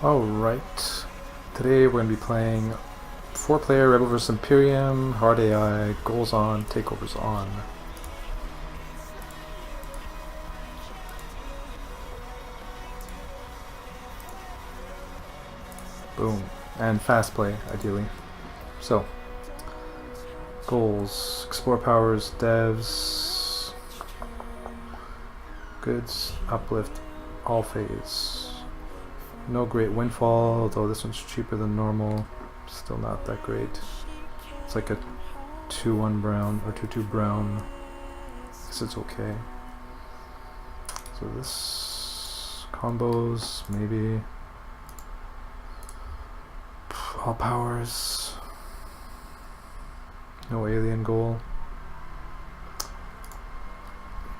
Alright, today we're going to be playing 4-player Rebel vs Imperium, hard AI, goals on, takeovers on. Boom. And fast play, ideally. So, goals, explore powers, devs, goods, uplift, all phase. No great windfall, although this one's cheaper than normal. Still not that great. It's like a 2-1 brown, or 2-2 brown. I guess it's okay. So this combos, maybe. All powers. No alien goal.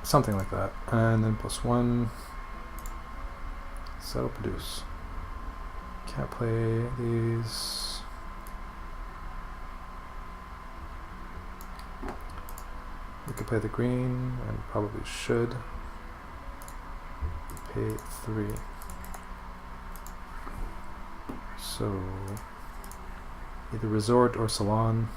Something like that. And then +1. Settle, produce. Can't play these. We could play the green, and probably should. Pay 3. So, either resort or salon.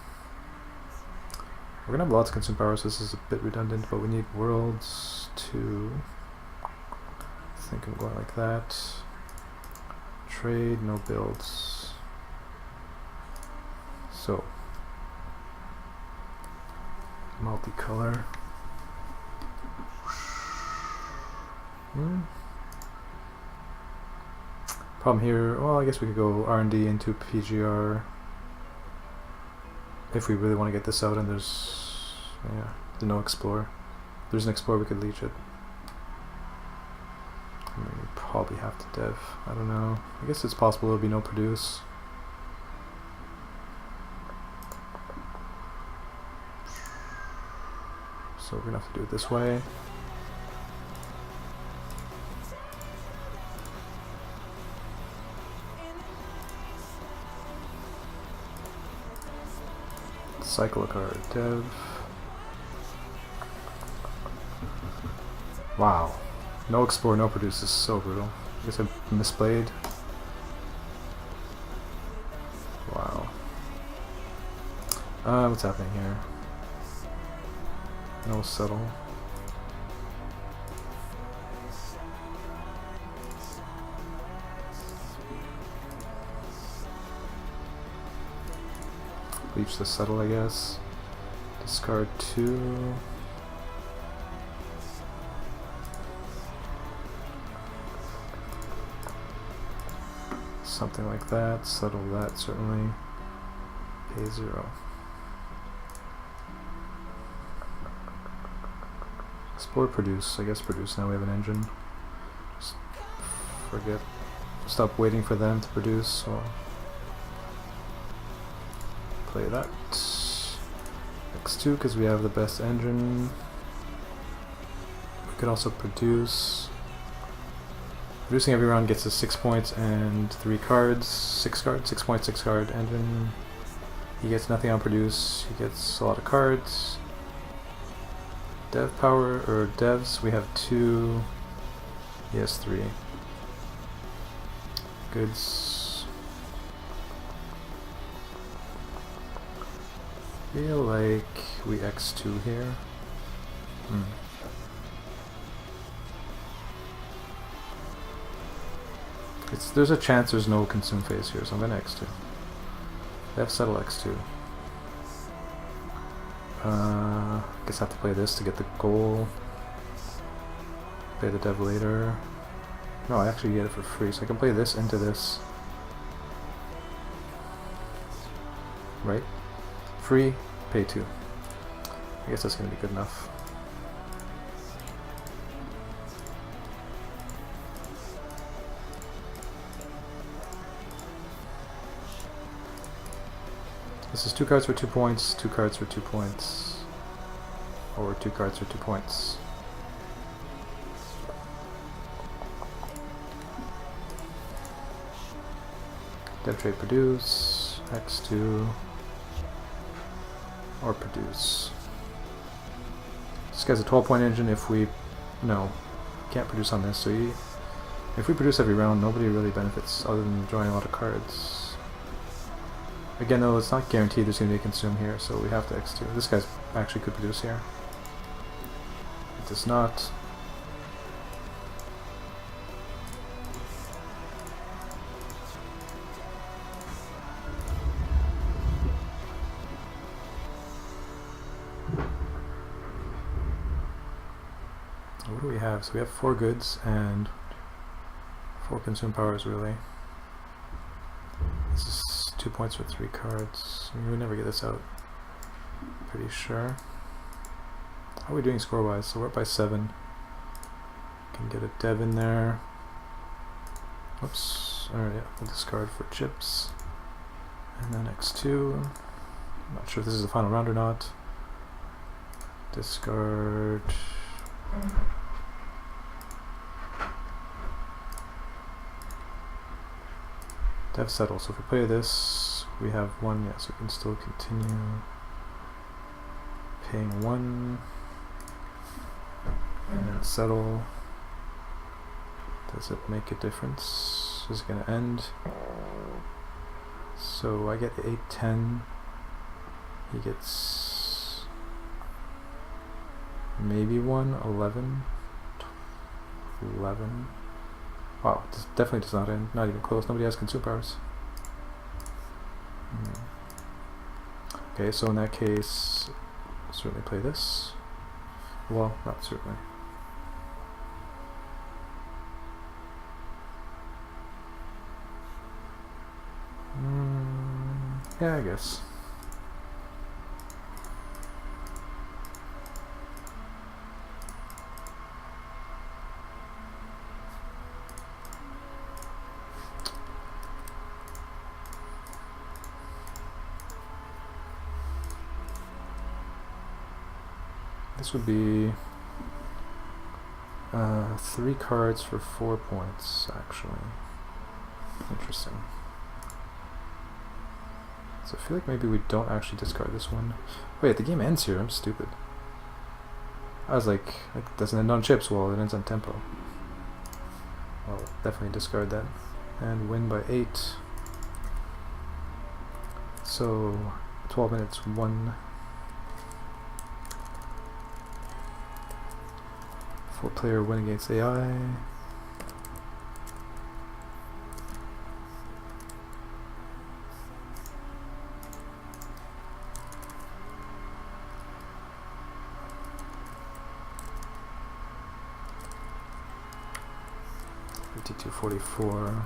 We're gonna have lots of consume power, so this is a bit redundant, but we need worlds to. I think I'm going like that. Trade, no builds. So, multicolor. Problem here, well, I guess we could go R&D into PGR if we really want to get this out, and there's, yeah, no explore. If there's an explore, we could leech it. I mean, we probably have to dev. I don't know. I guess it's possible there'll be no produce. So we're gonna have to do it this way. Cycle a card. Dev. Wow. No explore, no produce is so brutal. I guess I misplayed. Wow. What's happening here? No settle. Leech the settle, I guess. Discard 2. Something like that. Settle that, certainly. Pay 0. Explore, produce. I guess produce. Now we have an engine. Just forget. Stop waiting for them to produce. So play that. X2 because we have the best engine. We could also produce. Producing every round gets us 6 points and 3 cards. 6 cards, 6 points, 6 card engine. He gets nothing on produce. He gets a lot of cards. Dev power, or devs, we have 2. He has 3. Goods. Feel like we X2 here. There's a chance there's no consume phase here, so I'm gonna X2. Dev settle X2. Guess I have to play this to get the goal. Play the dev later. No, I actually get it for free, so I can play this into this. Right? Free, pay 2. I guess that's gonna be good enough. This is 2 cards for 2 points, 2 cards for 2 points, or 2 cards for 2 points. Dev trade produce, X2, or produce. This guy's a 12-point engine if we... No, can't produce on this, so he If we produce every round, nobody really benefits other than drawing a lot of cards. Again, though, it's not guaranteed there's going to be a consume here, so we have to X2. This guy's actually could produce here. It does not. What do we have? So we have 4 goods and 4 consume powers, really. This is 2 points for 3 cards. We would never get this out. Pretty sure. How are we doing score-wise? So we're up by 7. Can get a dev in there. Oops. Alright, yeah, we'll discard for chips. And then X2. I'm not sure if this is the final round or not. Discard. Dev settle. So if we play this, we have 1. Yes, we can still continue paying 1. And then settle. Does it make a difference? Is it going to end? So I get 8, 10. He gets maybe 1, 11. 11. Wow, this definitely does not end. Not even close. Nobody has consume powers. Okay, so in that case, I'll certainly play this. Well, not certainly. Yeah, I guess. This would be 3 cards for 4 points, actually. Interesting. So I feel like maybe we don't actually discard this one. Wait, the game ends here. I'm stupid. I was like, it doesn't end on chips. Well, it ends on tempo. I'll definitely discard that. And win by 8. So 12 minutes, 1. 4-player win against AI. $52.44.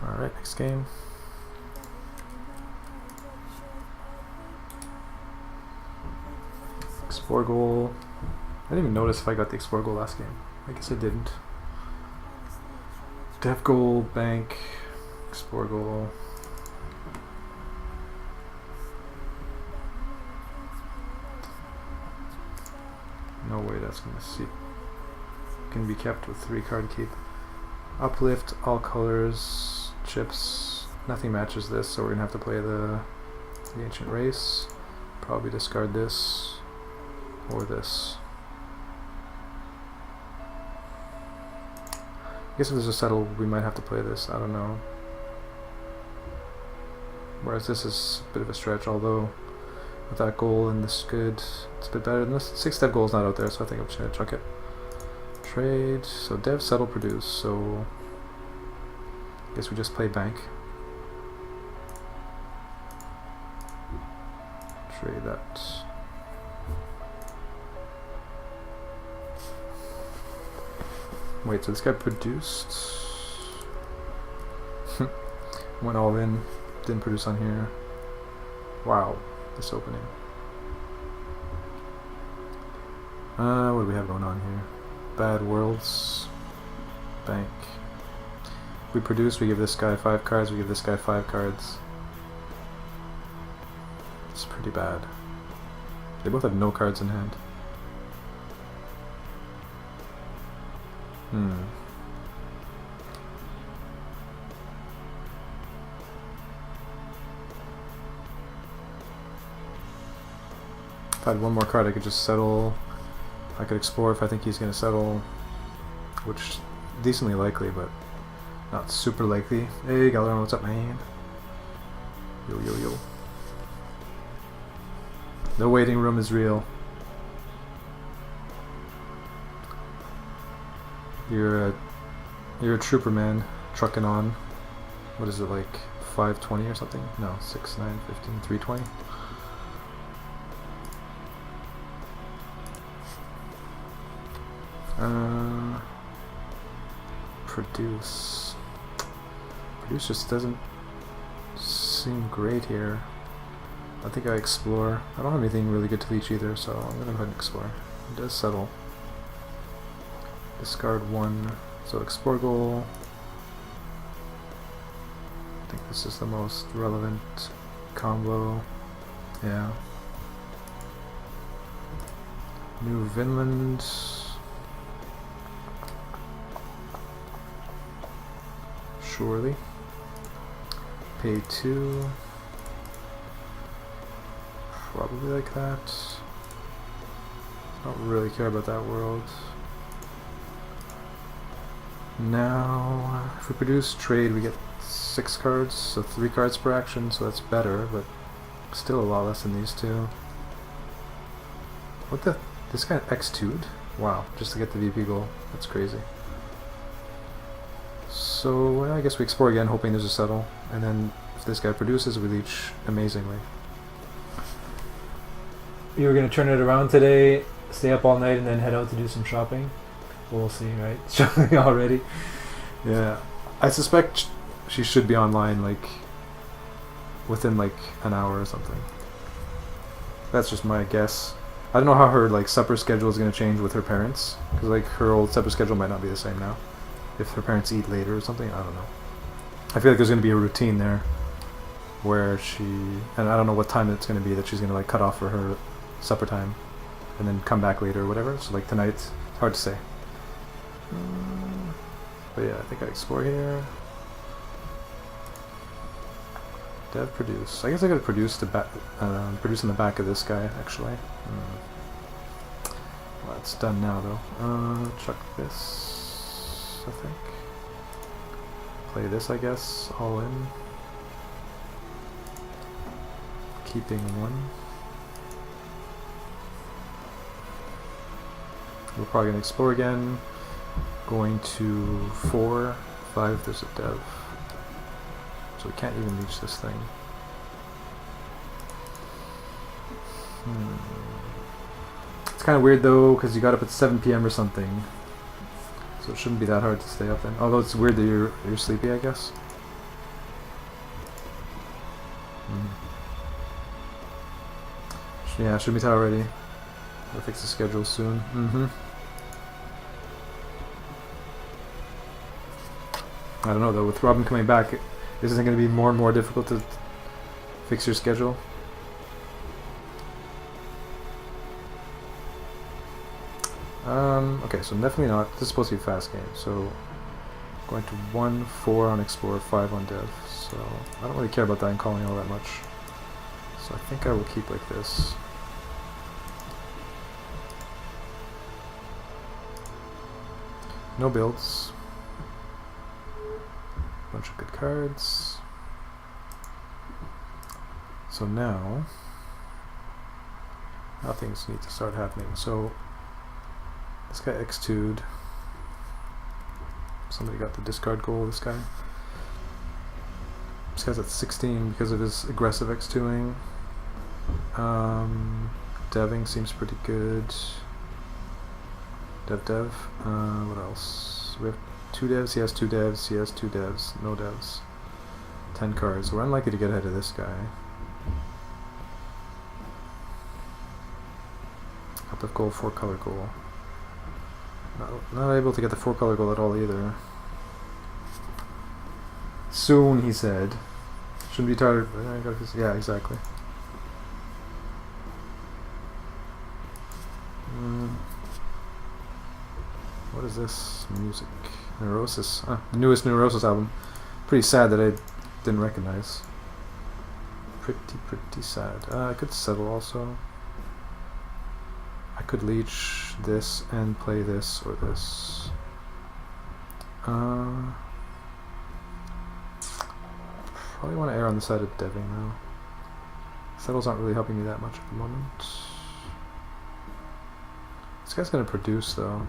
Alright, next game. Explore goal. I didn't even notice if I got the explore goal last game. I guess I didn't. Dev goal, bank, explore goal. No way that's can be kept with 3 card keep. Uplift, all colors, chips. Nothing matches this, so we're gonna have to play the ancient race. Probably discard this or this. I guess if there's a settle, we might have to play this. I don't know. Whereas this is a bit of a stretch, although with that goal and this good, it's a bit better than this. 6-step goal is not out there, so I think I'm just gonna chuck it. Trade. So dev, settle, produce. So I guess we just play bank. Trade that. Wait, so this guy produced? Went all in. Didn't produce on here. Wow, this opening. What do we have going on here? Bad Worlds. Bank. If we produce, we give this guy 5 cards, we give this guy 5 cards. It's pretty bad. They both have no cards in hand. If I had one more card, I could just settle. I could explore if I think he's going to settle, which decently likely, but not super likely. Hey, Galeron, what's up, man? Yo, yo, yo. The waiting room is real. You're a trooper, man. Trucking on. What is it, like 520 or something? No, 6, 9, 15, 320. Produce. Produce just doesn't seem great here. I think I explore. I don't have anything really good to leech either, so I'm gonna go ahead and explore. It does settle. Discard 1. So explore goal. I think this is the most relevant combo. Yeah. New Vinland. Surely. Pay 2. Probably like that. Don't really care about that world. Now, if we produce trade, we get 6 cards, so 3 cards per action, so that's better, but still a lot less than these two. What the? This guy X2'd? Wow, just to get the VP goal. That's crazy. So, well, I guess we explore again, hoping there's a settle, and then if this guy produces, we leech amazingly. You were going to turn it around today, stay up all night, and then head out to do some shopping? We'll see, right? Shopping already? Yeah. I suspect she should be online, like, within, like, an hour or something. That's just my guess. I don't know how her, like, supper schedule is going to change with her parents, because, like, her old supper schedule might not be the same now. If her parents eat later or something, I don't know. I feel like there's going to be a routine there where she, and I don't know what time it's going to be that she's going to like cut off for her supper time and then come back later or whatever. So like tonight, it's hard to say. But yeah, I think I explore here. Dev produce. I guess I gotta produce the produce in the back of this guy actually. Well, it's done now though. Chuck this. I think. Play this, I guess, all in. Keeping 1. We're probably going to explore again. Going to 4, 5, there's a dev. So we can't even reach this thing. It's kind of weird though, because you got up at 7 PM or something. So it shouldn't be that hard to stay up then. Although it's weird that you're sleepy, I guess. Yeah, should be tired already. I'll fix the schedule soon. I don't know though, with Robin coming back, isn't it going to be more and more difficult to fix your schedule? Okay, so definitely not. This is supposed to be a fast game, so going to 1, 4 on Explorer, 5 on Dev. So I don't really care about that and calling all that much. So I think I will keep like this. No builds. Bunch of good cards. So now things need to start happening. So this guy X2'd. Somebody got the discard goal, this guy. This guy's at 16 because of his aggressive X2ing. Deving seems pretty good. Dev. What else? We have 2 devs, he has 2 devs, he has 2 devs, no devs. 10 cards. We're unlikely to get ahead of this guy. Up of goal, 4 color goal. Not able to get the 4 color goal at all either. Soon, he said. Shouldn't be tired. Yeah, exactly. What is this? Music. Neurosis. Newest Neurosis album. Pretty sad that I didn't recognize. Pretty sad. I could settle also. I could leech this and play this or this. Probably want to err on the side of deving though. Settles aren't really helping me that much at the moment. This guy's gonna produce though.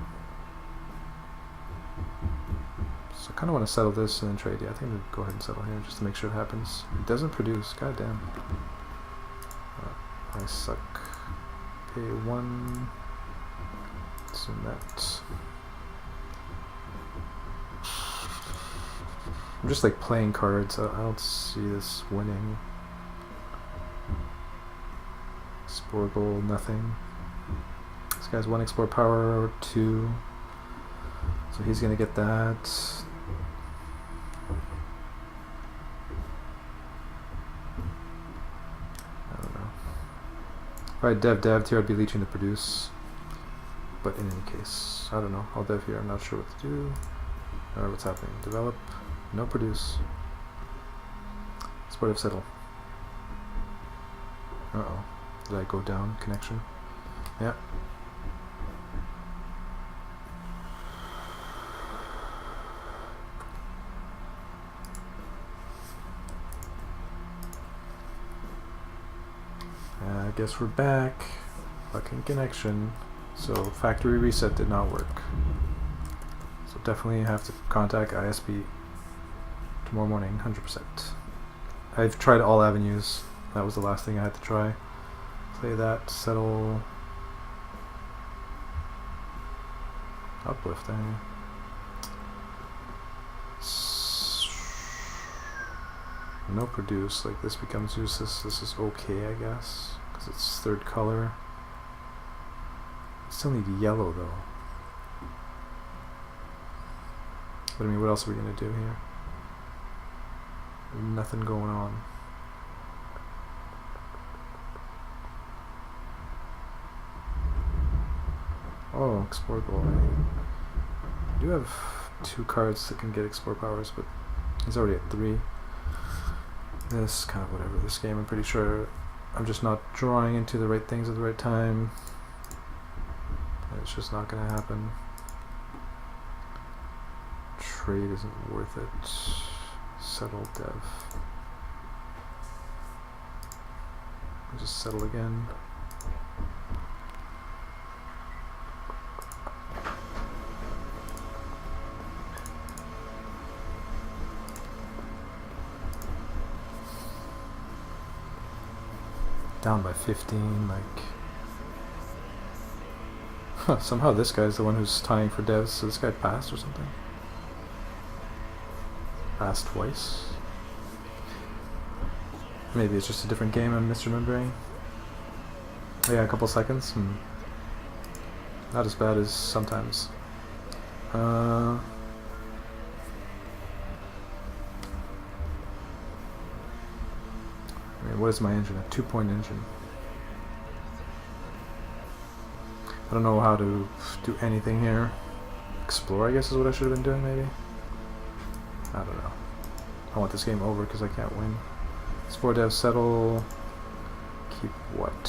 So I kind of want to settle this and then trade. Yeah, I think I'm gonna go ahead and settle here just to make sure it happens. It doesn't produce. God damn. I suck. Okay, one. So that. I'm just like playing cards. I don't see this winning. Sporgle, nothing. This guy's 1 explore power, 2. So he's gonna get that. I don't know. If I dev'd here, I'd be leeching to produce. But in any case, I don't know. I'll dev here. I'm not sure what to do. Or what's happening. Develop. No produce. Sportive settle. Uh-oh. Did I go down connection? Yeah. I guess we're back. Fucking connection. So factory reset did not work. So definitely have to contact ISP tomorrow morning, 100%. I've tried all avenues. That was the last thing I had to try. Play that, settle. Uplift, No produce, like this becomes useless. This is okay, I guess, because it's third color. Still need yellow though. But I mean, what else are we gonna do here? Nothing going on. Oh, explore goal. I do have 2 cards that can get explore powers, but he's already at 3. This kind of whatever. This game, I'm pretty sure I'm just not drawing into the right things at the right time. It's just not gonna happen. Trade isn't worth it. Settle dev. I'll just settle again. Down by 15, like. Huh, somehow this guy's the one who's tying for devs, so this guy passed or something? Passed twice? Maybe it's just a different game I'm misremembering. Oh yeah, a couple seconds. Not as bad as sometimes. I mean, what is my engine? A 2-point engine. I don't know how to do anything here. Explore, I guess, is what I should have been doing, maybe? I don't know. I want this game over because I can't win. Explore, dev, settle. Keep what?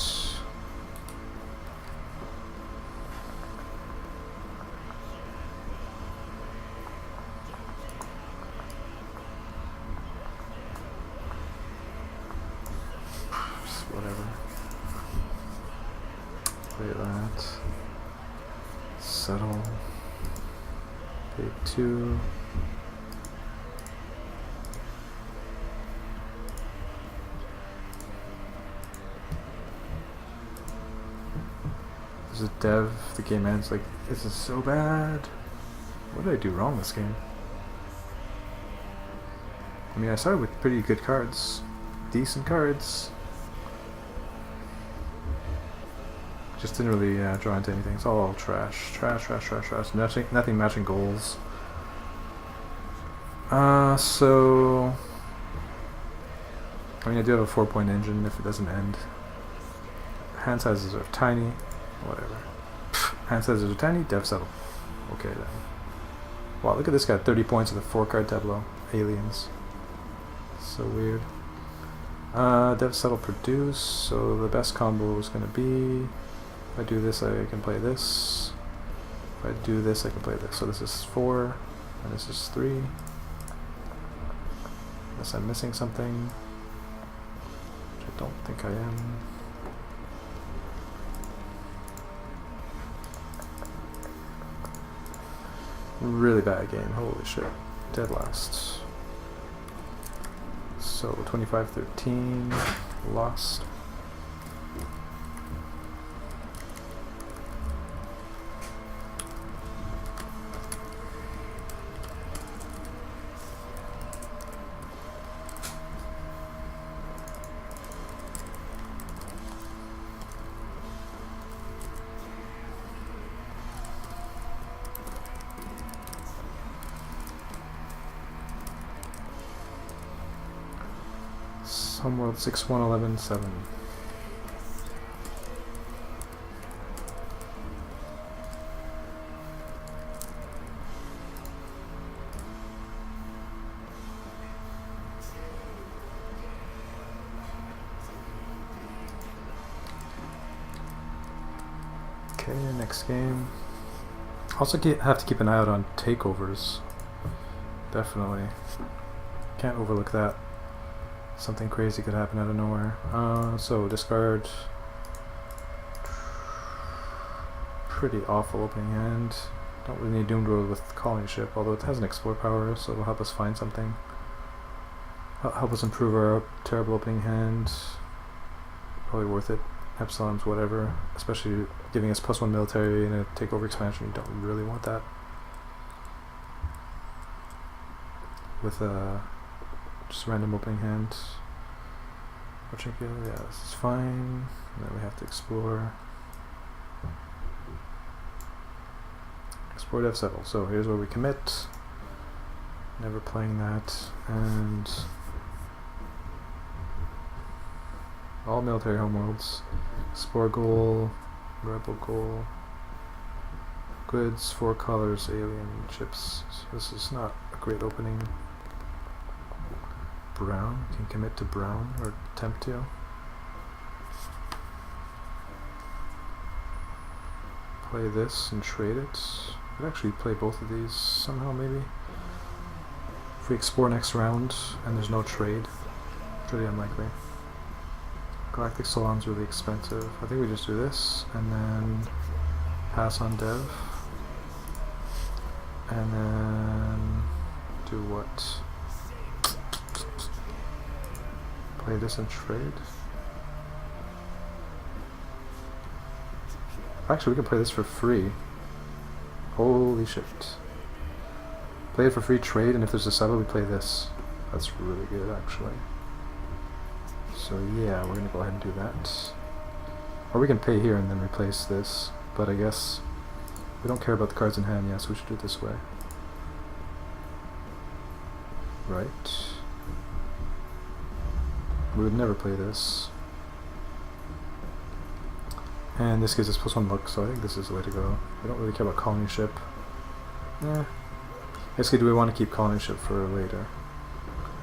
Whatever. Play that. Settle. Pay 2. There's a dev. The game ends like, this is so bad. What did I do wrong this game? I mean, I started with pretty good cards. Decent cards. Just didn't really draw into anything. It's all trash. Trash. Nothing matching goals. So I mean, I do have a 4-point engine if it doesn't end. Hand sizes are tiny. Whatever. Hand sizes are tiny. Dev settle. Okay then. Wow, look at this guy. 30 points with a 4-card tableau. Aliens. So weird. Dev settle produce. So the best combo is going to be... If I do this, I can play this. If I do this, I can play this. So this is 4, and this is 3. Unless I'm missing something. Which I don't think I am. Really bad game, holy shit. Dead last. So 25-13, lost. Homeworld 6-1-11-7. Okay, next game. Also have to keep an eye out on takeovers. Definitely. Can't overlook that. Something crazy could happen out of nowhere. So discard. Pretty awful opening hand. Don't really need Doomed World with Colony Ship, although it has an explore power, so it'll help us find something. Help us improve our terrible opening hand. Probably worth it. Epsilon's whatever. Especially giving us +1 military in a takeover expansion. You don't really want that. With just random opening hand. Yeah, this is fine. And then we have to explore. Explore Dev Settle. So here's where we commit. Never playing that. And all military homeworlds. Explore goal. Rebel goal. Goods, 4 colors, alien ships. So this is not a great opening. Brown, can commit to brown or attempt to. Play this and trade it. Could actually play both of these somehow maybe. If we explore next round and there's no trade, pretty unlikely. Galactic Salon's really expensive. I think we just do this and then pass on dev. And then do what? Play this and trade. Actually, we can play this for free. Holy shit. Play it for free, trade, and if there's a settle, we play this. That's really good, actually. So yeah, we're gonna go ahead and do that. Or we can pay here and then replace this, but I guess we don't care about the cards in hand, yes, we should do it this way. Right. We would never play this. And this gives us +1 luck, so I think this is the way to go. We don't really care about colony ship. Basically, do we want to keep colony ship for later?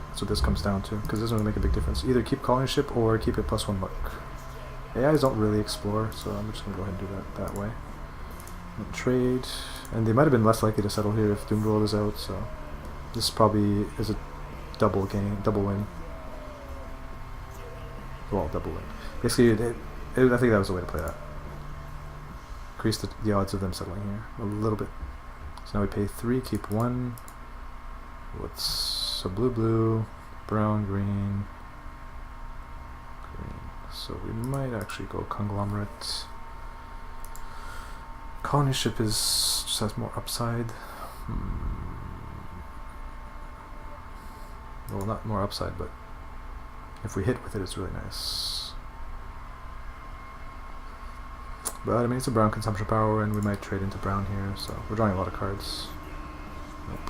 That's what this comes down to, because this is going to make a big difference. Either keep colony ship or keep it +1 luck. AIs don't really explore, so I'm just going to go ahead and do that way. And trade, and they might have been less likely to settle here if Doomed World is out, so this probably is a double game, double win. Well, double win. Basically, I think that was the way to play that. Increase the odds of them settling here a little bit. So now we pay 3, keep 1. What's so blue, brown, green. So we might actually go conglomerate. Colony ship just has more upside. Well, not more upside, but if we hit with it, it's really nice. But I mean, it's a brown consumption power, and we might trade into brown here. So we're drawing a lot of cards. Nope.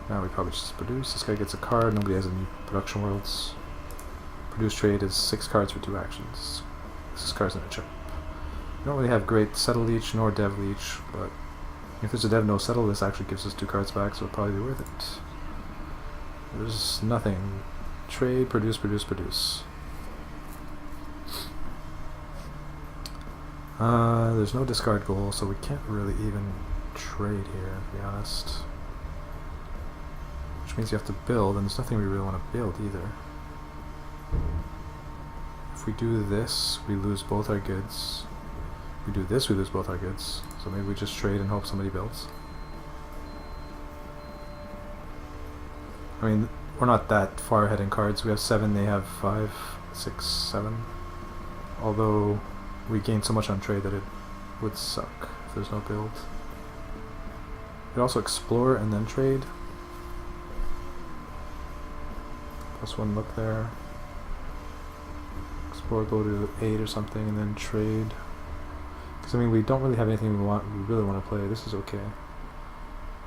Now we probably just produce. This guy gets a card. Nobody has any production worlds. Produce trade is 6 cards for 2 actions. 6 cards in a chip. We don't really have great settle leech nor dev leech, but if there's a dev no settle, this actually gives us 2 cards back, so it'll probably be worth it. There's nothing. Trade, produce, produce, produce. There's no discard goal, so we can't really even trade here, to be honest. Which means you have to build, and there's nothing we really want to build either. If we do this, we lose both our goods. If we do this, we lose both our goods. So maybe we just trade and hope somebody builds. I mean, we're not that far ahead in cards. We have 7, they have 5, 6, 7. Although we gain so much on trade that it would suck if there's no build. We could also explore and then trade. +1 look there. Explore, go to 8 or something, and then trade. Because I mean, we don't really have anything we really want to play. This is okay.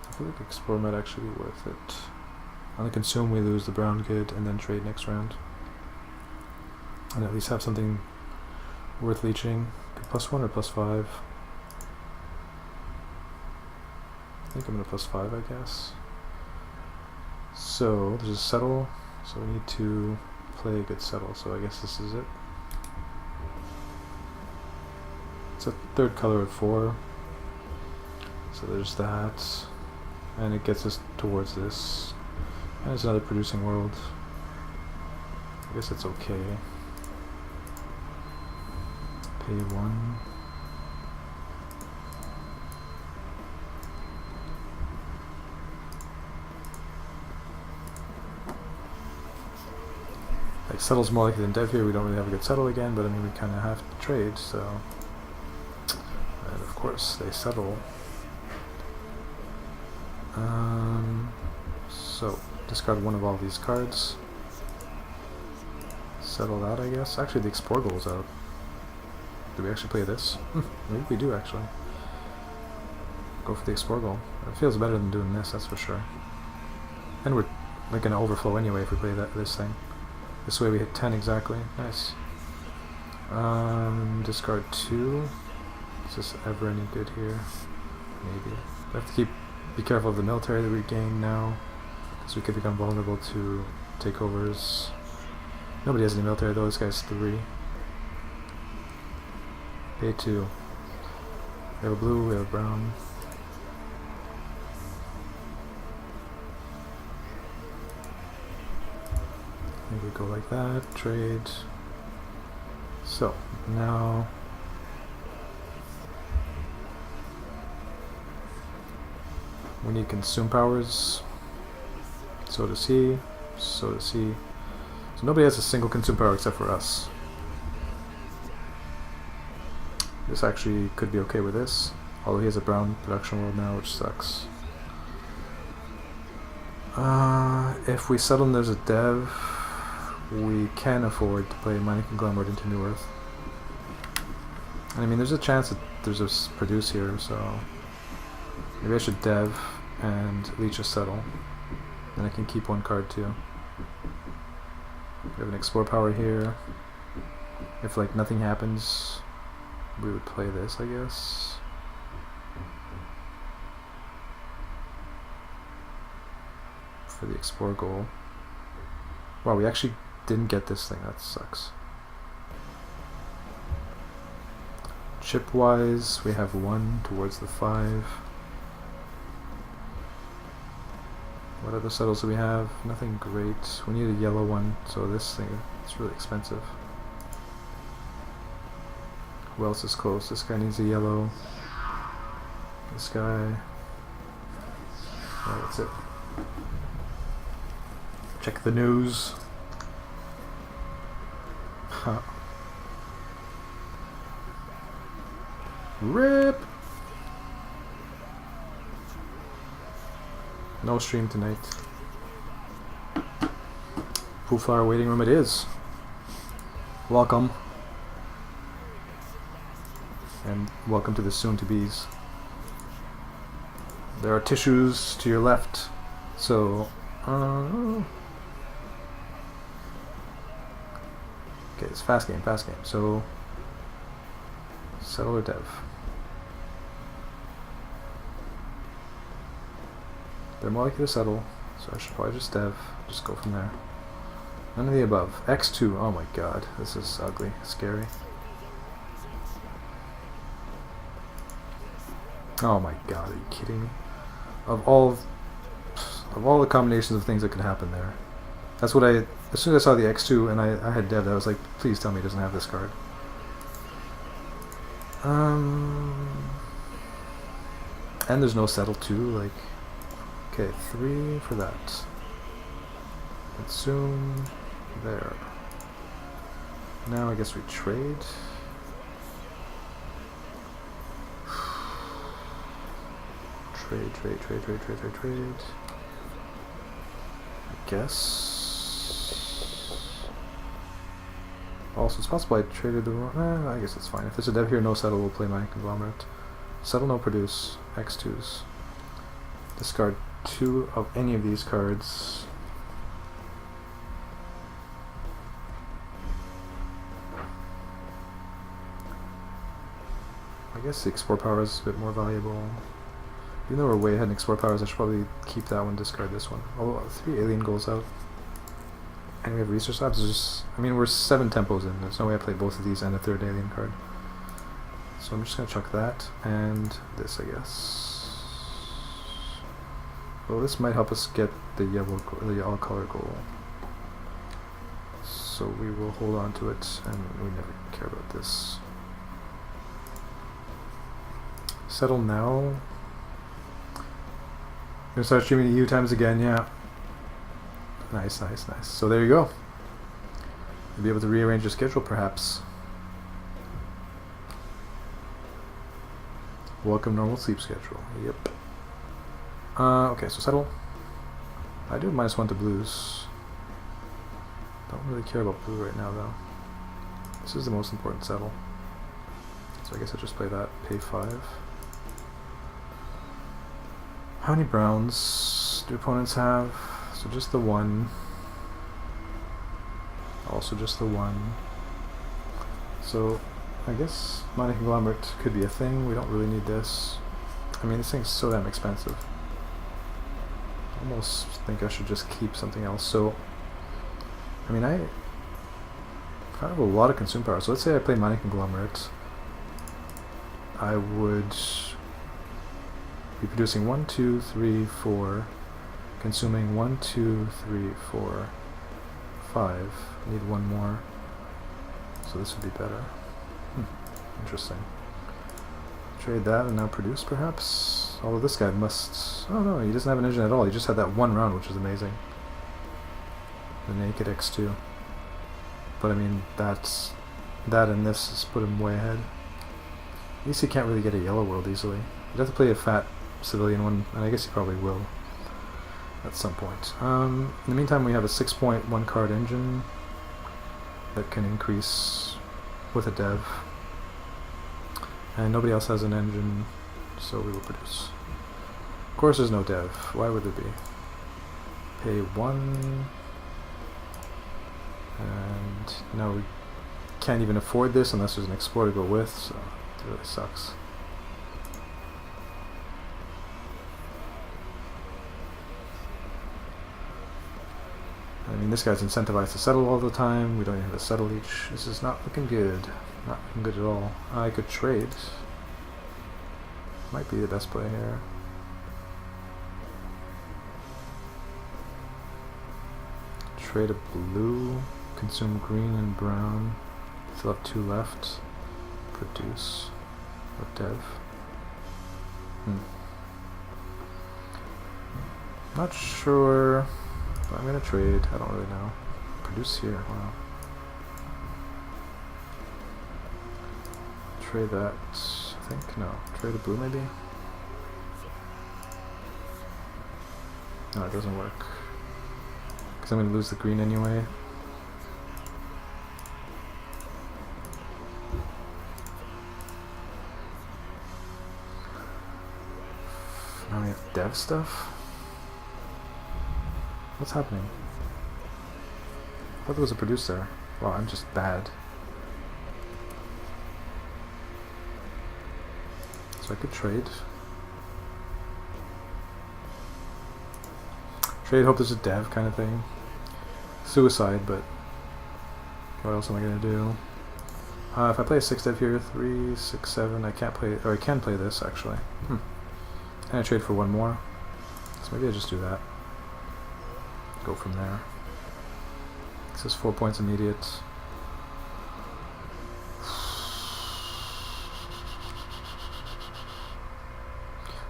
I feel like explore might actually be worth it. On the consume, we lose the brown good, and then trade next round. And at least have something worth leeching. +1 or +5? I think I'm going to +5, I guess. So there's a settle, so we need to play a good settle, so I guess this is it. It's a 3rd color of 4, so there's that, and it gets us towards this, and it's another producing world. I guess it's okay. Pay 1. Like, settle's more likely than dev here. We don't really have a good settle again, but I mean, we kind of have to trade, so. And of course, they settle. So, discard 1 of all these cards. Settle that, I guess. Actually, the explore goal's out. Do we actually play this? Maybe we do, actually. Go for the explore goal. It feels better than doing this, that's for sure. And we're like going to overflow anyway if we play this thing. This way we hit 10 exactly. Nice. Discard 2. Is this ever any good here? Maybe. We have to be careful of the military that we gain now, because we could become vulnerable to takeovers. Nobody has any military though. This guy's 3. Pay 2. We have a blue, we have a brown. Maybe we go like that, trade. So, now we need consume powers. So does he, so does he. So nobody has a single consume power except for us. This actually could be okay with this, although he has a brown production world now, which sucks. If we settle and there's a dev, we can afford to play Mining Conglomerate into New Earth. And I mean, there's a chance that there's a produce here, so maybe I should dev and leech a settle. Then I can keep 1 card too. We have an explore power here. If like nothing happens, we would play this, I guess. For the explore goal. Wow, we actually didn't get this thing. That sucks. Chip wise, we have 1 towards the 5. What other settles do we have? Nothing great. We need a yellow one, so this thing is really expensive. Who else is close? This guy needs a yellow. This guy. Oh, that's it. Check the news. Huh. RIP! No stream tonight. Pool Flower waiting room it is. Welcome. And welcome to the soon-to-bees. There are tissues to your left. So, okay, it's fast game, fast game. So, settle or dev? They're more likely to settle, so I should probably just dev, just go from there. None of the above. X2, oh my god, this is ugly, scary. Oh my god, are you kidding me? Of all the combinations of things that could happen there. That's what as soon as I saw the X2 and I had dev, I was like, please tell me it doesn't have this card. And there's no settle too, like, okay, 3 for that. Consume, there. Now I guess we trade. Trade. I guess. Also, it's possible I traded the wrong. I guess it's fine. If there's a dev here, no settle, we'll play my conglomerate. Settle, no produce. X2s. Discard 2 of any of these cards. I guess the export power is a bit more valuable. Even though we're way ahead in export powers, I should probably keep that one, discard this one. Oh, 3 alien goals out. And we have research labs. Just, I mean, we're 7 tempos in. There's no way I play both of these and a 3rd alien card. So I'm just going to chuck that and this, I guess. Well, this might help us get the yellow color goal. So we will hold on to it, and we never care about this. Settle now. Gonna start streaming EU times again, yeah. Nice. So there you go. You'll be able to rearrange your schedule, perhaps. Welcome normal sleep schedule. Yep. Okay, so settle. I do have -1 to blues. Don't really care about blue right now, though. This is the most important settle. So I guess I'll just play that. Pay 5. How many browns do opponents have? So just the 1. Also just the 1. So I guess mining conglomerate could be a thing. We don't really need this. I mean, this thing's so damn expensive. I almost think I should just keep something else. So, I mean, I have a lot of consume power. So let's say I play mining conglomerate. I would be producing 1, 2, 3, 4, consuming 1, 2, 3, 4, 5. Need 1 more. So this would be better. Interesting. Trade that and now produce, perhaps? Although this guy must... Oh no, he doesn't have an engine at all. He just had that 1 round, which is amazing. The naked X2. But I mean, that and this has put him way ahead. At least he can't really get a yellow world easily. He'd have to play a fat civilian one, and I guess he probably will at some point. In the meantime, we have a 6.1 card engine that can increase with a dev. And nobody else has an engine, so we will produce. Of course there's no dev. Why would there be? Pay 1. And now we can't even afford this unless there's an export to go with, so it really sucks. I mean, this guy's incentivized to settle all the time. We don't even have to settle each. This is not looking good. Not looking good at all. I could trade. Might be the best play here. Trade a blue. Consume green and brown. Still have 2 left. Produce. Or dev. Not sure. But I'm gonna trade. I don't really know. Produce here. Wow. Trade that. I think no. Trade a blue maybe. No, it doesn't work. Because I'm gonna lose the green anyway. Now we have dev stuff. What's happening? I thought there was a produce there. Wow, I'm just bad. So I could trade. Trade, hope there's a dev kind of thing. Suicide, but what else am I gonna do? If I play a 6 dev here, 3, 6, 7, I can't play, or I can play this actually. And I trade for one more. So maybe I just do that. Go from there. This is 4 points immediate.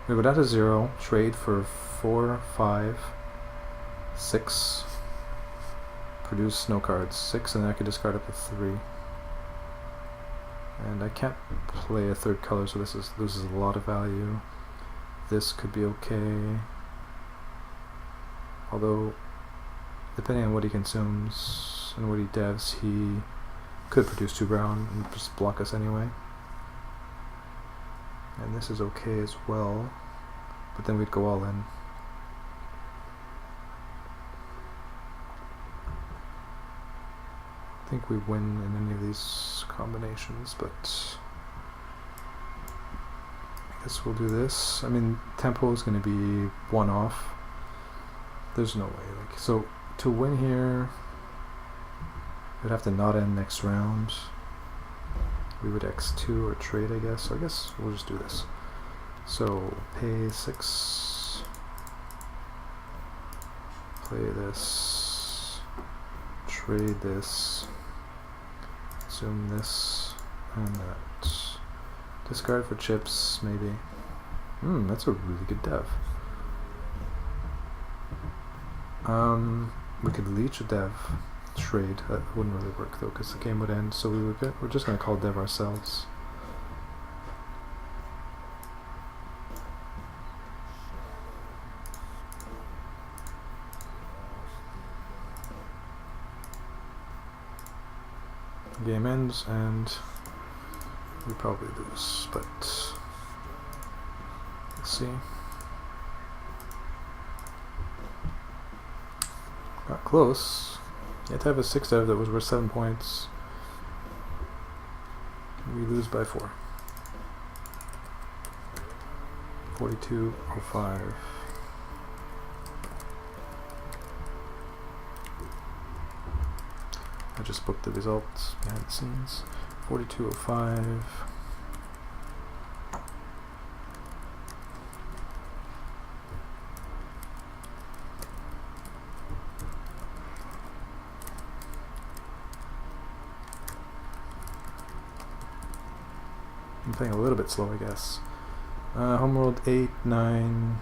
We go down to 0, trade for 4, 5, 6. Produce no cards. 6, and then I can discard up to 3. And I can't play a third color, so this loses a lot of value. This could be okay. Although, depending on what he consumes and what he devs, he could produce 2 brown and just block us anyway. And this is okay as well, but then we'd go all in. I think we win in any of these combinations, but I guess we'll do this. I mean, tempo is going to be 1 off. There's no way. Like, so to win here, we'd have to not end next round. We would x2 or trade, I guess. So I guess we'll just do this. So pay 6, play this, trade this, consume this, and that. Discard for chips, maybe. That's a really good dev. We could leech a dev, trade. That wouldn't really work though, because the game would end. So we're just going to call dev ourselves. Game ends and we probably lose, but let's see. Got close. You had to have a 6 dev that was worth 7 points. We lose by 4. 42.05. I just booked the results behind the scenes. 42.05. I'm playing a little bit slow, I guess. Homeworld 8, 9,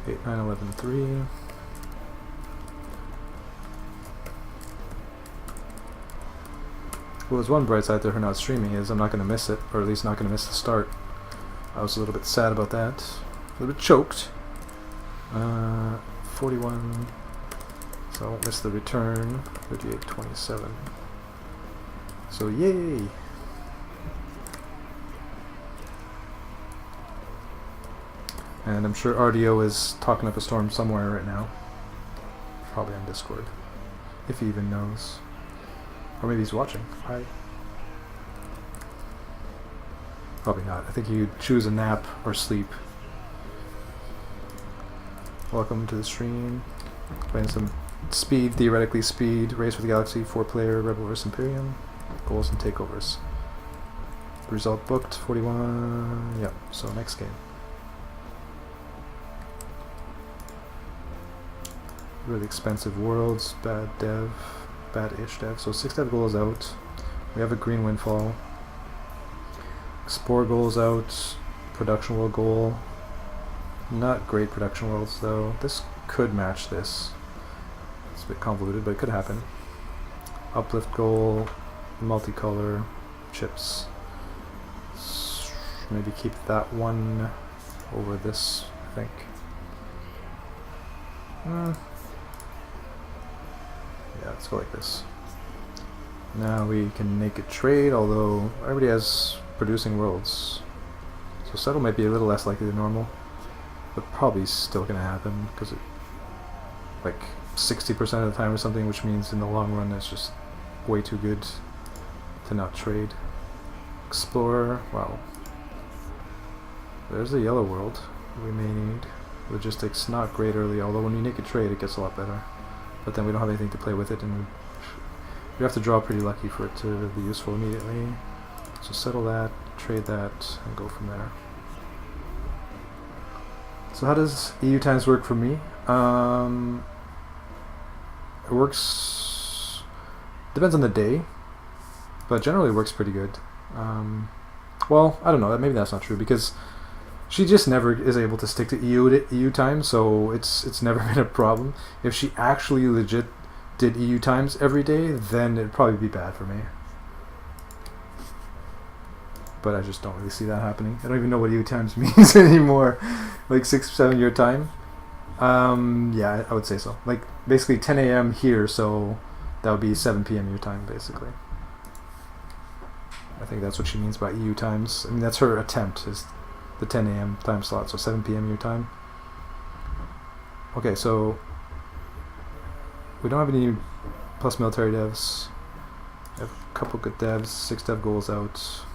8, 9, 11, 3. Well, there's one bright side to her not streaming is I'm not going to miss it, or at least not going to miss the start. I was a little bit sad about that. A little bit choked. 41, so I won't miss the return. 38.27. So yay! And I'm sure RDO is talking up a storm somewhere right now. Probably on Discord. If he even knows. Or maybe he's watching. Hi. Probably not. I think you'd choose a nap or sleep. Welcome to the stream. Playing some speed, theoretically speed. Race for the Galaxy, 4-player, Rebel vs Imperium. Goals and takeovers. Result booked, 41. Yep, so next game. Really expensive worlds, bad dev. Bad-ish dev. So 6 dev goals out. We have a green windfall. Explore goals out. Production world goal. Not great production worlds though. This could match this. It's a bit convoluted, but it could happen. Uplift goal. Multicolor. Chips. Maybe keep that one over this, I think. Yeah, let's go like this. Now we can make a trade, although everybody has producing worlds. So settle might be a little less likely than normal, but probably still going to happen because like 60% of the time or something, which means in the long run it's just way too good to not trade. Explorer, wow. There's the yellow world we may need. Logistics, not great early, although when we make a trade it gets a lot better. But then we don't have anything to play with it, and you have to draw pretty lucky for it to be useful immediately. So settle that, trade that, and go from there. So how does EU times work for me? It works, depends on the day, but generally it works pretty good. Well, I don't know, maybe that's not true, because she just never is able to stick to EU time, so it's never been a problem. If she actually legit did EU times every day, then it'd probably be bad for me. But I just don't really see that happening. I don't even know what EU times means anymore. Like 6 or 7 year time. Yeah, I would say so. Like basically 10 a.m. here, so that would be 7 p.m. your time, basically. I think that's what she means by EU times. I mean, that's her attempt, is the 10 a.m. time slot, so 7 p.m. your time. Okay, so we don't have any plus military devs. We have a couple good devs, 6 dev goals out.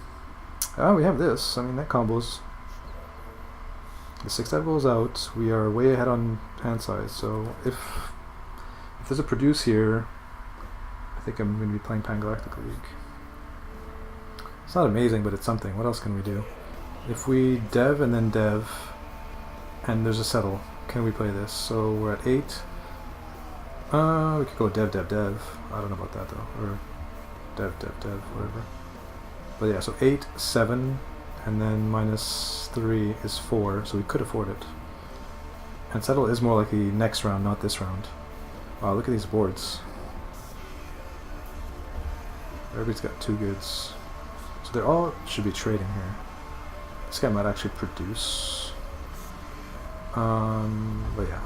Oh, we have this. I mean, that combos. The 6 dev goals out. We are way ahead on hand size, so if there's a produce here, I think I'm going to be playing Pan-Galactic League. It's not amazing, but it's something. What else can we do? If we dev and then dev, and there's a settle, can we play this? So we're at 8. We could go dev, dev, dev. I don't know about that though. Or dev, dev, dev, whatever. But yeah, so 8, 7, and then minus 3 is 4, so we could afford it. And settle is more likely next round, not this round. Wow, look at these boards. Everybody's got 2 goods. So they all should be trading here. This guy might actually produce. But yeah,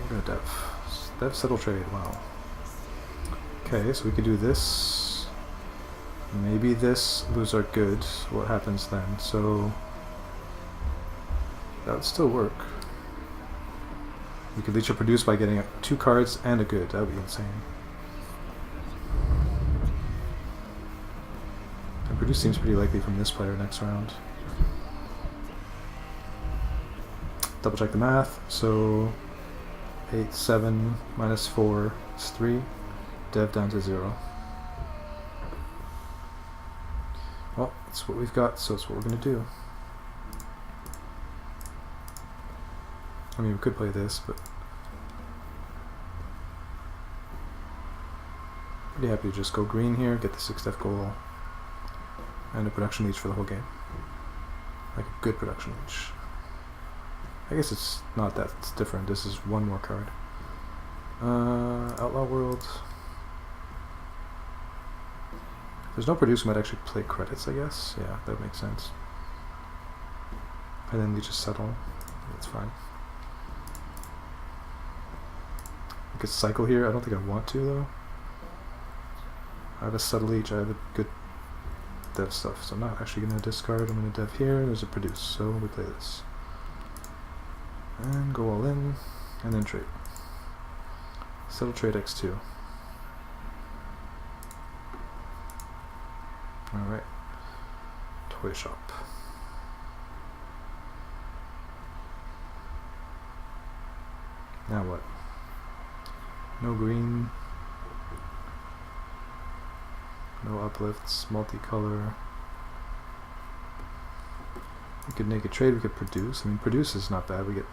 we're gonna dev. Dev, settle, trade, wow. Okay, so we could do this. Maybe this, lose our good. What happens then? So that would still work. We could leech or produce by getting 2 cards and a good. That would be insane. And produce seems pretty likely from this player next round. Double check the math. So 8, 7, minus 4 is 3. Dev down to 0. Well, that's what we've got, so that's what we're going to do. I mean, we could play this, but pretty happy to just go green here, get the 6 dev goal, and a production leech for the whole game. Like a good production leech. I guess it's not that different. This is 1 more card. Outlaw World. If there's no produce, we might actually play credits, I guess. Yeah, that makes sense. And then we just settle. That's fine. We could cycle here. I don't think I want to, though. I have a settle leech. I have a good dev stuff, so I'm not actually going to discard. I'm going to dev here. There's a produce, so we play this. And go all in, and then trade. Settle trade x2. Alright. Toy shop. Now what? No green. No uplifts, multicolor. We could make a trade, we could produce. I mean, produce is not bad. We get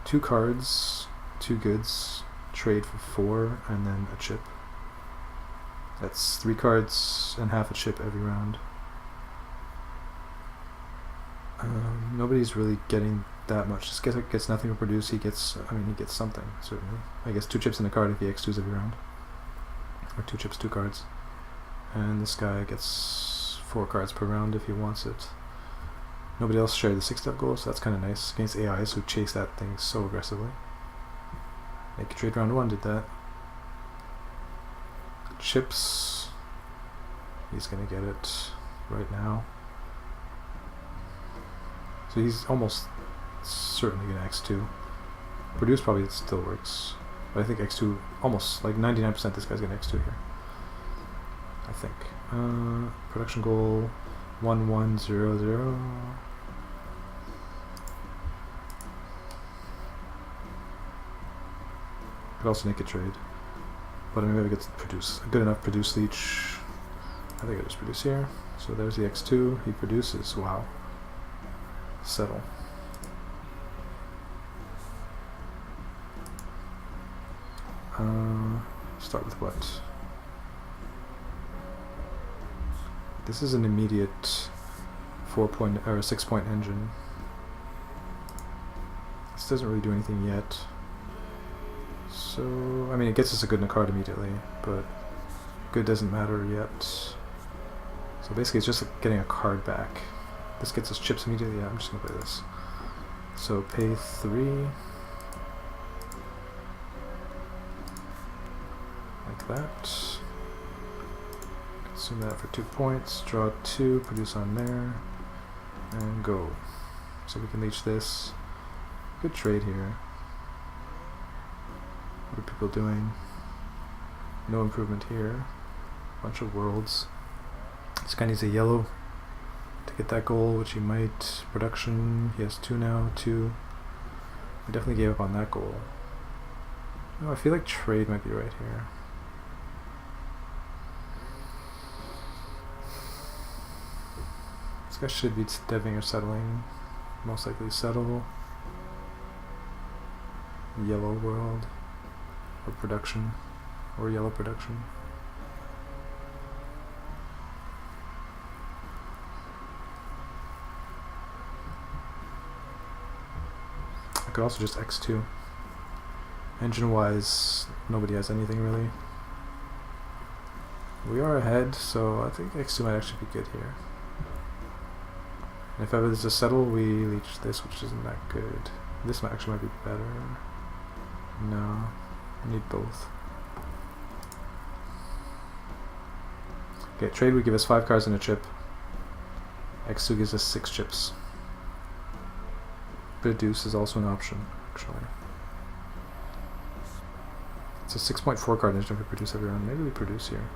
2 cards, 2 goods, trade for 4, and then a chip. That's 3 cards and half a chip every round. Nobody's really getting that much. This guy gets nothing to produce. He gets, I mean, he gets something, certainly. I guess 2 chips in a card if he X2s every round. Or 2 chips, 2 cards. And this guy gets 4 cards per round if he wants it. Nobody else shared the 6 dev goal, so that's kind of nice against AIs who chase that thing so aggressively. Make a trade round 1 did that. Chips. He's gonna get it right now. So he's almost certainly gonna X2. Produce probably still works. But I think x2, almost like 99% this guy's getting x2 here. I think. Production goal 1100. Could also make a trade. But maybe I get to produce a good enough produce leech. I think I just produce here. So there's the x2. He produces. Wow. Settle. Start with what? This is an immediate 6-point engine. This doesn't really do anything yet. So, I mean, it gets us a good in a card immediately, but good doesn't matter yet. So basically it's just like getting a card back. This gets us chips immediately. Yeah, I'm just going to play this. So pay 3. Like that. Consume that for 2 points. Draw 2, produce on there, and go. So we can leech this. Good trade here. What are people doing? No improvement here. Bunch of worlds. This guy needs a yellow to get that goal, which he might. Production, he has 2 now, 2. We definitely gave up on that goal. No, I feel like trade might be right here. This guy should be deving or settling. Most likely settle. Yellow world. Or production. Or yellow production. I could also just x2. Engine wise, nobody has anything really. We are ahead, so I think x2 might actually be good here. And if ever there's a settle, we leech this, which isn't that good. This actually might be better. No, I need both. Okay, trade would give us 5 cards and a chip. x2 gives us 6 chips. Produce is also an option, actually. It's a 6.4 card engine if we produce every round. Maybe we produce here.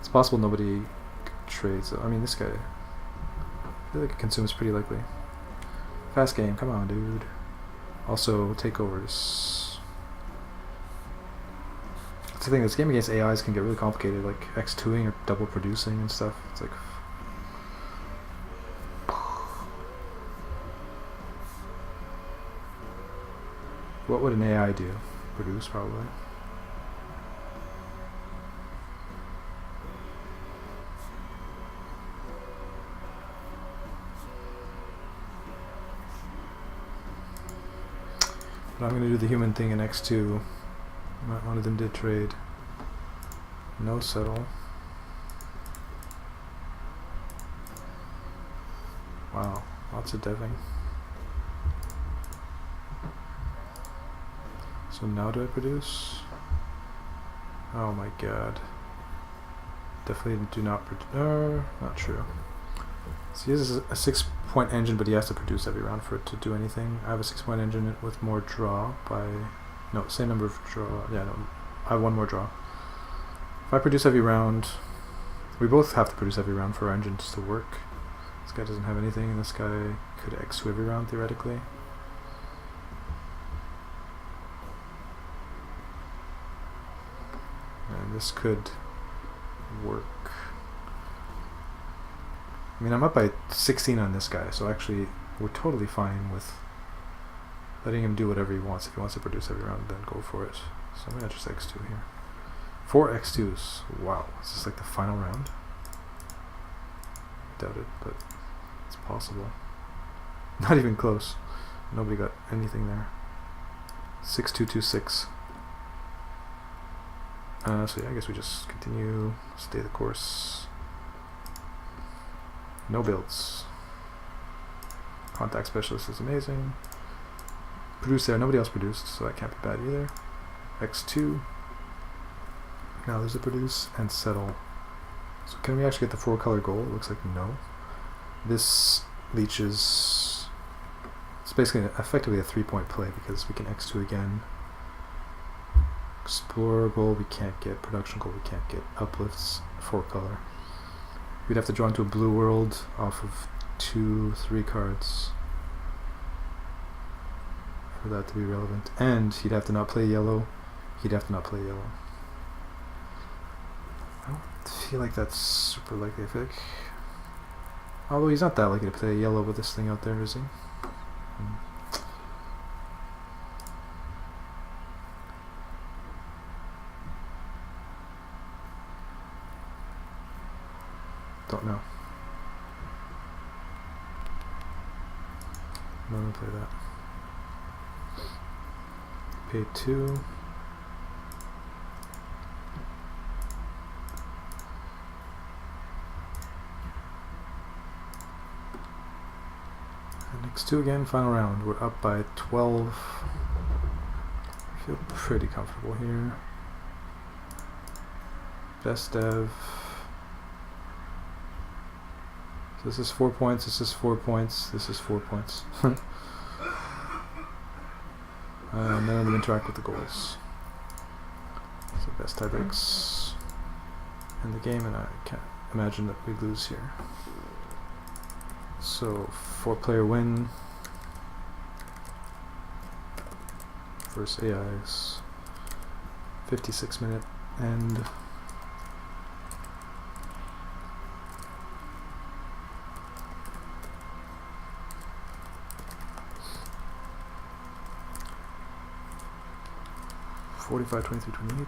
It's possible nobody trades. I mean, this guy, I feel like it consumes pretty likely. Fast game, come on, dude. Also, takeovers. That's the thing, this game against AIs can get really complicated, like x2ing or double producing and stuff. It's like... What would an AI do? Produce, probably. But I'm going to do the human thing in x2. One of them did trade. No settle. Wow, lots of deving. So now do I produce? Oh my god. Definitely do not produce. Not true. So he has a 6-point engine, but he has to produce every round for it to do anything. I have a 6-point engine with more draw by... No, same number of draw. Yeah, no. I have 1 more draw. If I produce every round... We both have to produce every round for our engines to work. This guy doesn't have anything, and this guy could x2 every round, theoretically. And this could work. I mean, I'm up by 16 on this guy, so actually we're totally fine with letting him do whatever he wants. If he wants to produce every round, then go for it. So I'm going to just x2 here. 4 x2s. Wow. Is this like the final round? Doubt it, but it's possible. Not even close. Nobody got anything there. 6-2-2-6. So yeah, I guess we just continue, stay the course. No builds. Contact specialist is amazing. Produce there, nobody else produced, so that can't be bad either. x2. Now there's a produce and settle. So can we actually get the 4-color goal? It looks like no. This leeches. It's basically effectively a 3-point play because we can X2 again. Explorer goal we can't get, production goal we can't get, uplifts 4 color. We'd have to draw into a blue world off of 2-3 cards for that to be relevant. And he'd have to not play yellow. He'd have to not play yellow. I don't feel like that's super likely, I think. Although he's not that likely to play yellow with this thing out there, is he? Don't know. I'm not gonna play that. Pay 2. And X2 again, final round. We're up by 12. I feel pretty comfortable here. Best dev. This is 4 points, this is 4 points, this is 4 points. None of them interact with the goals. So best tiebreaks in the game, and I can't imagine that we lose here. So 4-player win versus AIs. 56-minute end. $45, $23, $28. I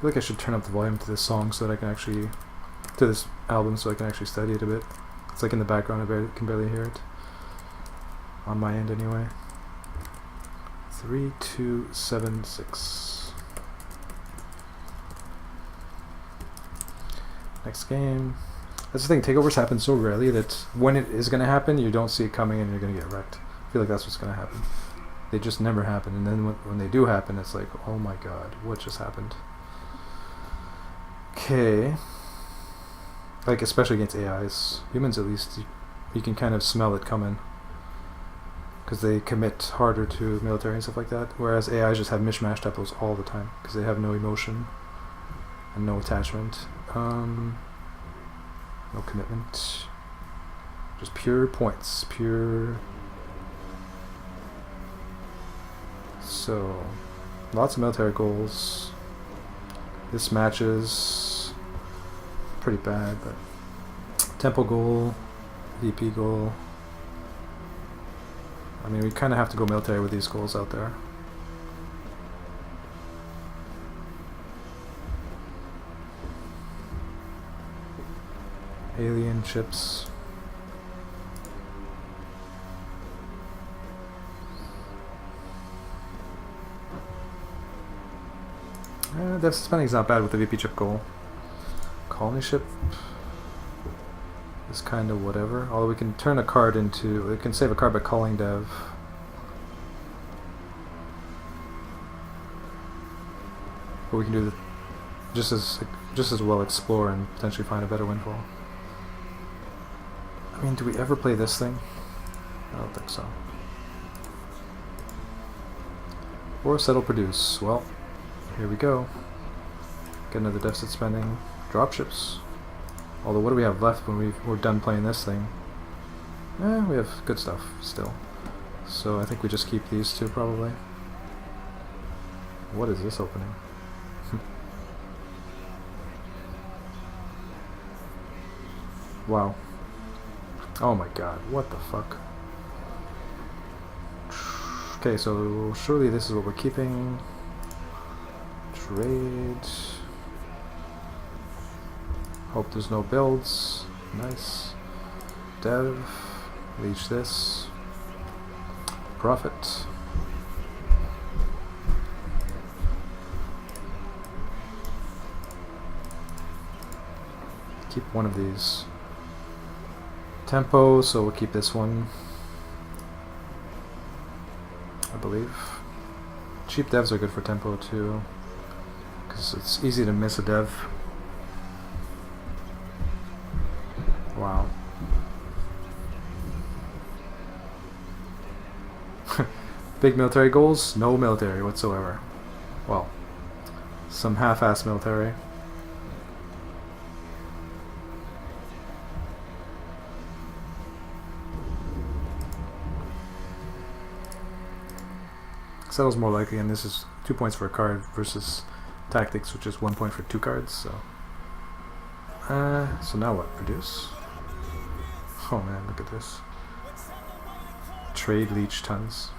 feel like I should turn up the volume to this song so that I can actually, to this album so I can actually study it a bit. It's like in the background, I can barely hear it. On my end anyway. 3, 2, 7, 6. Next game. That's the thing, takeovers happen so rarely that when it is going to happen, you don't see it coming and you're going to get wrecked. I feel like that's what's going to happen. They just never happen, and then when they do happen, it's like, oh my god, what just happened? Okay. Like, especially against AIs. Humans, at least, you can kind of smell it coming. Because they commit harder to military and stuff like that. Whereas AIs just have mishmash tempos all the time. Because they have no emotion. And no attachment. No commitment. Just pure points. Pure... So, lots of military goals. This match is pretty bad, but tempo goal, VP goal. I mean, we kind of have to go military with these goals out there. Alien ships. Dev spending is not bad with the VP chip goal. Colony ship is kind of whatever. Although we can turn a card into, we can save a card by calling dev. But we can do the, just as well explore and potentially find a better windfall. I mean, do we ever play this thing? I don't think so. Or settle produce. Well, here we go. Get another deficit spending. Dropships. Although, what do we have left when we're done playing this thing? We have good stuff still. So I think we just keep these two probably. What is this opening? Wow. Oh my god, what the fuck? Okay, so surely this is what we're keeping. Trade. Hope there's no builds. Nice. Dev. Leech this. Profit. Keep one of these. Tempo, so we'll keep this one, I believe. Cheap devs are good for tempo too, because it's easy to miss a dev. Wow. Big military goals? No military whatsoever. Well, some half-ass military. Settle's more likely, and this is 2 points for a card versus tactics, which is 1 point for 2 cards. So now what? Produce? Oh man, look at this. Trade leech tons.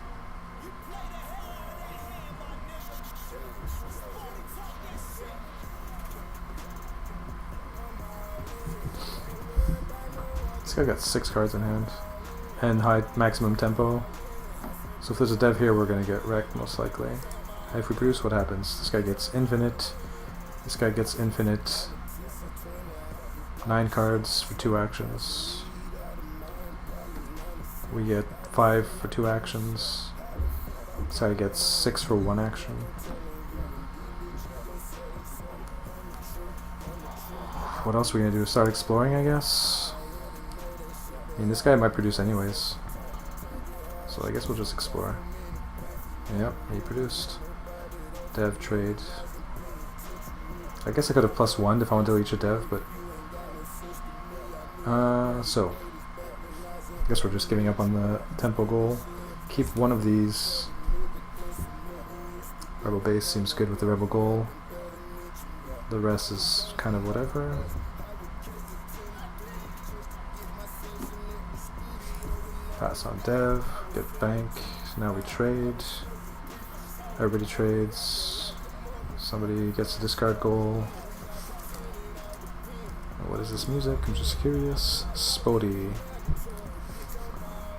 This guy got 6 cards in hand and high maximum tempo. So if there's a dev here, we're gonna get wrecked most likely. And if we produce, what happens? This guy gets infinite. This guy gets infinite. 9 cards for 2 actions. We get 5 for 2 actions. This guy gets 6 for 1 action. What else are we gonna do? Start exploring, I guess? I mean, this guy might produce anyways. So I guess we'll just explore. Yep, he produced. Dev trade. I guess I could have +1 if I wanted to reach a dev, but so I guess we're just giving up on the tempo goal. Keep one of these. Rebel base seems good with the rebel goal. The rest is kind of whatever. Pass on dev, get bank, so now we trade. Everybody trades. Somebody gets a discard goal. What is this music? I'm just curious. Spody.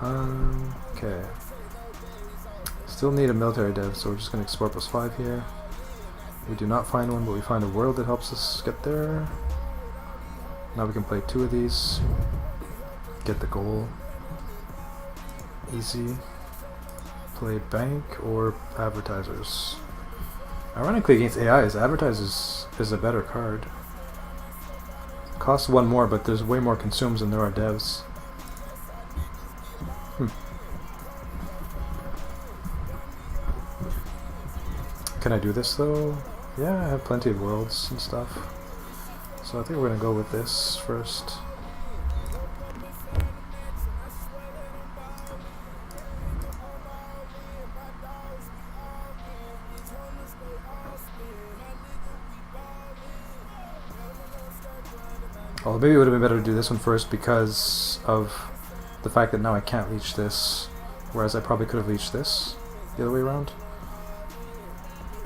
Okay. Still need a military dev, so we're just going to explore +5 here. We do not find one, but we find a world that helps us get there. Now we can play 2 of these. Get the goal. Easy. Play bank or advertisers. Ironically, against AIs, advertisers is a better card. Costs 1 more, but there's way more consumes than there are devs. Can I do this though? Yeah, I have plenty of worlds and stuff. So I think we're gonna go with this first. Well, maybe it would have been better to do this one first because of the fact that now I can't leech this, whereas I probably could have leeched this the other way around.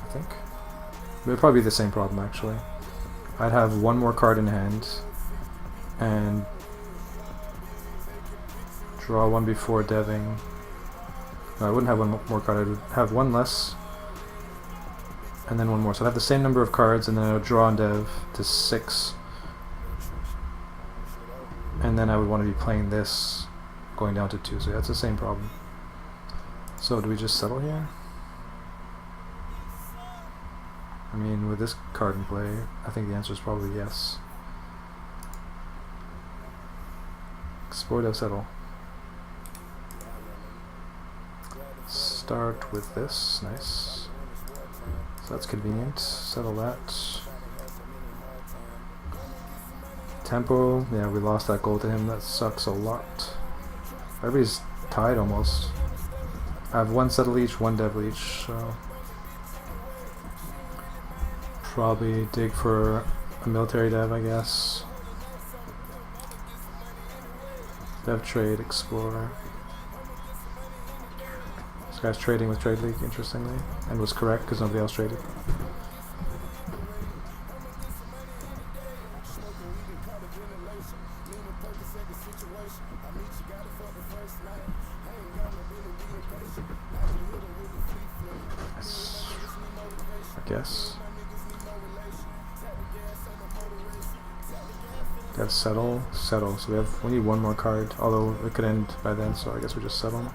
I think. It would probably be the same problem actually. I'd have 1 more card in hand and draw 1 before deving. No, I wouldn't have 1 more card, I would have 1 less and then 1 more. So I'd have the same number of cards and then I would draw and dev to 6. And then I would want to be playing this going down to 2, so that's the same problem. So do we just settle here? I mean, with this card in play, I think the answer is probably yes. Explore, dev, settle. Start with this, nice. So that's convenient, settle that. Tempo, yeah, we lost that goal to him, that sucks a lot. Everybody's tied almost. I have 1 settle each, 1 dev each, so probably dig for a military dev, I guess. Dev trade, explore. This guy's trading with Trade League, interestingly, and was correct because nobody else traded. Guess. Dev settle, settle. So we need 1 more card, although it could end by then, so I guess we just settle.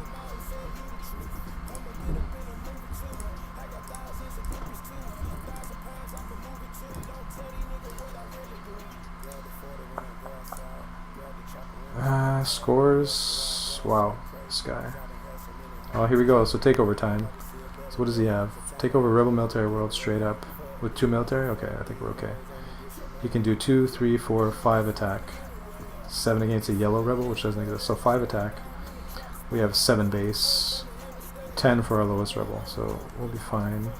Scores. Wow, this guy. Oh, here we go. So takeover time. So what does he have? Take over rebel military world straight up with 2 military. Okay, I think we're okay. He can do 2, 3, 4, 5 attack. 7 against a yellow rebel, which doesn't exist. So 5 attack. We have 7 base. 10 for our lowest rebel, so we'll be fine.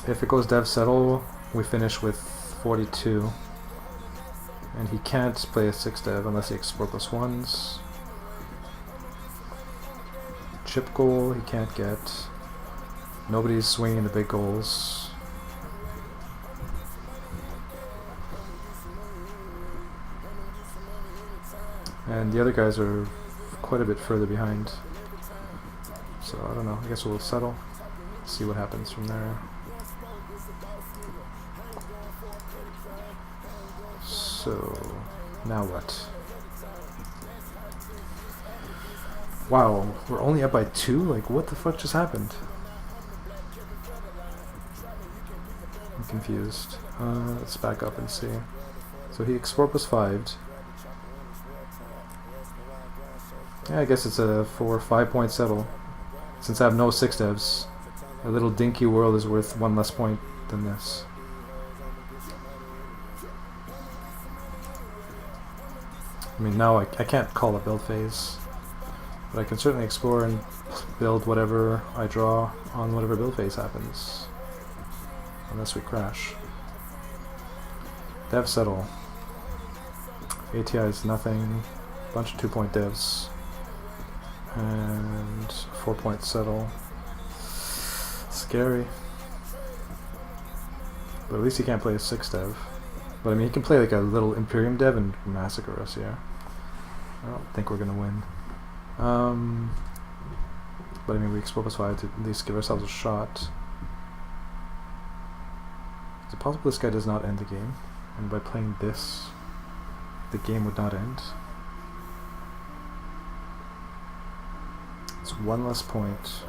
If it goes dev settle, we finish with 42. And he can't play a 6 dev unless he export +1s. Chip goal he can't get. Nobody's swinging the big goals. And the other guys are quite a bit further behind. So I don't know, I guess we'll settle. See what happens from there. So now what? Wow, we're only up by 2? Like, what the fuck just happened? I'm confused. Let's back up and see. So he export +5'd. Yeah, I guess it's a 4 or 5 point settle. Since I have no 6 devs, a little dinky world is worth 1 less point than this. I mean, now I can't call a build phase, but I can certainly explore and build whatever I draw on whatever build phase happens. Unless we crash. Dev settle. ATI is nothing. Bunch of 2-point devs. And 4-point settle. Scary. But at least he can't play a 6 dev. But I mean, he can play like a little Imperium dev and massacre us here. I don't think we're gonna win. But I mean, we export +5 to at least give ourselves a shot. Is it possible this guy does not end the game? And by playing this, the game would not end? It's 1 less point.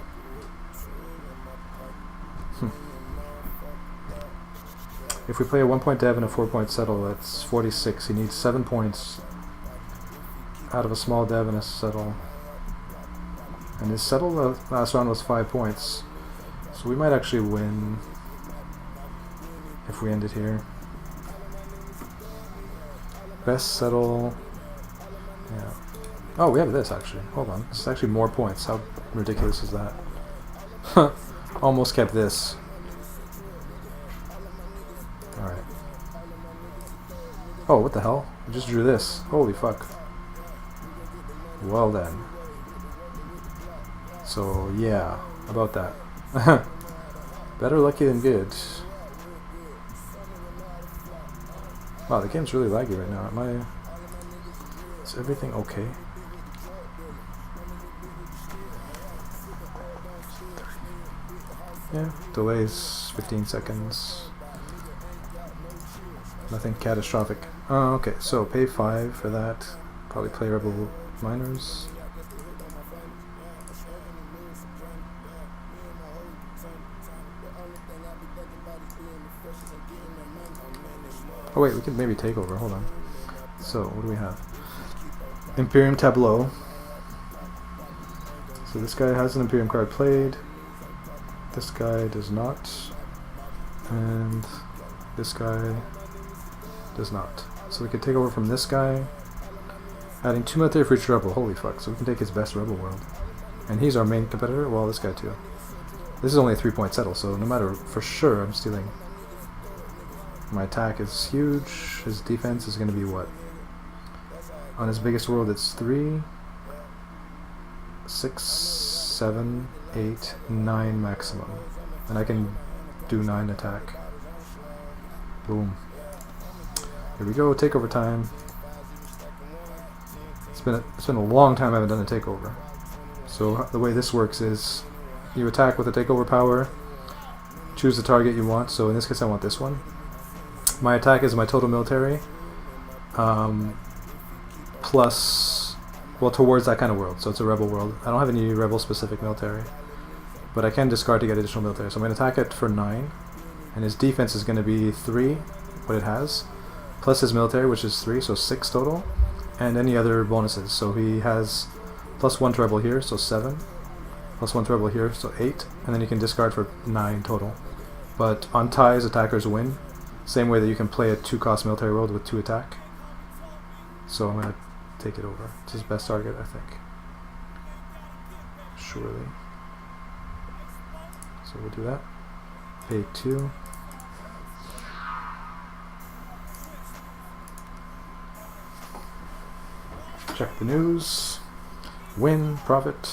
If we play a 1-point dev and a 4-point settle, that's 46. He needs 7 points out of a small dev and a settle. And his settle last round was 5 points. So we might actually win if we end it here. Best settle. Yeah. Oh, we have this actually. Hold on. This is actually more points. How ridiculous is that? Almost kept this. Alright. Oh, what the hell? I just drew this. Holy fuck. Well then. So, yeah. About that. Better lucky than good. Wow, the game's really laggy right now. Is everything okay? Yeah, delays 15 seconds. Nothing catastrophic. Oh, okay, so pay 5 for that. Probably play Rebel Miners. Oh wait, we could maybe take over, hold on. So, what do we have? Imperium Tableau. So this guy has an Imperium card played. This guy does not. And this guy does not. So we could take over from this guy. Adding 2 military for each rebel, holy fuck. So we can take his best rebel world. And he's our main competitor, well this guy too. This is only a 3-point settle, so no matter, for sure I'm stealing. My attack is huge. His defense is going to be what? On his biggest world it's 3, 6, 7, 8, 9 maximum. And I can do 9 attack. Boom. Here we go, takeover time. It's been a long time I haven't done a takeover. So the way this works is you attack with a takeover power, choose the target you want. So in this case I want this one. My attack is my total military, plus, well, towards that kind of world, so it's a rebel world. I don't have any rebel specific military, but I can discard to get additional military. So I'm going to attack it for 9, and his defense is going to be 3, what it has, plus his military, which is 3, so 6 total, and any other bonuses. So he has +1 to rebel here, so 7. +1 to rebel here, so 8. And then you can discard for 9 total. But on ties, attackers win. Same way that you can play a 2-cost military world with 2 attack. So I'm going to take it over. It's his best target, I think. Surely. So we'll do that. Pay 2. Check the news. Win, profit.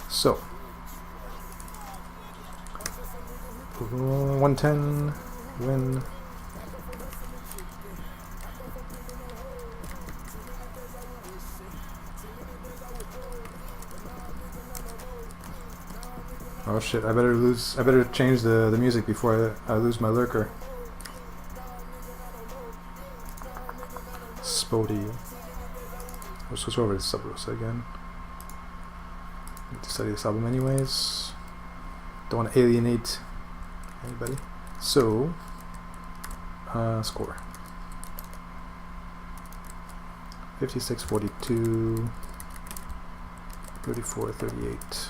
So 110, win. Oh shit, I better change the music before I lose my lurker. Spody. We'll switch over to Sub Rosa again. Need to study this album anyways. Don't want to alienate anybody. So, score. 56, 42, 34, 38,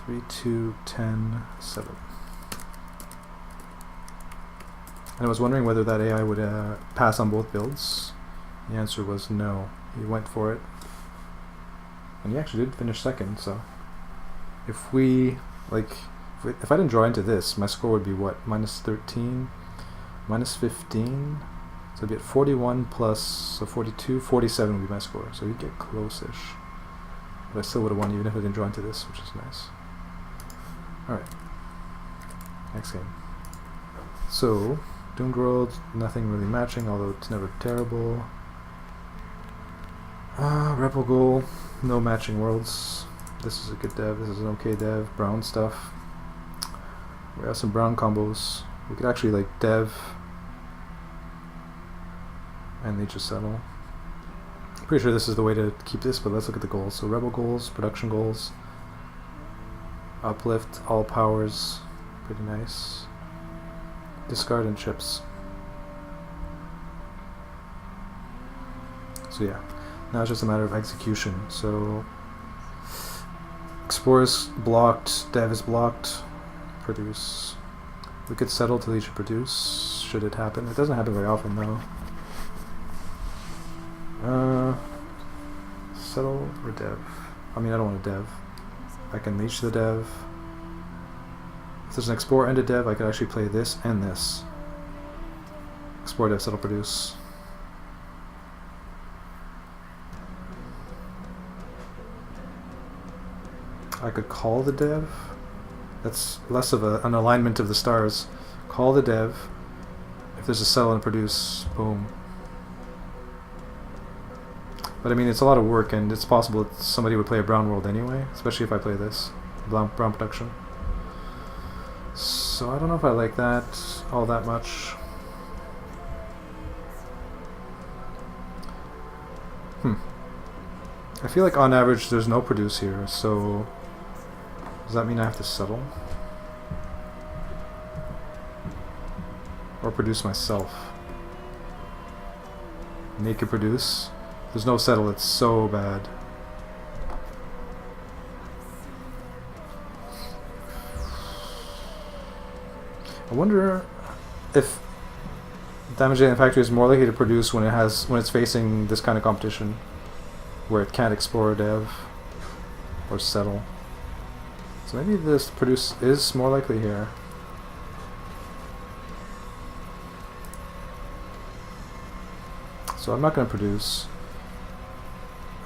32, 10, 7. And I was wondering whether that AI would pass on both builds. The answer was no. He went for it. And he actually did finish second, so if we, like, if I didn't draw into this, my score would be what? -13, -15, so it'd be at 41 plus, so 42, 47 would be my score, so he'd get close-ish. But I still would have won even if I didn't draw into this, which is nice. Alright, next game. So, Doomed World, nothing really matching, although it's never terrible. Rebel Goal, no matching worlds. This is a good dev, this is an okay dev. Brown stuff. We have some brown combos. We could actually like dev and they just settle. Pretty sure this is the way to keep this, but let's look at the goals. So rebel goals, production goals, uplift, all powers, pretty nice. Discard and chips. So yeah. Now it's just a matter of execution. So Explore is blocked, Dev is blocked, produce. We could settle till he should produce, should it happen. It doesn't happen very often though. Settle or Dev? I mean, I don't want to Dev. I can leech the Dev. If there's an Explore and a Dev, I could actually play this and this. Explore, Dev, settle, produce. I could call the Dev. That's less of an alignment of the stars. Call the Dev. If there's a settle and produce, boom. But I mean, it's a lot of work, and it's possible that somebody would play a brown world anyway, especially if I play this brown production. So I don't know if I like that all that much. I feel like on average there's no produce here, so does that mean I have to settle? Or produce myself? Naked produce? There's no settle, it's so bad. I wonder if Damage in the Factory is more likely to produce when it's facing this kind of competition, where it can't explore a Dev or settle. So maybe this produce is more likely here. So I'm not going to produce,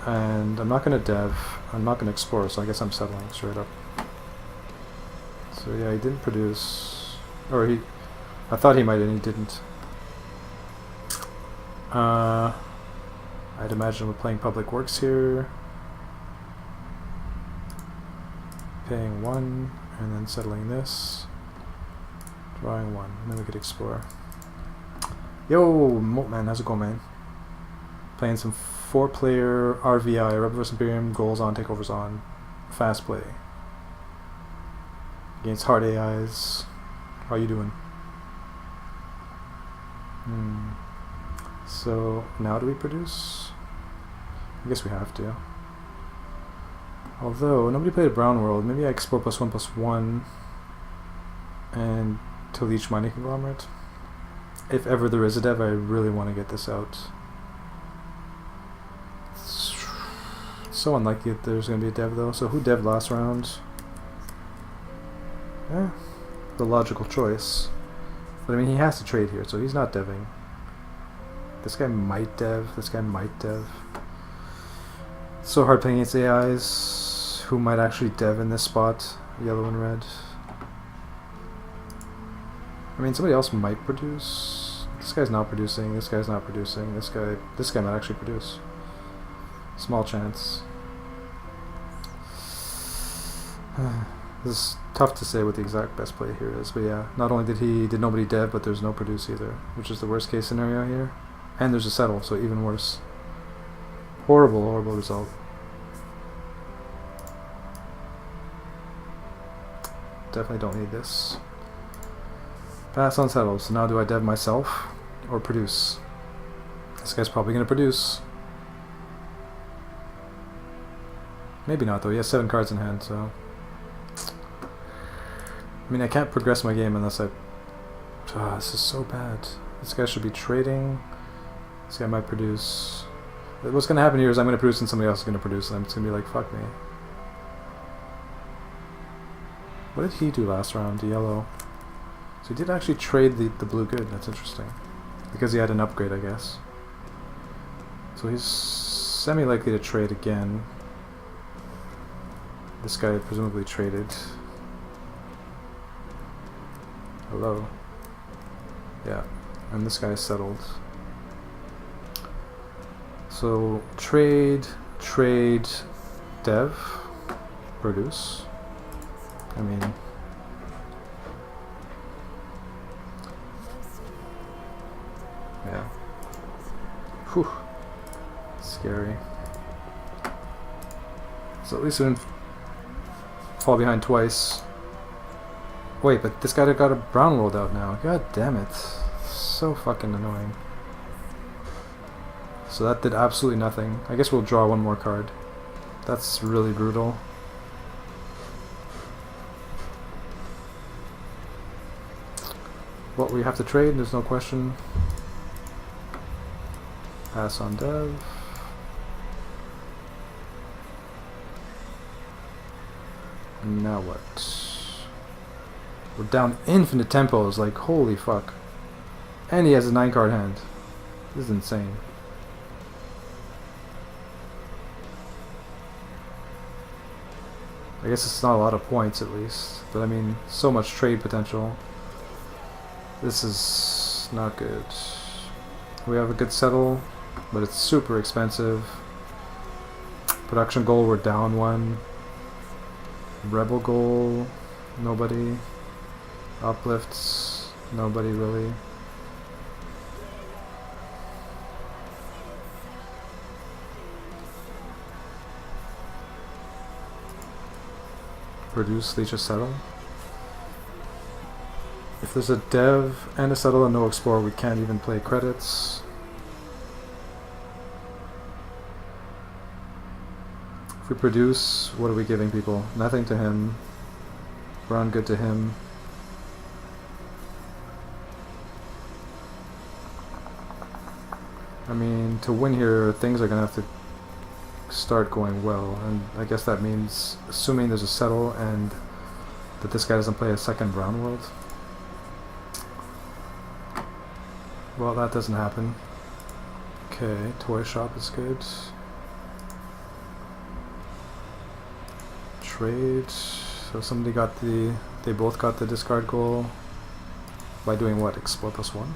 and I'm not going to Dev, I'm not going to explore, so I guess I'm settling straight up. So yeah, he didn't produce, or I thought he might and he didn't. I'd imagine we're playing Public Works here. Paying 1, and then settling this. Drawing 1, and then we could explore. Yo, man, how's it going, man? Playing some 4-player RvI, Rebel vs Imperium, goals on, takeovers on, fast play. Against hard AIs. How you doing? So now do we produce? I guess we have to. Although nobody played a brown world, maybe I explore +1/+1 and to leech mining conglomerate. If ever there is a dev, I really want to get this out. It's so unlikely that there's going to be a dev though. So who dev'd last round? The logical choice. But I mean, he has to trade here, so he's not deving. This guy might dev, this guy might dev. It's so hard playing against AIs who might actually dev in this spot, yellow and red. I mean, somebody else might produce. This guy's not producing, this guy's not producing, this guy might actually produce. Small chance. This is tough to say what the exact best play here is, but yeah, not only did nobody dev, but there's no produce either, which is the worst case scenario here. And there's a settle, so even worse. Horrible, horrible result. Definitely don't need this. Pass on settles. So now do I dev myself or produce? This guy's probably going to produce. Maybe not though, he has 7 cards in hand, so... I mean, I can't progress my game unless I... this is so bad. This guy should be trading. This guy might produce. What's going to happen here is I'm going to produce and somebody else is going to produce, and I'm just going to be like, fuck me. What did he do last round? Yellow. So he did actually trade the blue good. That's interesting. Because he had an upgrade, I guess. So he's semi-likely to trade again. This guy presumably traded. Hello. Yeah. And this guy settled. So trade, dev, produce. I mean, yeah. Whew. Scary. So at least we didn't fall behind twice. Wait, but this guy got a brown world out now. God damn it. So fucking annoying. So that did absolutely nothing. I guess we'll draw one more card. That's really brutal. Well, we have to trade, there's no question. Pass on dev. Now what? We're down infinite tempos, like holy fuck. And he has a 9-card hand. This is insane. I guess it's not a lot of points at least, but I mean, so much trade potential. This is not good. We have a good settle, but it's super expensive. Production goal, we're down 1. Rebel goal, nobody. Uplifts, nobody really. Produce, leech, a settle. If there's a dev and a settle and no explore, we can't even play credits. If we produce, what are we giving people? Nothing to him. Brown good to him. I mean, to win here, things are gonna have to start going well, and I guess that means assuming there's a settle and that this guy doesn't play a second brown world. Well, that doesn't happen. Okay, toy shop is good. Trade. So somebody got they both got the discard goal by doing what? Explore +1?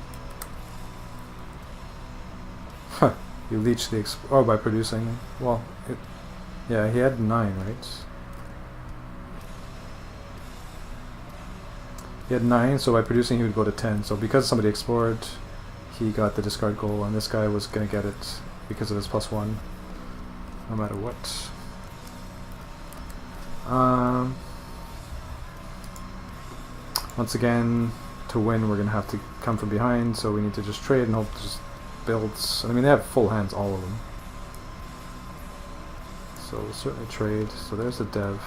Huh. You leech the by producing. Well, yeah, he had 9, right? He had 9, so by producing he would go to 10. So because somebody explored, he got the discard goal, and this guy was gonna get it because of his +1, no matter what. Once again, to win, we're gonna have to come from behind, so we need to just trade and hope just builds. I mean, they have full hands, all of them. So we'll certainly trade. So there's the dev.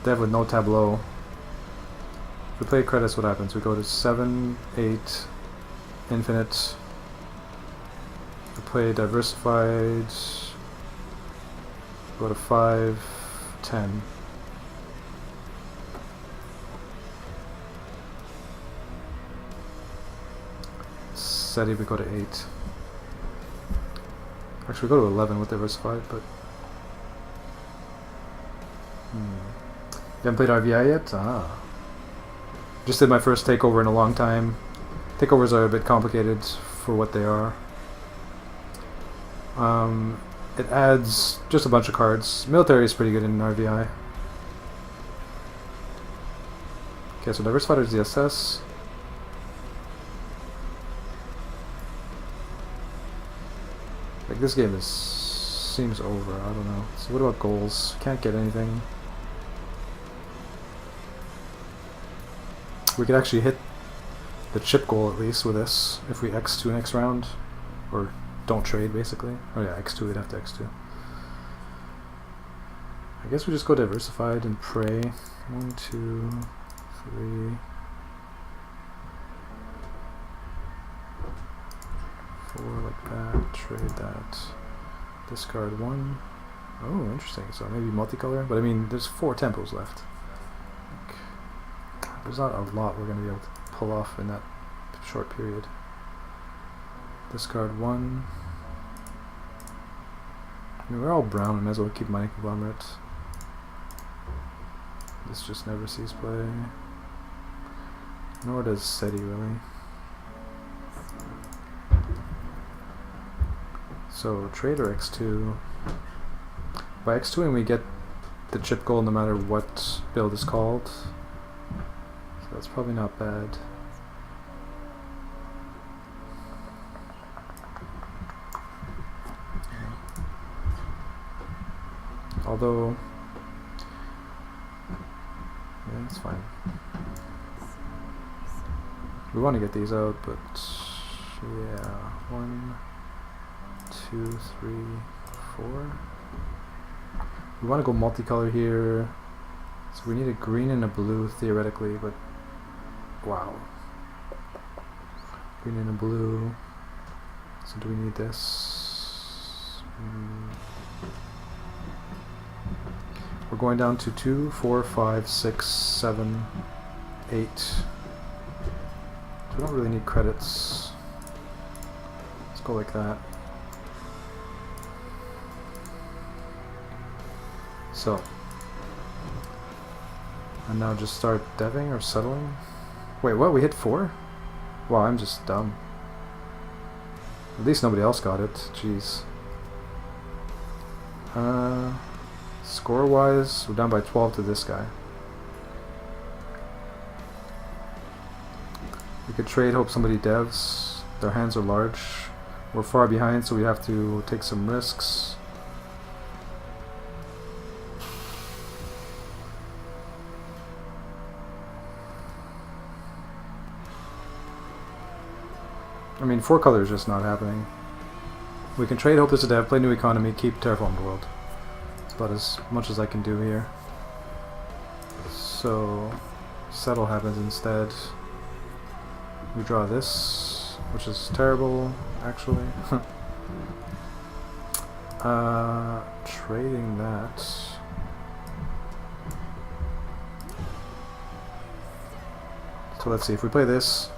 Dev with no tableau. If we play credits, what happens? We go to 7, 8, infinite. If we play diversified, go to 5, 10. SETI, we go to 8. Actually, we go to 11 with diversified, but... You haven't played RvI yet? Ah. Just did my first takeover in a long time. Takeovers are a bit complicated for what they are. It adds just a bunch of cards. Military is pretty good in RvI. Okay, so diversified is the SS. Like, this game seems over, I don't know. So what about goals? Can't get anything. We could actually hit the chip goal at least with this if we X2 next round. Or don't trade, basically. Oh yeah, X2, we'd have to X2. I guess we just go diversified and pray. 1, 2, 3, 4, like that. Trade that. Discard 1. Oh, interesting. So maybe multicolor. But I mean, there's 4 tempos left. There's not a lot we're going to be able to pull off in that short period. Discard 1. I mean, we're all brown. We might as well keep mining conglomerate. This just never sees play. Nor does SETI, really. So, trade or X2. By X2ing we get the chip goal no matter what build is called. So that's probably not bad. Although, yeah, it's fine. We want to get these out, but yeah, 1, 2, 3, 4. We want to go multicolor here, so we need a green and a blue theoretically, but wow. Green and a blue. So do we need this? We're going down to 2, 4, 5, 6, 7, 8. So we don't really need credits. Let's go like that. So, and now just start deving or settling. Wait, what? We hit 4? Wow, I'm just dumb. At least nobody else got it. Jeez. Score-wise, we're down by 12 to this guy. We could trade, hope somebody devs. Their hands are large. We're far behind, so we have to take some risks. I mean, 4 color is just not happening. We can trade, hope there's a dev, play new economy, keep terraformed world. That's about as much as I can do here. So, settle happens instead. We draw this, which is terrible, actually. Trading that. So let's see, if we play this,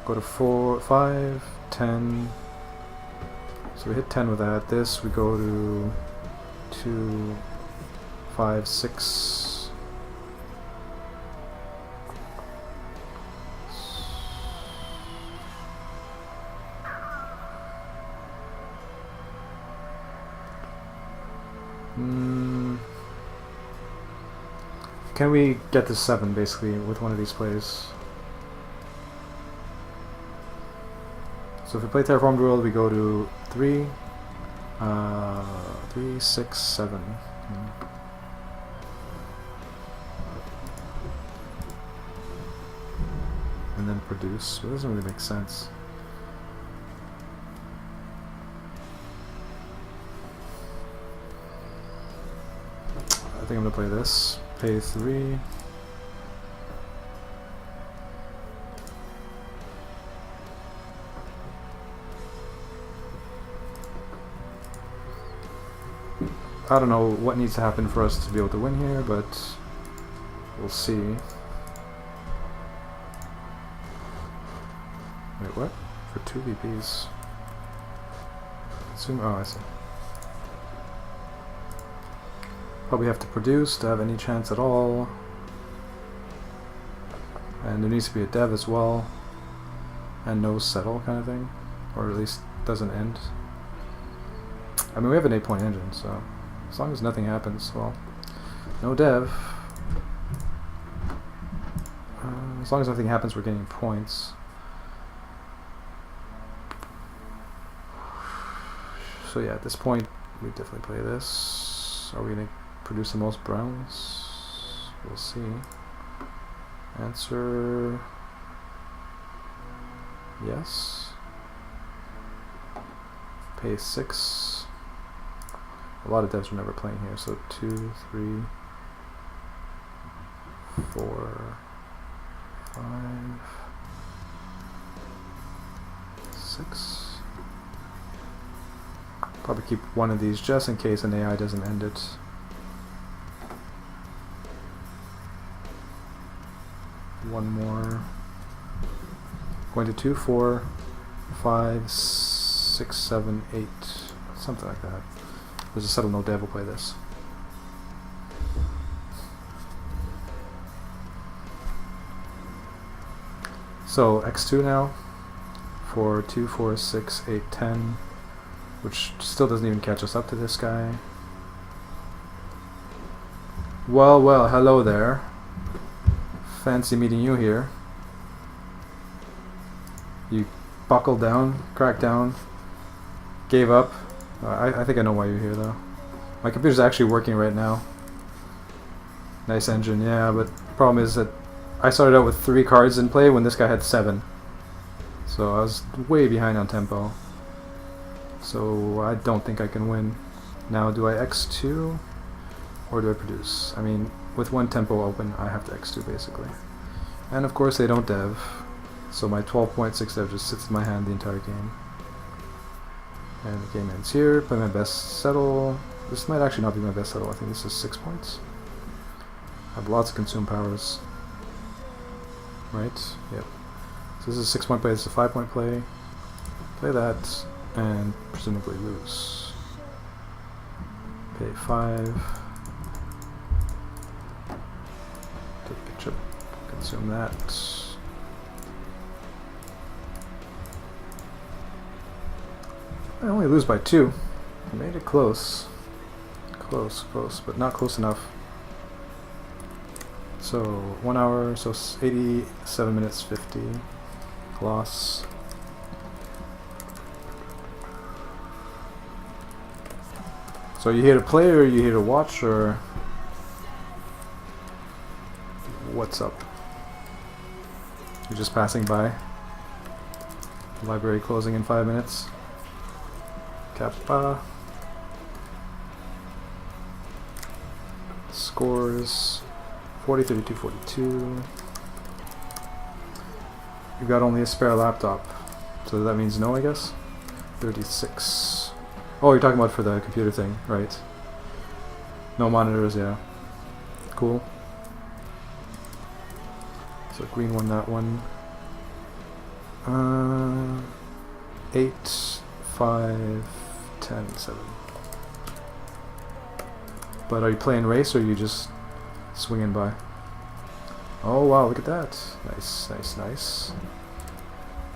go to 4, 5, 10. So we hit 10 with that. This, we go to 2, 5, 6. Can we get to 7 basically with one of these plays? So if we play Terraformed World, we go to 3, 3, 6, 7. And then produce. It doesn't really make sense. think I'm gonna play this. Pay 3. I don't know what needs to happen for us to be able to win here, but we'll see. Wait, what? For 2 VPs. Assume, oh, I see. Probably have to produce to have any chance at all. And there needs to be a dev as well. And no settle kind of thing. Or at least doesn't end. I mean, we have an 8-point engine, so as long as nothing happens, well, no dev. As long as nothing happens, we're getting points. So yeah, at this point, we definitely play this. Are we going to produce the most browns? We'll see. Answer... yes. Pay 6. A lot of devs are never playing here, so 2, 3, 4, 5, 6. Probably keep one of these just in case an AI doesn't end it. One more. Going to 2, 4, 5, 6, 7, 8. Something like that. There's a settle no dev will play this. So x2 now for 2, 4, 6, 8, 10, which still doesn't even catch us up to this guy. Well, well, hello there. Fancy meeting you here. You buckled down, cracked down, gave up. I think I know why you're here though. My computer's actually working right now. Nice engine, yeah, but the problem is that I started out with 3 cards in play when this guy had 7. So I was way behind on tempo. So I don't think I can win. Now do I x2 or do I produce? I mean, with 1 tempo open, I have to x2 basically. And of course they don't dev. So my 12.6 dev just sits in my hand the entire game. And the game ends here. Play my best settle. This might actually not be my best settle. I think this is 6 points. I have lots of consume powers. Right? Yep. So this is a 6-point play. This is a 5-point play. Play that and presumably lose. Pay 5. Take a chip. Consume that. I only lose by 2. I made it close. Close, but not close enough. So 1 hour, so 87 minutes 50. Loss. So you here to play or you here to watch or what's up? You're just passing by. Library closing in 5 minutes. Kappa. Scores 40, 32, 42. You've got only a spare laptop, so that means no, I guess. 36. Oh, you're talking about for the computer thing, right? No monitors, yeah. Cool. So green one, that one. 8, 5, 10, 7. But are you playing race or are you just swinging by? Oh wow, look at that. Nice, nice, nice.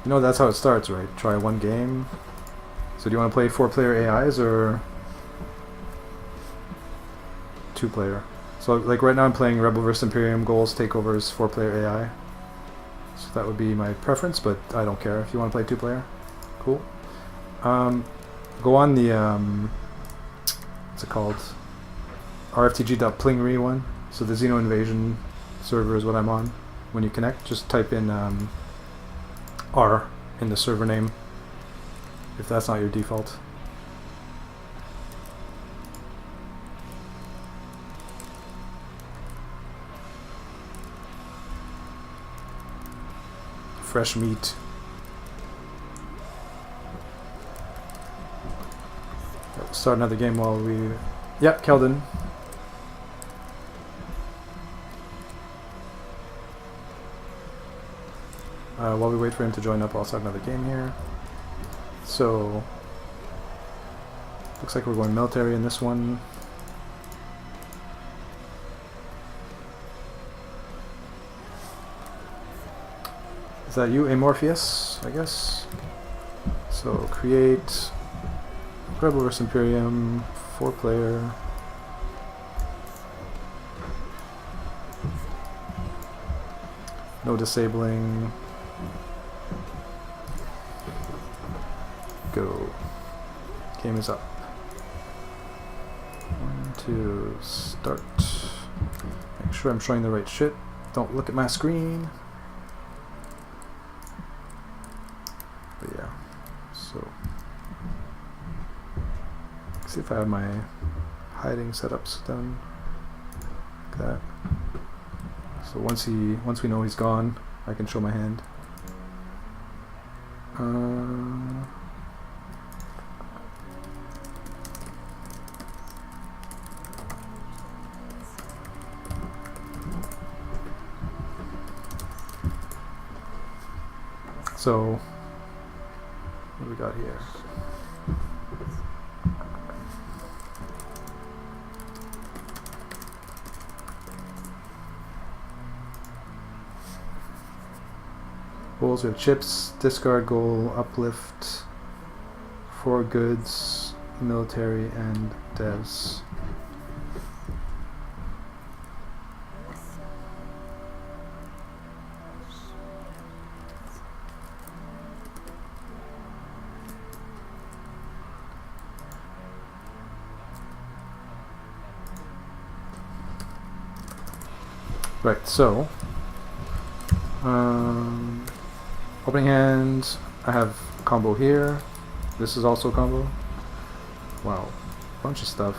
You know that's how it starts, right? Try 1 game. So do you want to play 4-player AIs or 2-player? So like right now I'm playing Rebel vs Imperium, Goals, Takeovers, 4-player AI. So that would be my preference, but I don't care if you want to play 2-player. Cool. Go on the what's it called? rftg.plingri one. So the Xeno Invasion server is what I'm on. When you connect, just type in R in the server name if that's not your default. fresh meat. We'll start another game while we... Yep, Keldon. While we wait for him to join up, I'll start another game here. So, looks like we're going military in this one. Is that you, Amorpheus, I guess? So, create Rebel vs. Imperium, 4-player. No disabling. Go. Game is up. 1, 2, start. Make sure I'm showing the right shit. Don't look at my screen. But yeah, so see if I have my hiding setups done. Like that. So once we know he's gone, I can show my hand. So, what do we got here? Goals, we have chips, discard goal, uplift, 4 goods, military, and devs. Right, so opening hand, I have combo here. This is also combo. Wow, bunch of stuff.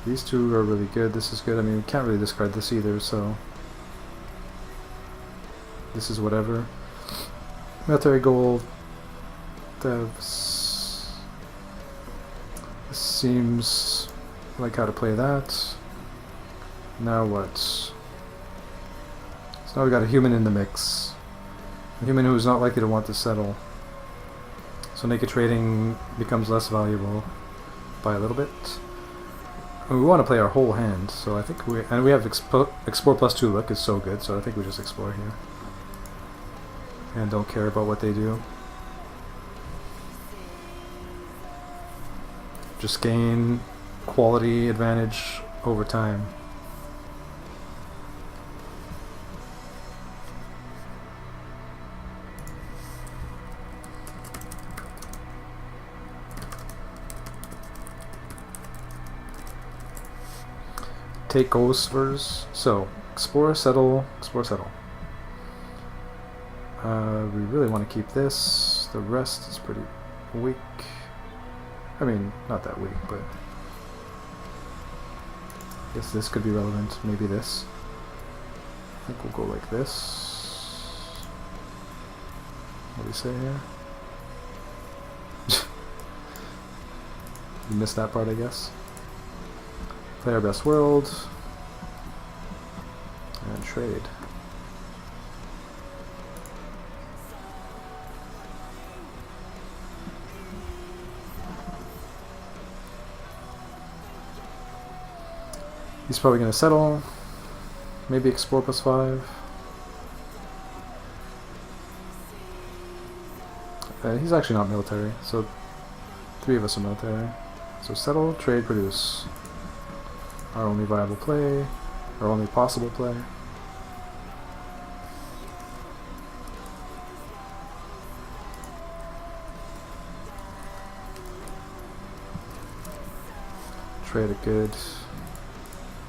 These two are really good. This is good. I mean, we can't really discard this either, so this is whatever. Military goal, devs. This seems like how to play that. Now what? So now we got a human in the mix. A human who's not likely to want to settle. So naked trading becomes less valuable by a little bit. And we want to play our whole hand, so I think we have explore +2 look is so good, so I think we just explore here. And don't care about what they do. Just gain quality advantage over time. Takeovers. So explore, settle, explore, settle. We really want to keep this. The rest is pretty weak. I mean, not that weak, but I guess this could be relevant. Maybe this. I think we'll go like this. What do we say here? You missed that part, I guess. Play our best world. And trade. He's probably going to settle. Maybe explore +5. He's actually not military, so 3 of us are military. So settle, trade, produce. Our only viable play, our only possible play. Trade a good.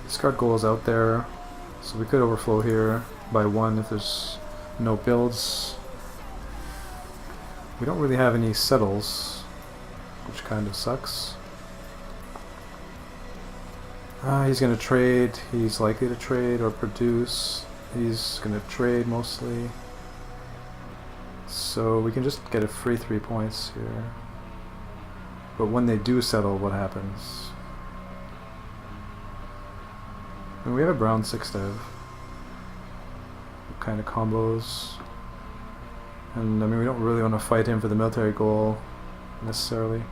Discard goals out there, so we could overflow here by 1 if there's no builds. We don't really have any settles. which kind of sucks. He's gonna trade. He's likely to trade or produce. He's gonna trade mostly. So we can just get a free 3 points here. But when they do settle, what happens? And we have a brown 6 dev. Kind of combos. And I mean, we don't really want to fight him for the military goal necessarily.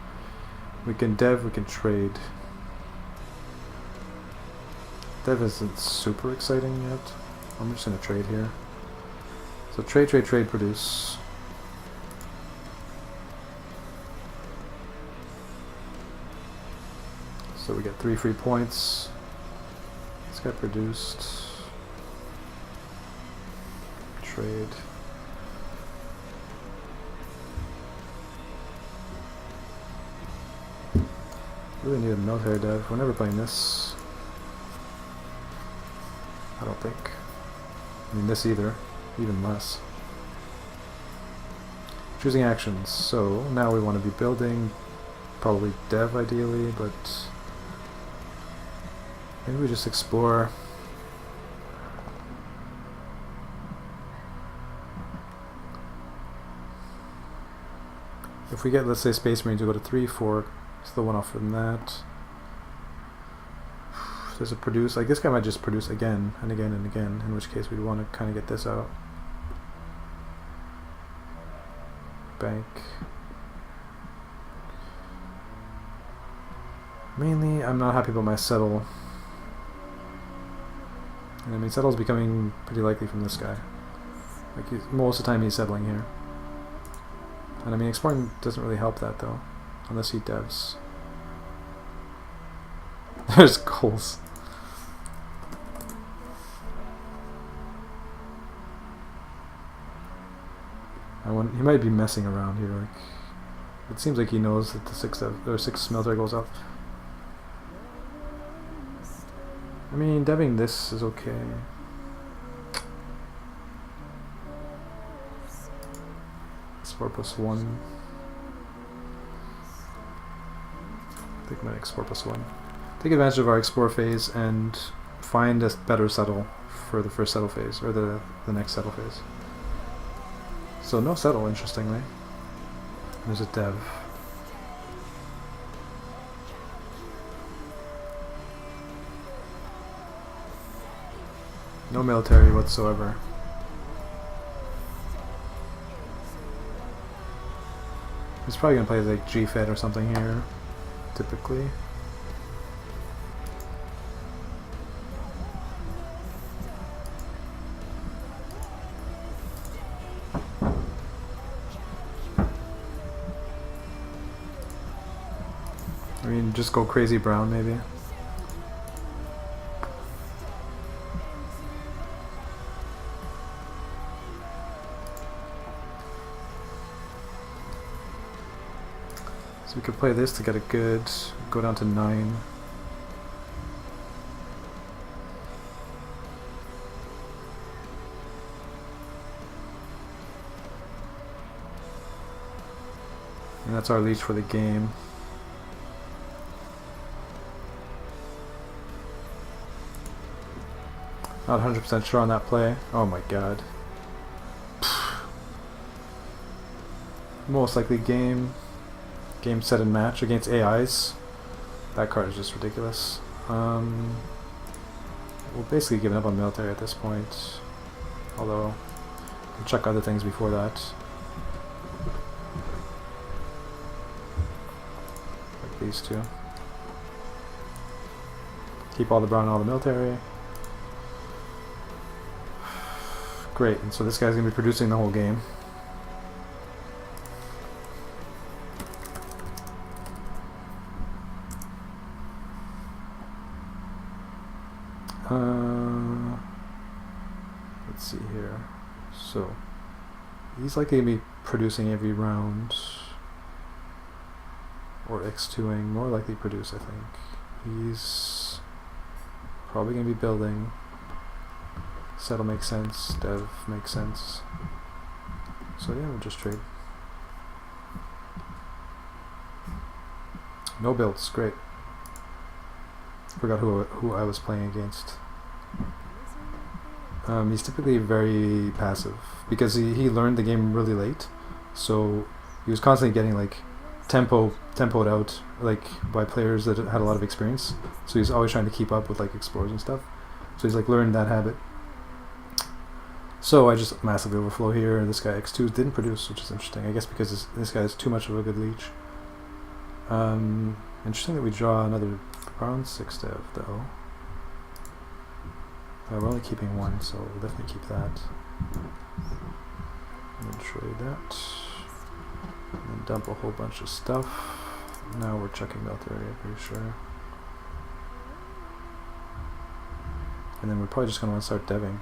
We can dev, we can trade. Dev isn't super exciting yet. I'm just going to trade here. So trade, trade, trade, produce. So we get 3 free points. This guy produced. Trade. Really need a military dev. We're never playing this. I don't think. I mean this either. Even less. Choosing actions. So now we want to be building. Probably dev ideally, but maybe we just explore. If we get, let's say, Space Marines, we go to 3, 4, still one off from that. Does it produce? Like, this guy might just produce again and again and again, in which case we'd want to kind of get this out. Bank. Mainly, I'm not happy about my settle. And I mean, settle's becoming pretty likely from this guy. Like, most of the time he's settling here. And I mean, exploring doesn't really help that though, unless he devs. There's goals. He might be messing around here. Like, it seems like he knows that the 6 military goes up. I mean, deving this is okay. Explore +1. I think I might explore +1. Take advantage of our explore phase and find a better settle for the first settle phase, or the next settle phase. So no settle, interestingly. There's a dev. No military whatsoever. He's probably gonna play like G-Fed or something here, typically. I mean, just go crazy brown, maybe. So we could play this to get a good, go down to 9. And that's our leech for the game. Not 100% sure on that play. Oh my god. Most likely game, set and match against AIs. That card is just ridiculous. We're basically giving up on military at this point. Although, we can check other things before that. Like these two. Keep all the brown and all the military. Great, and so this guy's going to be producing the whole game. Let's see here. So, he's likely going to be producing every round. Or X2ing, more likely produce, I think. He's probably going to be building. Settle makes sense, dev makes sense. So yeah, we'll just trade. No builds, great. Forgot who I was playing against. He's typically very passive because he learned the game really late, so he was constantly getting like tempoed out like by players that had a lot of experience. So he's always trying to keep up with like explorers and stuff. So he's like learned that habit. So I just massively overflow here. This guy X2 didn't produce, which is interesting. I guess because this guy is too much of a good leech. Interesting that we draw another Brown 6 dev though. We're only keeping one, so we'll definitely keep that. And then trade that. And then dump a whole bunch of stuff. Now we're checking out the area, pretty sure. And then we're probably just going to want to start deving.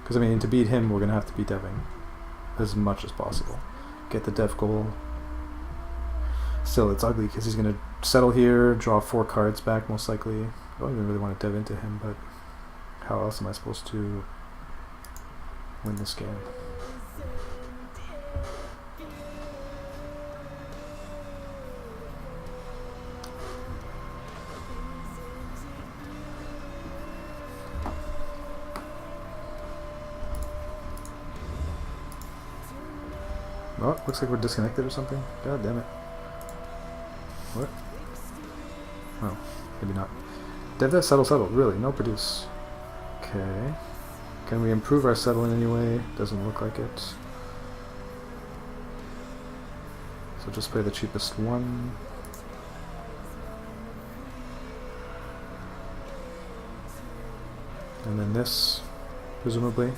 Because, I mean, to beat him, we're going to have to be deving as much as possible. Get the dev goal. Still, it's ugly because he's going to settle here, draw 4 cards back most likely. I don't even really want to dev into him, but how else am I supposed to win this game? Oh, looks like we're disconnected or something. God damn it. What? Oh, maybe not. Dev, settle, really, no produce. Okay. Can we improve our settle in any way? Doesn't look like it. So just play the cheapest one. And then this, presumably.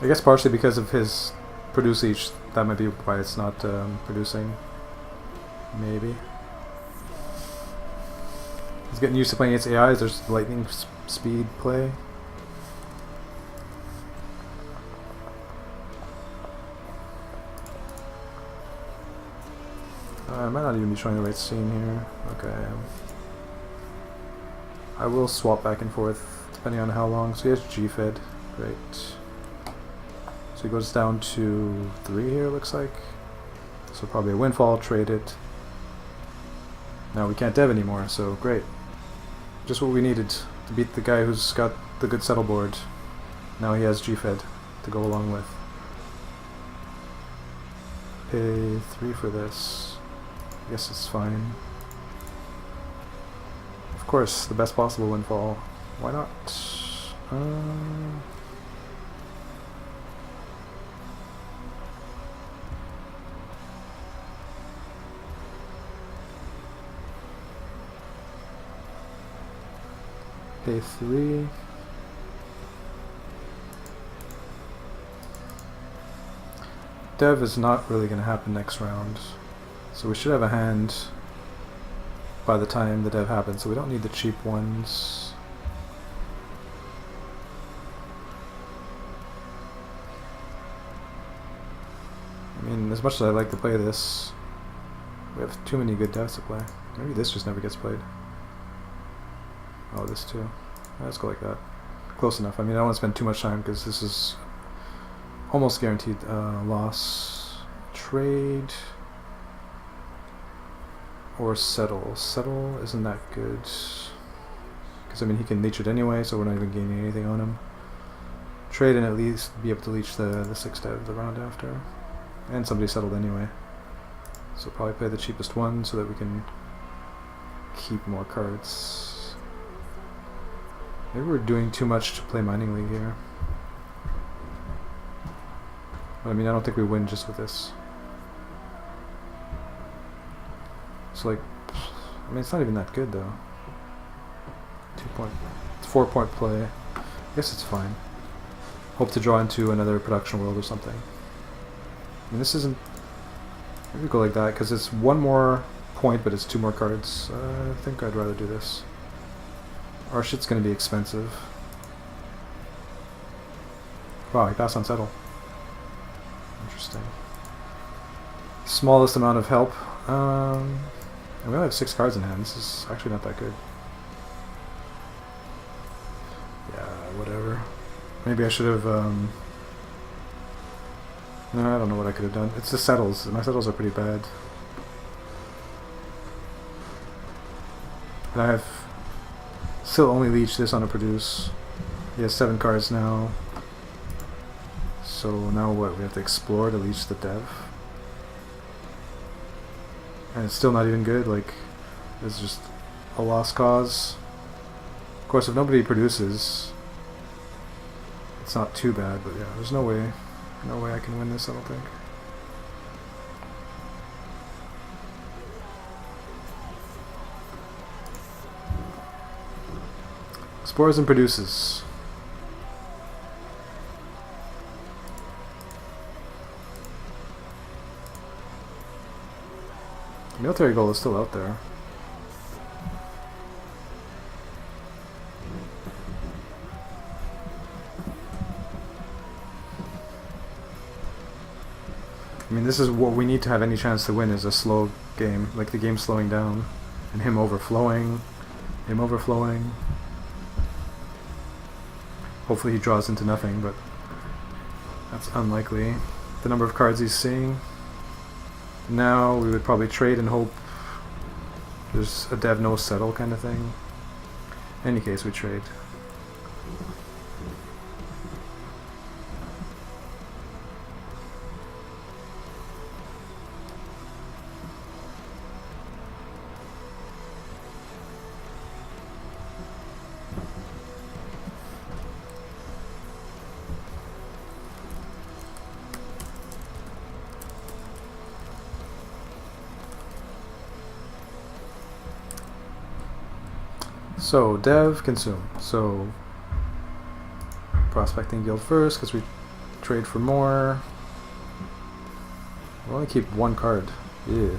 I guess partially because of his produce each, that might be why it's not producing. Maybe. He's getting used to playing against AIs, there's lightning speed play. I might not even be showing the right scene here. Okay. I will swap back and forth depending on how long. So he has G-Fed. Great. So he goes down to 3 here, looks like. So probably a windfall, trade it. Now we can't dev anymore, so great. Just what we needed to beat the guy who's got the good settle board. Now he has G-Fed to go along with. Pay 3 for this. I guess it's fine. Of course, the best possible windfall. Why not? Pay 3. Dev is not really going to happen next round, so we should have a hand by the time the dev happens, so we don't need the cheap ones. I mean, as much as I like to play this, we have too many good devs to play. Maybe this just never gets played. Oh, this too. Let's go like that. Close enough. I mean, I don't want to spend too much time because this is almost guaranteed loss. Trade or settle. Settle isn't that good because I mean he can leech it anyway, so we're not even gaining anything on him. Trade and at least be able to leech the 6 dev the round after, and somebody settled anyway. So probably play the cheapest one so that we can keep more cards. Maybe we're doing too much to play Mining League here. But I mean, I don't think we win just with this. So like, I mean, it's not even that good though. 2-point, it's 4-point play. I guess it's fine. Hope to draw into another production world or something. I mean, this isn't. Maybe we go like that because it's 1 more point, but it's 2 more cards. I think I'd rather do this. Our shit's gonna be expensive. Wow, he passed on settle. Interesting. Smallest amount of help. And we only have 6 cards in hand. This is actually not that good. whatever. Maybe I should have, no, I don't know what I could have done. It's the settles. My settles are pretty bad. And I have still only leech this on a produce. He has 7 cards now. So now what? We have to explore to leech the dev. And it's still not even good. Like, it's just a lost cause. Of course, if nobody produces, it's not too bad. But yeah, there's no way I can win this, I don't think. Explores and produces. Military goal is still out there. I mean, this is what we need to have any chance to win, is a slow game. Like the game slowing down. And him overflowing. Hopefully he draws into nothing, but that's unlikely. The number of cards he's seeing. Now we would probably trade and hope there's a dev no settle kind of thing. In any case, we trade. So, dev, consume. So, prospecting guild first, because we trade for more. We'll only keep 1 card. Yeah.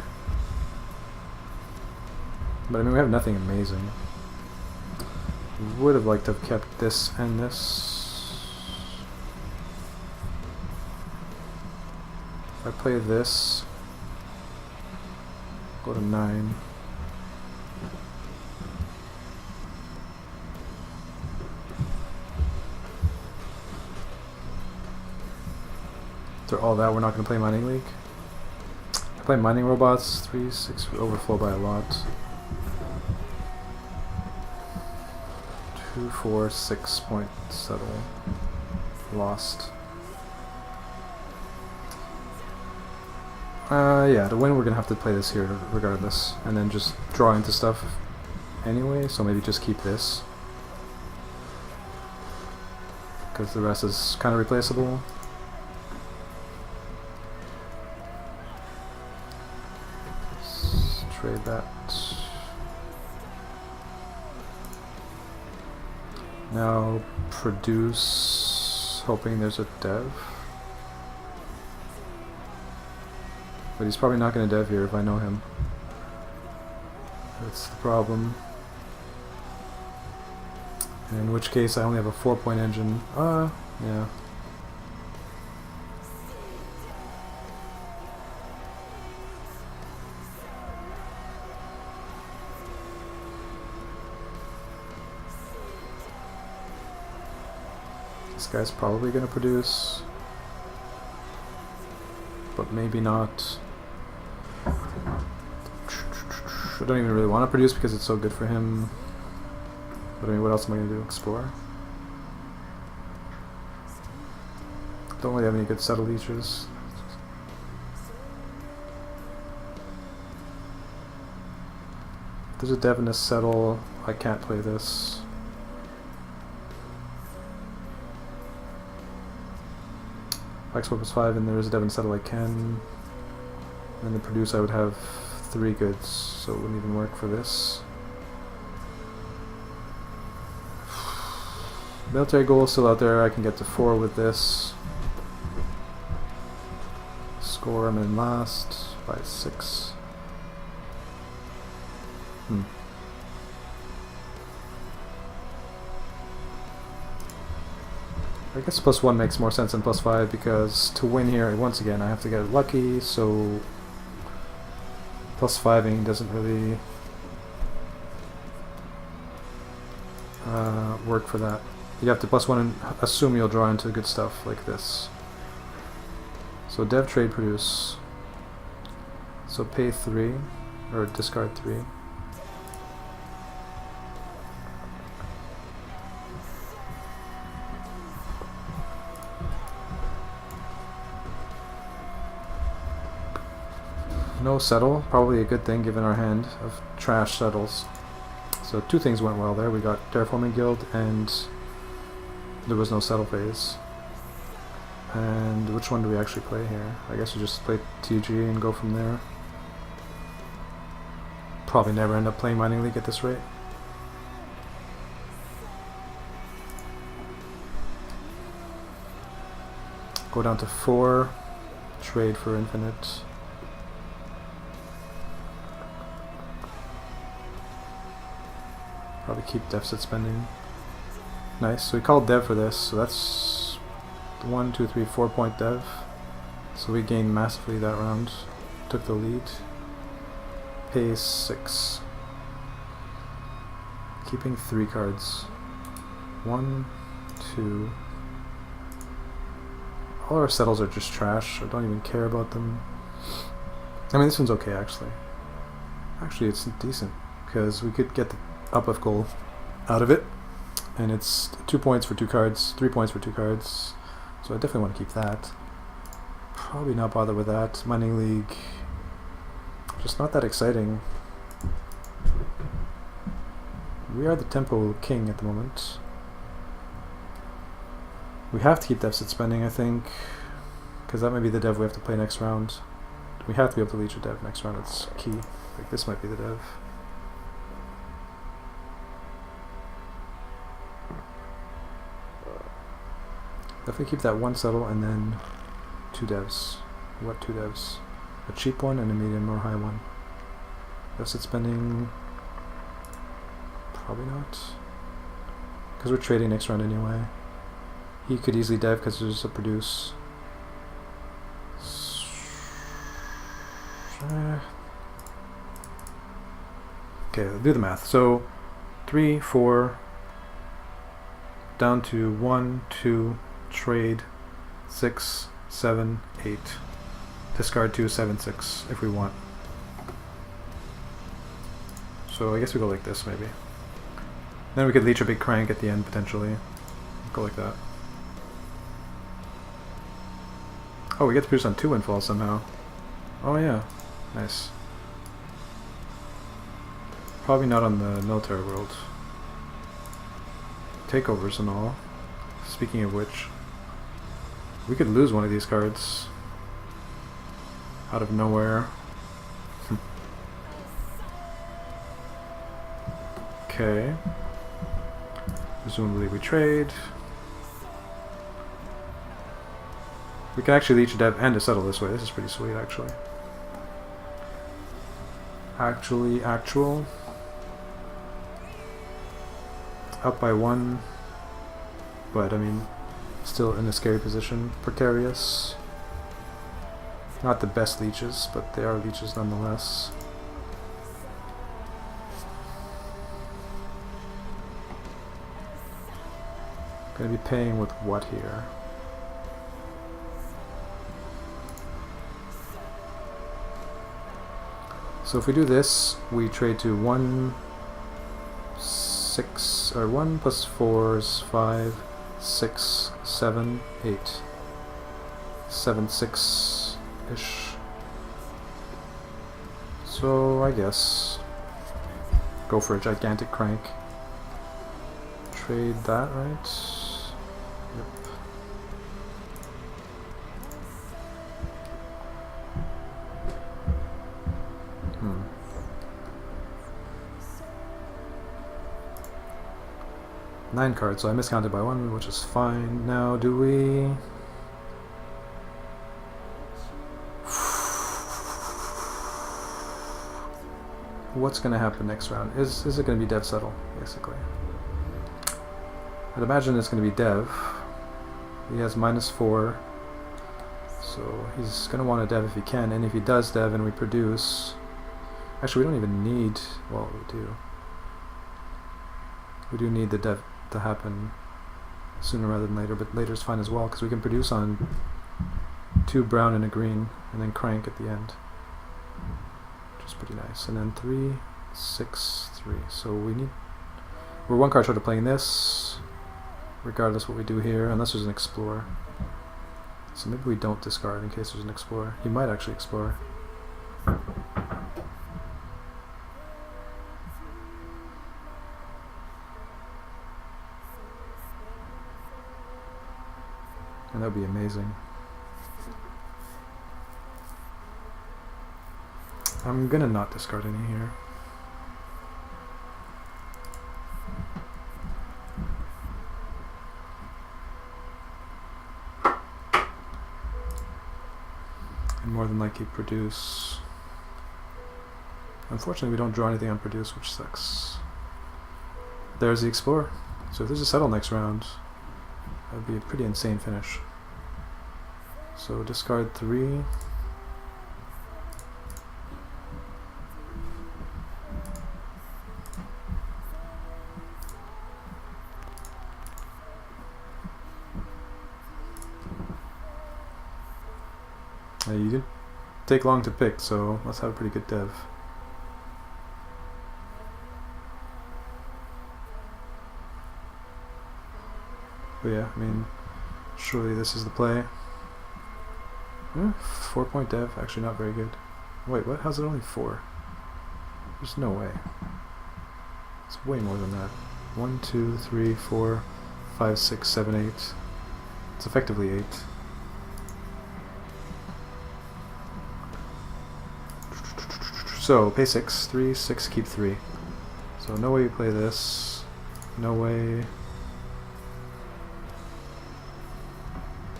But I mean, we have nothing amazing. Would have liked to have kept this and this. If I play this, go to 9. After all that, we're not going to play Mining League. I play Mining Robots, 3, 6, we overflow by a lot. 2, 4, 6 point settle. Lost. Yeah, to win we're going to have to play this here regardless. And then just draw into stuff anyway, so maybe just keep this. Because the rest is kind of replaceable. Trade that. Now produce, hoping there's a dev. But he's probably not going to dev here if I know him. That's the problem. In which case I only have a 4-point engine. Yeah. This guy's probably going to produce, but maybe not. I don't even really want to produce because it's so good for him. But I mean, what else am I going to do? Explore? Don't really have any good settle leeches. If there's a dev and a settle, I can't play this. Export plus 5 and there is a dev and settle I can. And the produce I would have 3 goods, so it wouldn't even work for this. Military goal is still out there, I can get to 4 with this. Score him in last by 6. I guess plus 1 makes more sense than plus 5 because to win here, once again, I have to get lucky, so plus 5ing doesn't really work for that. You have to +1 and assume you'll draw into good stuff like this. So dev, trade, produce. So pay 3, or discard 3. No settle, probably a good thing given our hand of trash settles. So 2 things went well there. We got Terraforming Guild and there was no settle phase. And which one do we actually play here? I guess we just play TG and go from there. Probably never end up playing Mining League at this rate. Go down to 4, trade for infinite. Probably keep deficit spending. Nice, so we called dev for this, so that's 1, 2, 3, 4 point dev. So we gained massively that round. Took the lead. Pay 6. Keeping 3 cards. 1, 2. All our settles are just trash. I don't even care about them. I mean, this one's okay actually. Actually, it's decent because we could get the uplift goal out of it, and it's 2 points for 2 cards, 3 points for 2 cards, so I definitely want to keep that. Probably not bother with that. Mining League, just not that exciting. We are the tempo king at the moment. We have to keep deficit spending, I think, because that might be the dev we have to play next round. We have to be able to leech a dev next round, it's key. Like, this might be the dev. Definitely keep that 1 settle and then 2 devs. What 2 devs? A cheap one and a medium or high one. Deficit spending, probably not. Because we're trading next round anyway. He could easily dev because there's a produce. Okay, let's do the math. So 3, 4, down to 1, 2, trade, 6, 7, 8. Discard 2, 7, 6 if we want. So I guess we go like this maybe. Then we could leech a big crank at the end potentially. Go like that. Oh, we get to produce on 2 windfalls somehow. Oh yeah, nice. Probably not on the military world. Takeovers and all. Speaking of which, we could lose one of these cards out of nowhere. Okay. Presumably we trade. We can actually leech a dev and a settle this way. This is pretty sweet, actually. Actual. Up by 1. But, I mean, still in a scary position. Precarious. Not the best leeches, but they are leeches nonetheless. Gonna be paying with what here? So if we do this, we trade to 1, 6, or 1 plus 4 is 5, 6, 7, 8. 7, 6-ish. So I guess go for a gigantic crank. Trade that, right? Yep. 9 cards, so I miscounted by 1, which is fine. Now, do we... What's going to happen next round? Is it going to be dev settle, basically? I'd imagine it's going to be dev. He has -4, so he's going to want to dev if he can, and if he does dev and we produce... Actually, we don't even need... Well, we do. We do need the dev to happen. sooner rather than later, but later is fine as well because we can produce on 2 brown and a green and then crank at the end, which is pretty nice. And then 3, 6, 3. So we're 1 card short of playing this, regardless what we do here, unless there's an Explorer. So maybe we don't discard in case there's an Explorer. He might actually Explore. And that would be amazing. I'm gonna not discard any here. And more than likely produce. Unfortunately, we don't draw anything on produce, which sucks. There's the Explorer. So if there's a settle next round, that would be a pretty insane finish. So discard 3. You didn't take long to pick, so let's have a pretty good dev. But yeah, I mean, surely this is the play. 4-point dev, actually not very good. Wait, what? How's it only 4? There's no way. It's way more than that. 1, 2, 3, 4, 5, 6, 7, 8. It's effectively 8. So, pay 6, 3, 6, keep 3. So no way you play this. No way.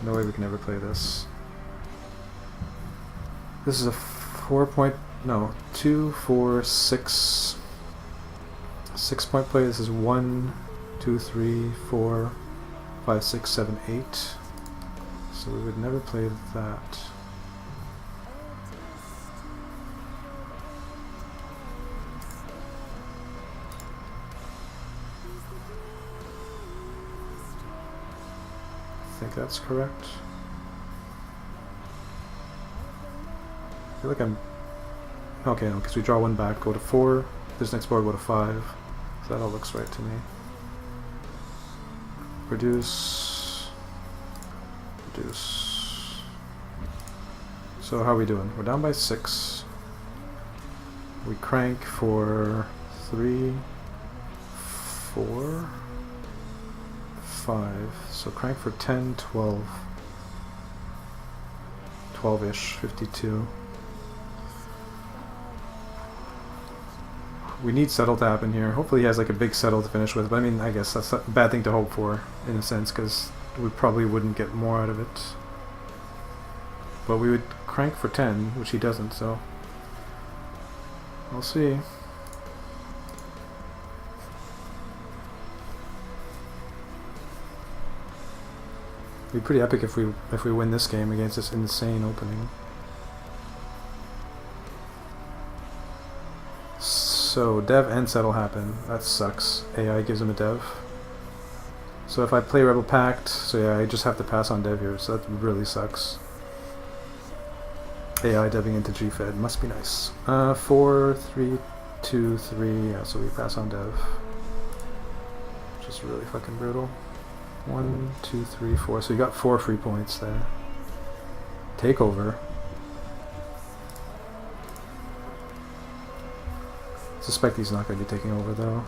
No way we can ever play this. This is a 4-point, no, 2, 4, 6. 6-point play. This is 1, 2, 3, 4, 5, 6, 7, 8. So we would never play that. I think that's correct. I feel like I'm... Okay, no, because we draw 1 back, go to 4. If there's an Explorer, go to 5. So that all looks right to me. Produce. Produce. So how are we doing? We're down by 6. We crank for 3, 4, 5. So crank for 10, 12. 12-ish, 52. We need settle to happen here. Hopefully he has like a big settle to finish with, but I mean, I guess that's a bad thing to hope for, in a sense, because we probably wouldn't get more out of it. But we would crank for 10, which he doesn't, so... we'll see. It'd be pretty epic if we win this game against this insane opening. So dev and settle happen. That sucks. AI gives him a dev. So if I play Rebel Pact, so yeah, I just have to pass on dev here. So that really sucks. AI deving into GFed must be nice. 4, 3, 2, 3. Yeah, so we pass on dev. Just really fucking brutal. 1, 2, 3, 4. So you got 4 free points there. Takeover. Suspect he's not going to be taking over though.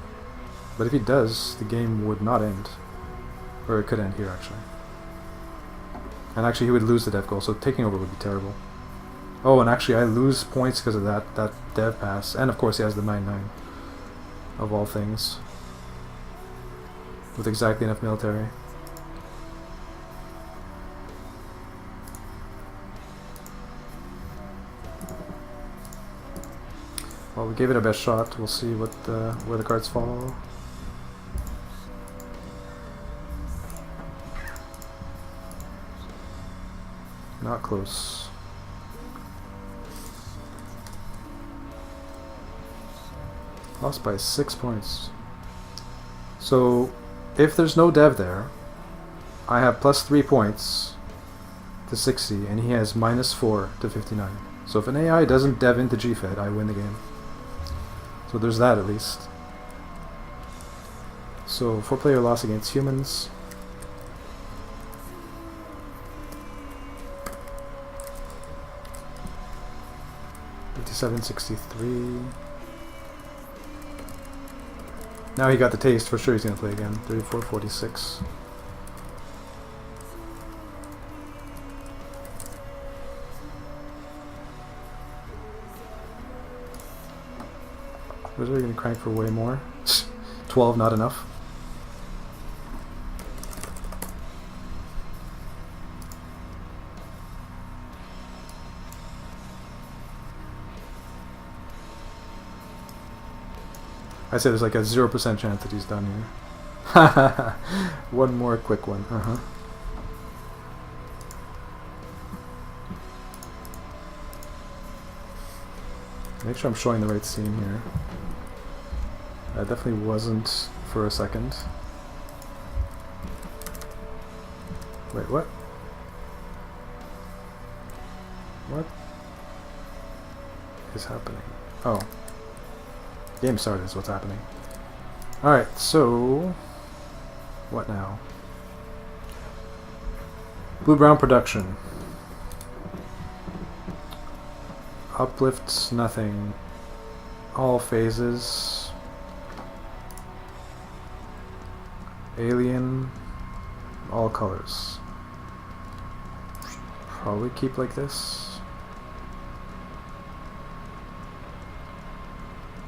But if he does, the game would not end. Or it could end here actually. And actually he would lose the dev goal, so taking over would be terrible. Oh, and actually I lose points because of that dev pass. And of course he has the 9-9. Of all things. With exactly enough military. Well, we gave it our best shot. We'll see what where the cards fall. Not close. Lost by 6 points. So, if there's no dev there, I have plus 3 points to 60, and he has minus 4 to 59. So if an AI doesn't dev into GFED, I win the game. So there's that at least. So 4-player loss against humans. $57.63. Now he got the taste, for sure he's going to play again. 34.46. Was really going to crank for way more. 12, not enough. I say there's like a 0% chance that he's done here. One more quick one. Make sure I'm showing the right scene here. That definitely wasn't for a second. Wait, what? What is happening? Oh. Game started is what's happening. Alright, so... what now? Blue-brown production. Uplifts, nothing. All phases. Alien. All colors. Probably keep like this.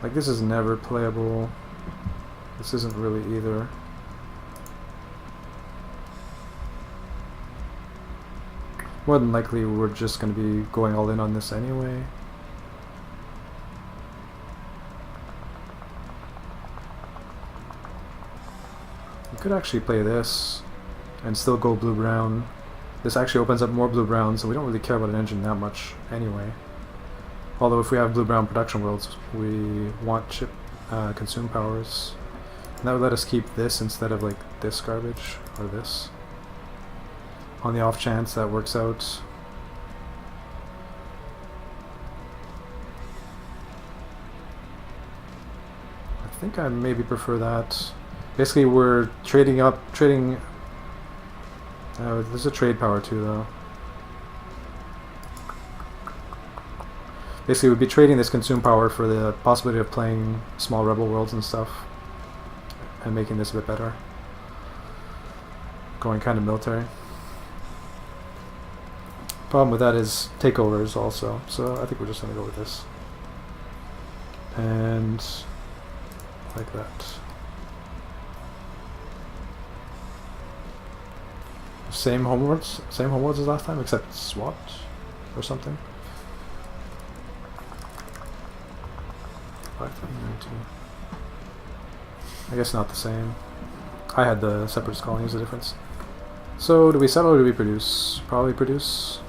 Like, this is never playable. This isn't really either. More than likely we're just going to be going all in on this anyway. We could actually play this and still go blue-brown. This actually opens up more blue-browns, and we don't really care about an engine that much anyway. Although if we have blue-brown production worlds, we want chip consume powers. And that would let us keep this instead of like this garbage, or this. On the off chance that works out. I think I maybe prefer that. Basically we're trading there's a trade power too though. Basically we'd be trading this consume power for the possibility of playing small rebel worlds and stuff. And making this a bit better. Going kind of military. Problem with that is takeovers also, so I think we're just going to go with this. And like that. Same homeworlds as last time, except swapped or something. 5.92. I guess not the same. I had the separatist colonies, the difference. So do we settle or do we produce? Probably produce.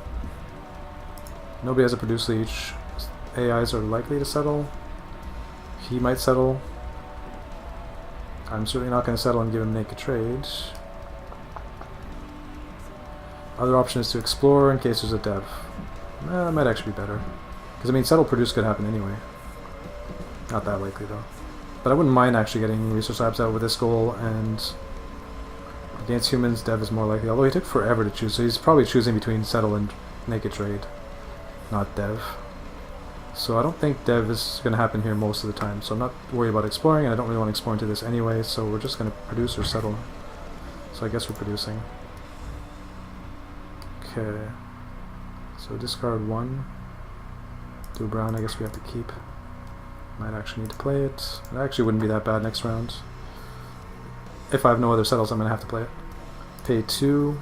Nobody has a produce leech. AIs are likely to settle. He might settle. I'm certainly not going to settle and give him naked trade. Other option is to explore in case there's a dev. That might actually be better. Because I mean, settle produce could happen anyway. Not that likely though. But I wouldn't mind actually getting resource labs out with this goal, and against humans, dev is more likely. Although he took forever to choose, so he's probably choosing between settle and naked trade, not dev. So I don't think dev is going to happen here most of the time, so I'm not worried about exploring, and I don't really want to explore into this anyway, so we're just going to produce or settle. So I guess we're producing. Okay. So discard 1. Do brown, I guess we have to keep. Might actually need to play it. It actually wouldn't be that bad next round. If I have no other settles, I'm going to have to play it. Pay 2.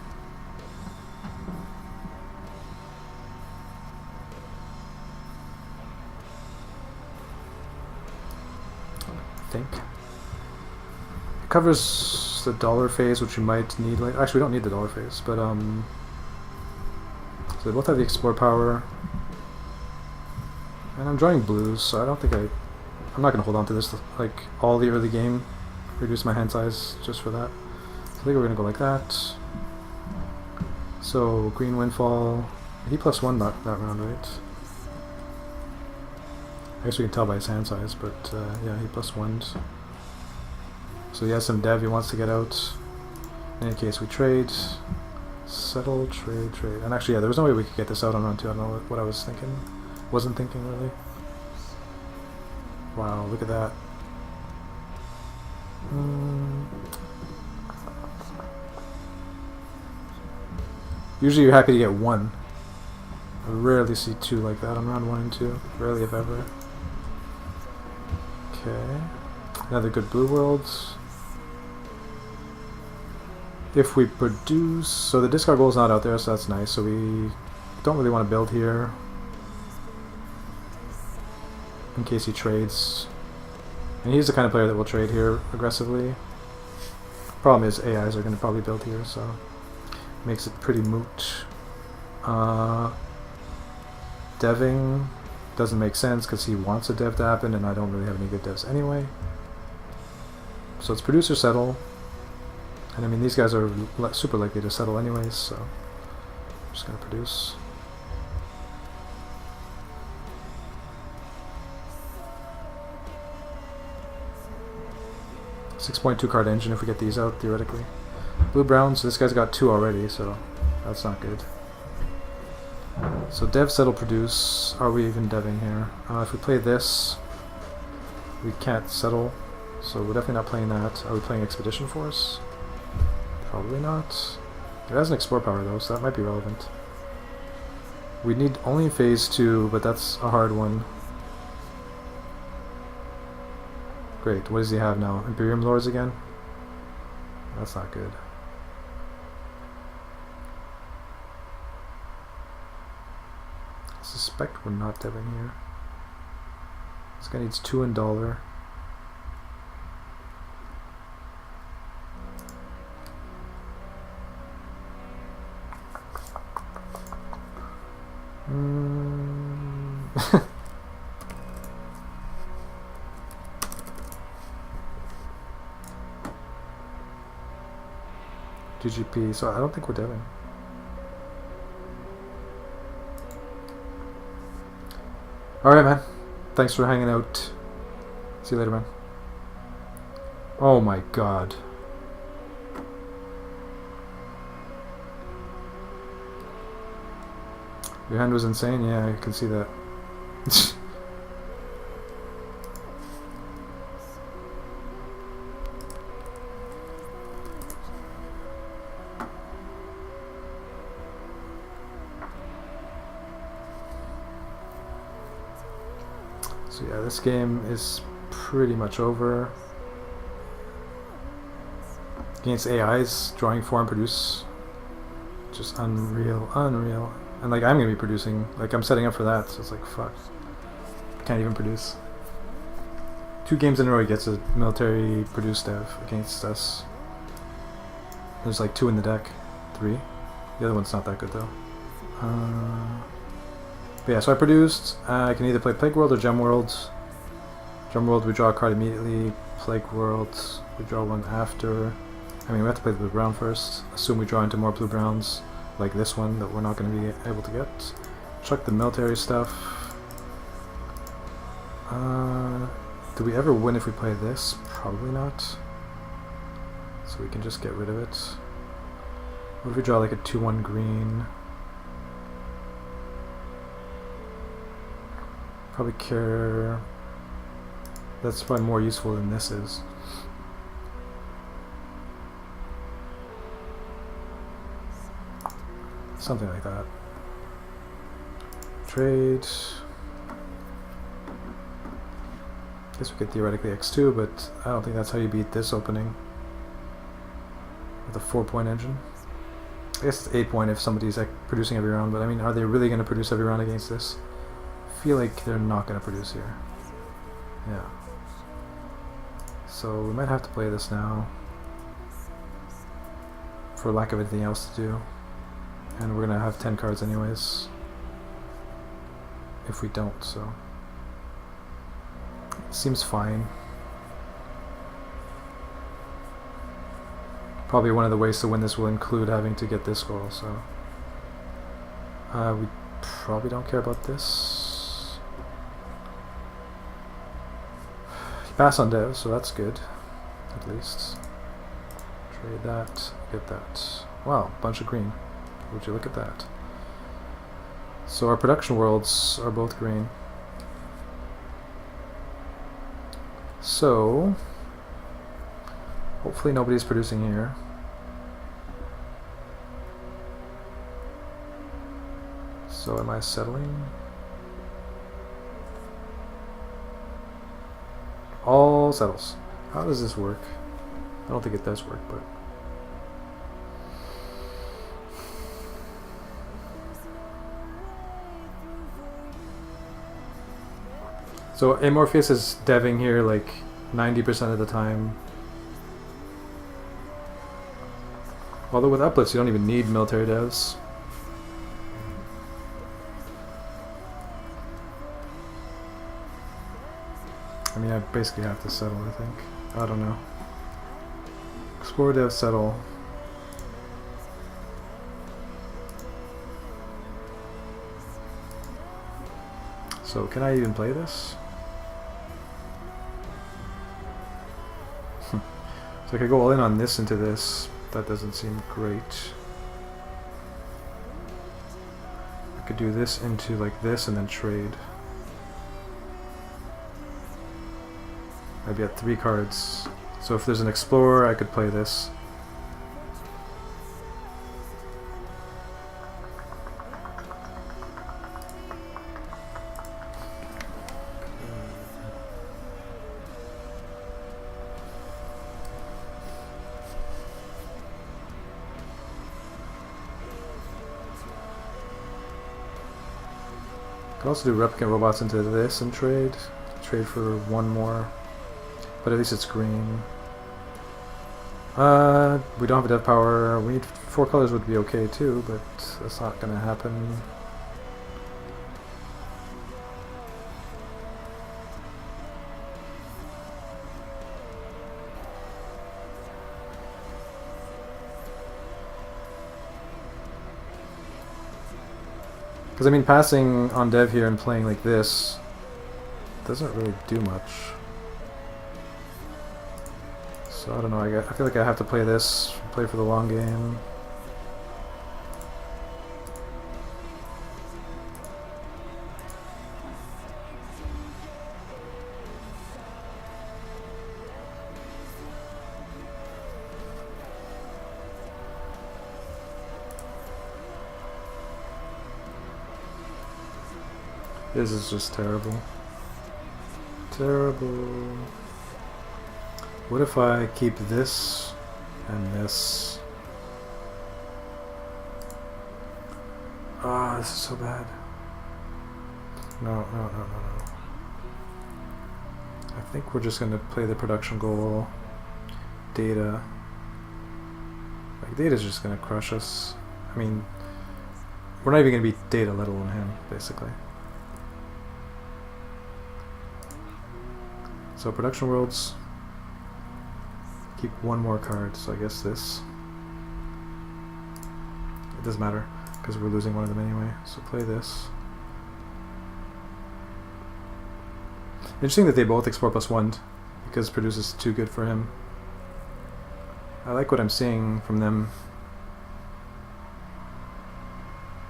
I think. It covers the dollar phase, which we might need later. Actually, we don't need the dollar phase, but so they both have the explore power. And I'm drawing blues, so I don't think I'm not going to hold on to this like all the early game. Reduce my hand size just for that. So I think we're going to go like that. So green windfall. He +1 that round, right? I guess we can tell by his hand size, but yeah, he +1'd. So he has some dev he wants to get out. In any case, we trade. Settle, trade, trade. And actually, yeah, there was no way we could get this out on round 2. I don't know what I was thinking. Wasn't thinking, really. Wow, look at that. Usually you're happy to get 1. I rarely see 2 like that on round 1 and 2. Rarely, if ever. Okay. Another good blue worlds. If we produce... So the discard goal is not out there, so that's nice. So we don't really want to build here. In case he trades. And he's the kind of player that will trade here aggressively. Problem is AIs are going to probably build here, so... Makes it pretty moot. Deving doesn't make sense because he wants a dev to happen and I don't really have any good devs anyway. So it's produce or settle. And I mean, these guys are super likely to settle anyways, so I'm just going to produce. .2 card engine if we get these out, theoretically. Blue brown, so this guy's got 2 already, so that's not good. So dev, settle, produce. Are we even deving here? If we play this, we can't settle, so we're definitely not playing that. Are we playing Expedition Force? Probably not. It has an explore power though, so that might be relevant. We need only phase 2, but that's a hard one. Great, what does he have now? Imperium Lords again? That's not good. I suspect we're not deving here. This guy needs 2 in dollar. GGP, so I don't think we're deving. Alright, man. Thanks for hanging out. See you later, man. Oh my god. Your hand was insane? Yeah, I can see that. So yeah, this game is pretty much over. Against AIs, drawing 4 and produce. Just unreal, unreal. And like I'm gonna be producing, like I'm setting up for that, so it's like fuck. Can't even produce. 2 games in a row he gets a military produce dev against us. There's like 2 in the deck. 3. The other one's not that good though. But yeah, so I produced. I can either play Plague World or Gem World. Gem World, we draw a card immediately. Plague World, we draw one after. I mean, we have to play the blue brown first. Assume we draw into more blue browns, like this one that we're not going to be able to get. Chuck the military stuff. Do we ever win if we play this? Probably not. So we can just get rid of it. What if we draw like a 2-1 green? Probably care. That's probably more useful than this is. Something like that. Trade. Guess we could theoretically X2, but I don't think that's how you beat this opening. With a 4-point engine. I guess it's 8-point if somebody's like producing every round, but I mean, are they really going to produce every round against this? I feel like they're not going to produce here. Yeah. So we might have to play this now. For lack of anything else to do. And we're going to have 10 cards anyways. If we don't, so. Seems fine. Probably one of the ways to win this will include having to get this goal, so. We probably don't care about this. You pass on dev, so that's good. At least. Trade that, get that. Wow, bunch of green. Would you look at that? So our production worlds are both green. So hopefully nobody's producing here. So am I settling? All settles. How does this work? I don't think it does work, but so Amorpheus is deving here like 90% of the time. Although with uplifts you don't even need military devs. I mean, I basically have to settle, I think. I don't know. Explore, dev, settle. So, can I even play this? So I could go all in on this into this. That doesn't seem great. I could do this into like this and then trade. I'd be at 3 cards. So if there's an explorer, I could play this. Could also do replicant robots into this and trade. Trade for 1 more. But at least it's green. We don't have a dev power. We need 4 colors would be okay too, but that's not gonna happen. Because I mean, passing on dev here and playing like this doesn't really do much. So I don't know, I feel like I have to play this, play for the long game. This is just terrible. Terrible. What if I keep this and this? Ah, this is so bad. No. I think we're just gonna play the production goal. Data. Like, Data's just gonna crush us. I mean, we're not even gonna beat Data, let alone him, basically. So production worlds. Keep 1 more card, so I guess this. It doesn't matter, because we're losing one of them anyway. So play this. Interesting that they both explore +1, because produce is too good for him. I like what I'm seeing from them.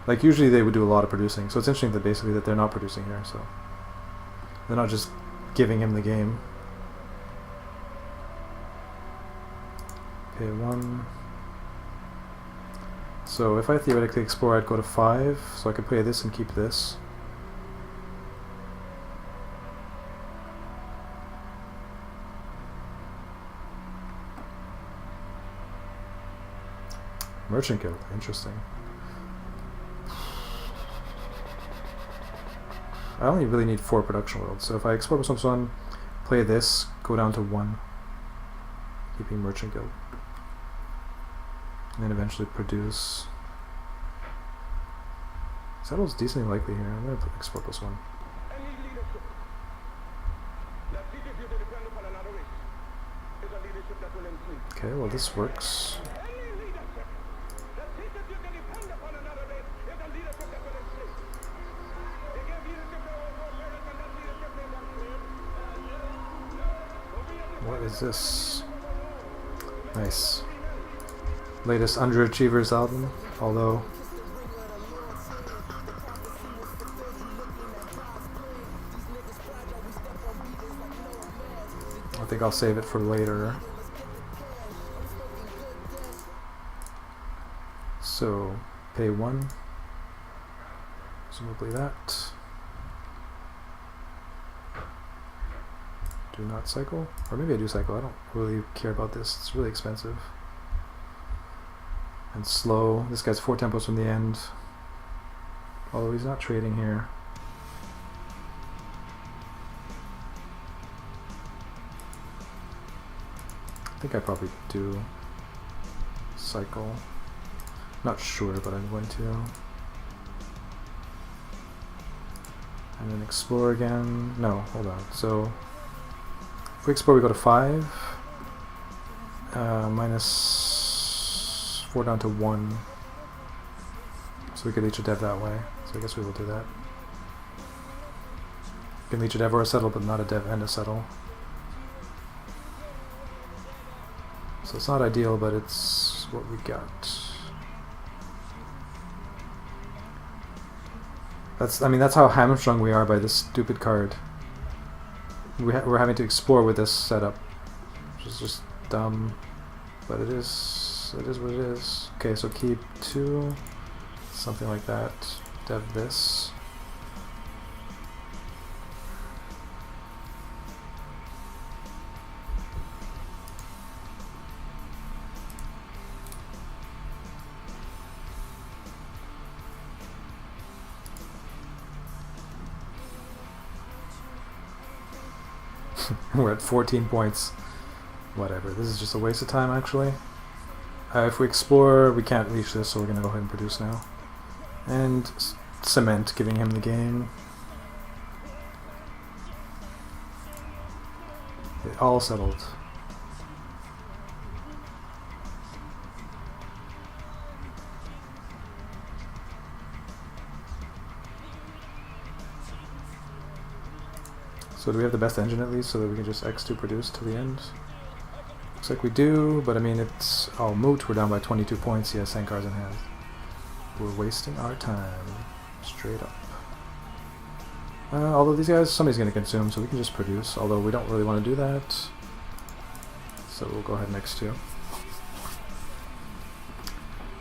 Like, usually they would do a lot of producing, so it's interesting that basically that they're not producing here, so they're not just giving him the game. Okay, 1. So if I theoretically explore, I'd go to 5, so I could play this and keep this. Merchant Guild, interesting. I only really need 4 production worlds, so if I explore +1, play this, go down to 1, keeping Merchant Guild. And then eventually produce. Settle's decently likely here. I'm going to explore +1. Okay, well this works. is this? Nice. Latest Underachievers album, although I think I'll save it for later. So, pay 1. Presumably that. Do not cycle. Or maybe I do cycle. I don't really care about this. It's really expensive. And slow. This guy's 4 tempos from the end. Although he's not trading here. I think I probably do cycle. Not sure, but I'm going to. And then explore again. No, hold on. So if we explore, we go to 5. Minus 4 down to 1. So we could leech a dev that way. So I guess we will do that. We can leech a dev or a settle, but not a dev and a settle. So it's not ideal, but it's what we got. That's how hamstrung we are by this stupid card. We're having to explore with this setup, which is just dumb, but it is what it is. Okay, so keep 2, something like that. Dev this. We're at 14 points. Whatever, this is just a waste of time actually. If we explore, we can't reach this, so we're gonna go ahead and produce now. And cement, giving him the game. It all settled. So do we have the best engine at least, so that we can just X2 produce to the end? Looks like we do, but I mean it's all moot. We're down by 22 points. He has Sankar's in hand. We're wasting our time. Straight up. Although these guys, somebody's going to consume, so we can just produce. Although we don't really want to do that. So we'll go ahead and X2. Of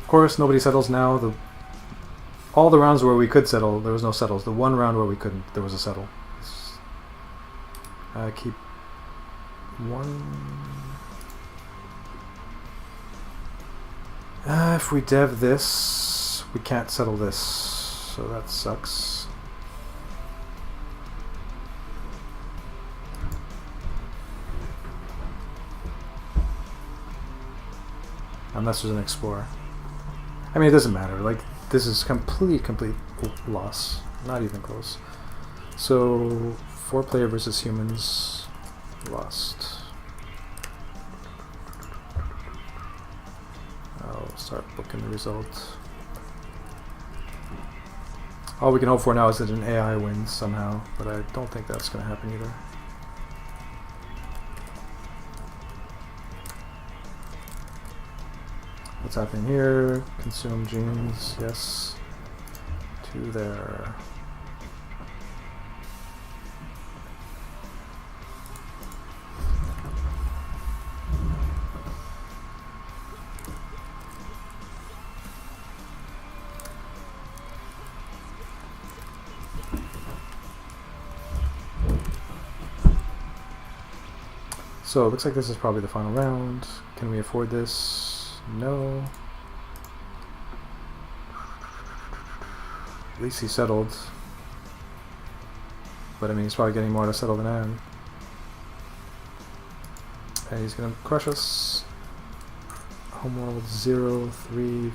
course, nobody settles now. All the rounds where we could settle, there was no settles. The one round where we couldn't, there was a settle. Keep 1. If we dev this, we can't settle this, so that sucks. Unless there's an explorer. I mean, it doesn't matter. Like, this is complete loss. Not even close. So 4-player versus humans, lost. I'll start booking the result. All we can hope for now is that an AI wins somehow, but I don't think that's going to happen either. What's happening here? Consume genes, yes. 2 there. So it looks like this is probably the final round. Can we afford this? No. At least he settled. But I mean, he's probably getting more to settle than I am. And he's gonna crush us. Homeworld 0352.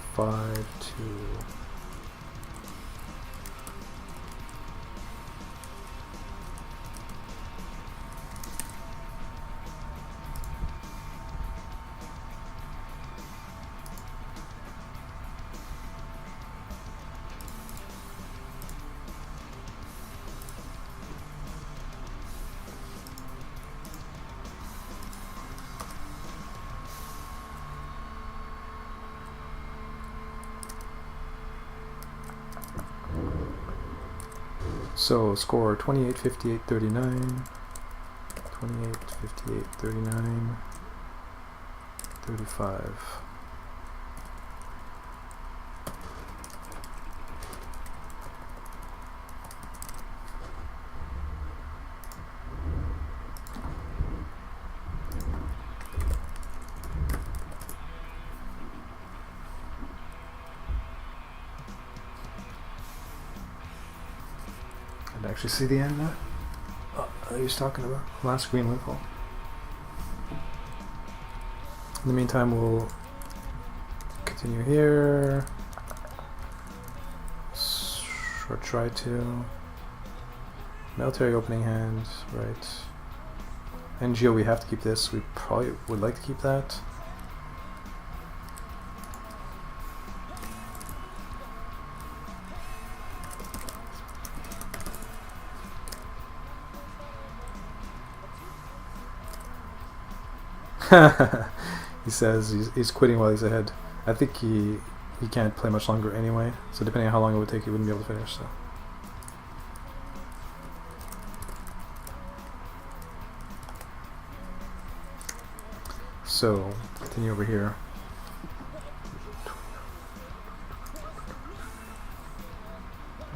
So score 28, 58, 39. 28, 58, 39. 35. Did I actually see the end now? Oh, he's talking about last green windfall. In the meantime, we'll continue here. Or try to. Military opening hand, right. NGO, we have to keep this. We probably would like to keep that. He says he's quitting while he's ahead. I think he can't play much longer anyway, so depending on how long it would take, he wouldn't be able to finish. So continue over here.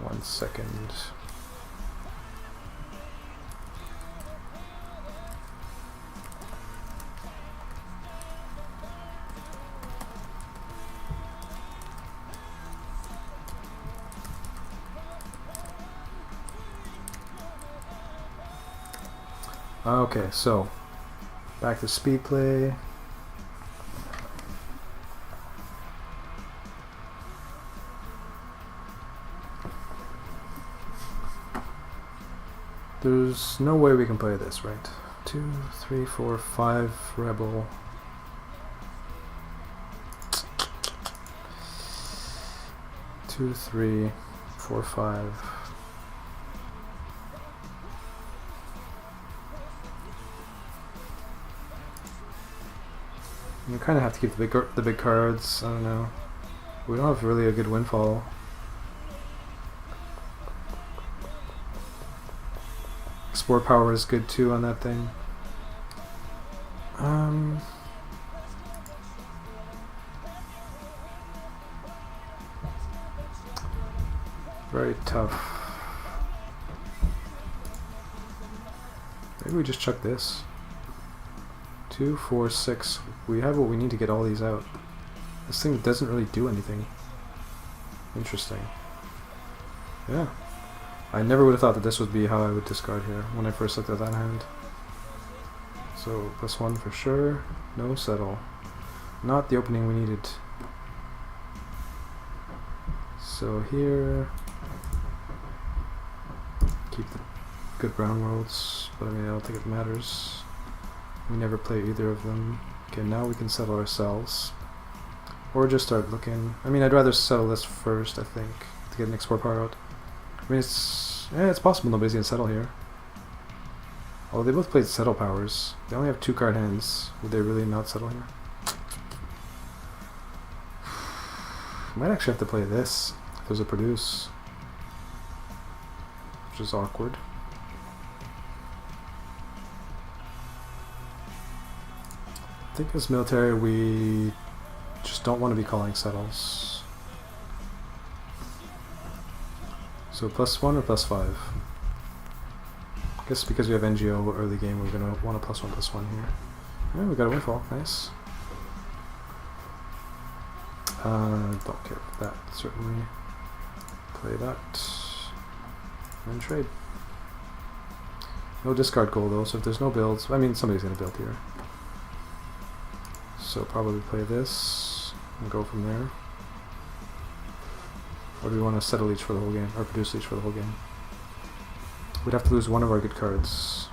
One second. Okay, so back to speed play. There's no way we can play this, right? 2, 3, 4, 5 rebel. Two, 3, 4, 5. We kind of have to keep the big cards. I don't know. We don't have really a good windfall. Export power is good too on that thing. Very tough. Maybe we just chuck this. 2, 4, 6. We have what we need to get all these out. This thing doesn't really do anything. Interesting. Yeah. I never would have thought that this would be how I would discard here when I first looked at that hand. So +1 for sure. No settle. Not the opening we needed. So here, keep the good brown worlds, but I mean I don't think it matters. We never play either of them. Okay, now we can settle ourselves. Or just start looking. I mean, I'd rather settle this first, I think, to get an export power out. I mean, it's possible nobody's gonna settle here. Oh, they both played settle powers. They only have 2 card hands. Would they really not settle here? Might actually have to play this if there's a produce, which is awkward. I think as military we just don't want to be calling settles. So +1 or +5? I guess because we have NGO early game, we're going to want a +1/+1 here. Yeah, we got a windfall. Nice. Don't care about that, certainly. Play that. And trade. No discard goal though, so if there's no builds, I mean somebody's going to build here. So probably play this and go from there. Or do we want to settle each for the whole game, or produce each for the whole game? We'd have to lose one of our good cards.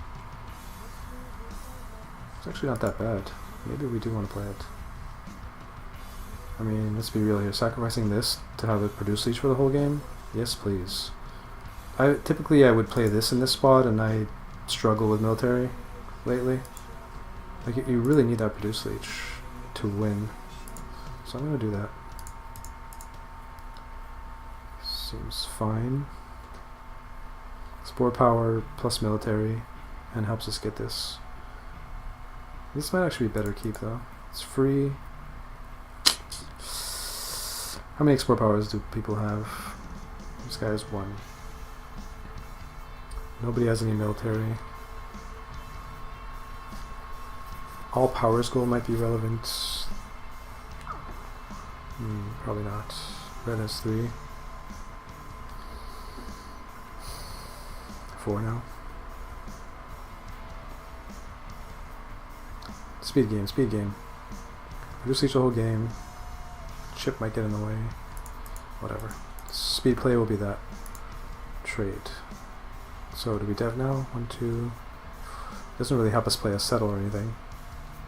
It's actually not that bad. Maybe we do want to play it. I mean, let's be real here. Sacrificing this to have it produce each for the whole game? Yes, please. Typically I would play this in this spot, and I struggle with military lately. Like, you really need that produce leech to win. So I'm going to do that. Seems fine. Explore power plus military, and helps us get this. This might actually be better keep though. It's free. How many explore powers do people have? This guy has 1. Nobody has any military. All powers goal might be relevant. Probably not. Red has 3. 4 now. Speed game, speed game. Reduce each the whole game. Chip might get in the way. Whatever. Speed play will be that. Trade. So do we dev now? 1, 2. Doesn't really help us play a settle or anything.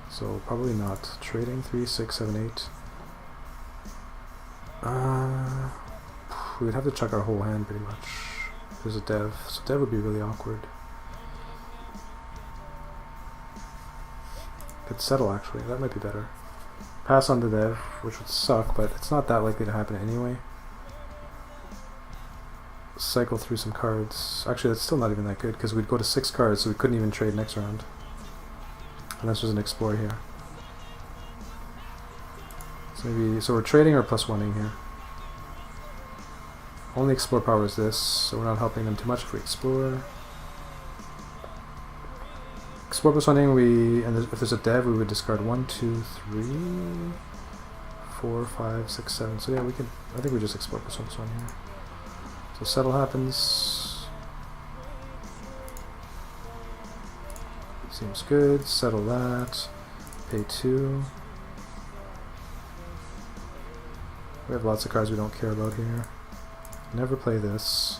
So probably not. Trading 3, 6, 7, 8. We would have to check our whole hand pretty much. There's a dev, so dev would be really awkward. Could settle actually, that might be better. Pass on the dev, which would suck, but it's not that likely to happen anyway. Cycle through some cards. Actually, that's still not even that good because we'd go to 6 cards, so we couldn't even trade next round. Unless there's an explore here. So we're trading or +1ing here. Only explore power is this, so we're not helping them too much if we explore. Explore +1ing, and if there's a dev, we would discard 1, 2, 3, 4, 5, 6, 7. So yeah, we can. I think we just explore +1 here. So settle happens. Seems good. Settle that. Pay 2. We have lots of cards we don't care about here. Never play this.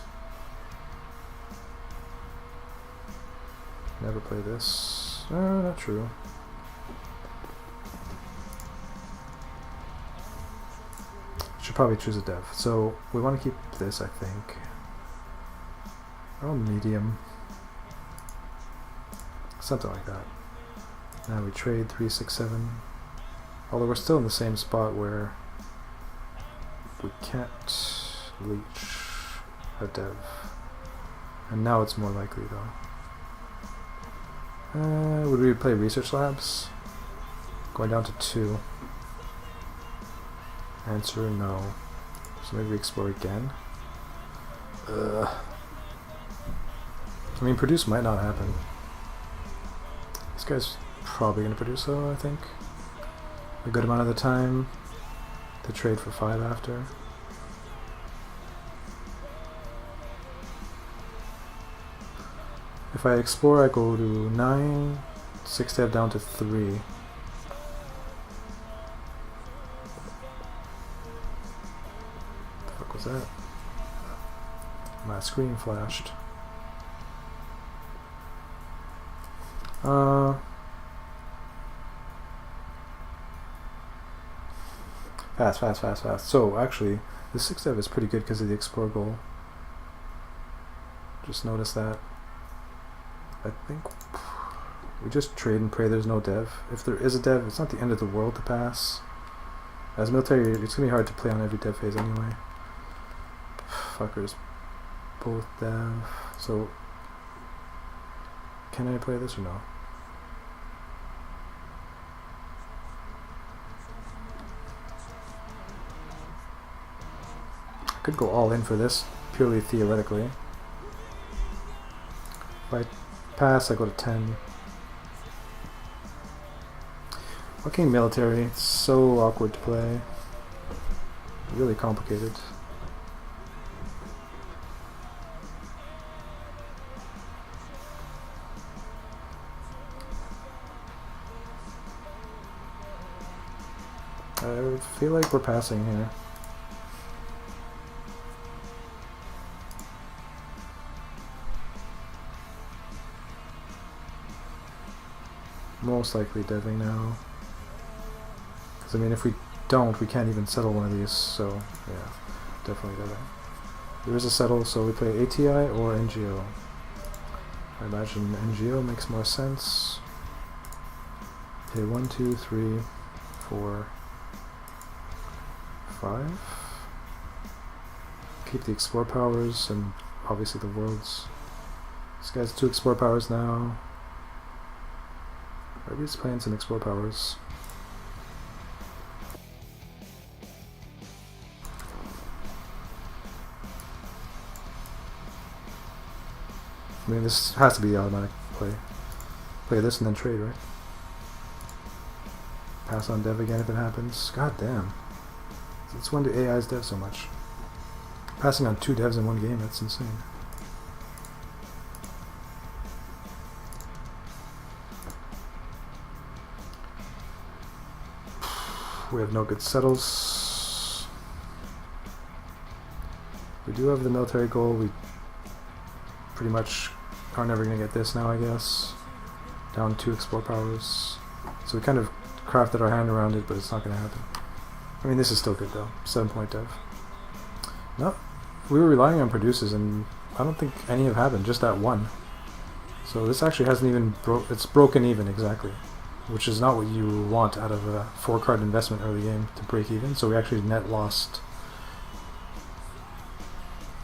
Never play this. Not true. Should probably choose a dev. So we want to keep this, I think. Oh, medium. Something like that. Now we trade 3, 6, 7. Although we're still in the same spot where we can't leech a dev. And now it's more likely though. Would we play research labs? Going down to 2. Answer no. So maybe we explore again. I mean, produce might not happen. This guy's probably going to produce though, I think. A good amount of the time. To trade for 5 after. If I explore, I go to 9, 6 dev down to 3. What the fuck was that? My screen flashed. Fast. So actually, the 6 dev is pretty good because of the explore goal. Just notice that. I think we just trade and pray there's no dev. If there is a dev, it's not the end of the world to pass. As military, it's gonna be hard to play on every dev phase anyway. Fuckers. Both dev. So, can I play this or no? I could go all in for this, purely theoretically. If I pass, I go to 10. Fucking military, it's so awkward to play. Really complicated. I feel like we're passing here. Most likely deving now. Because I mean, if we don't, we can't even settle one of these, so yeah, definitely deving. There is a settle, so we play ATI or NGO. I imagine NGO makes more sense. Okay, 1, 2, 3, 4, 5. Keep the explore powers and obviously the worlds. This guy's 2 explore powers now. RvI's playing some explore powers. I mean, this has to be the automatic play. Play this and then trade, right? Pass on dev again if it happens. God damn. Since when do AIs dev so much? Passing on 2 devs in one game, that's insane. We have no good settles. We do have the military goal. We pretty much are never going to get this now, I guess. Down 2 explore powers. So we kind of crafted our hand around it, but it's not going to happen. I mean, this is still good though. 7-point dev. No, we were relying on produces, and I don't think any have happened. Just that one. So this actually hasn't even it's broken even exactly, which is not what you want out of a 4-card investment early game to break even. So we actually net lost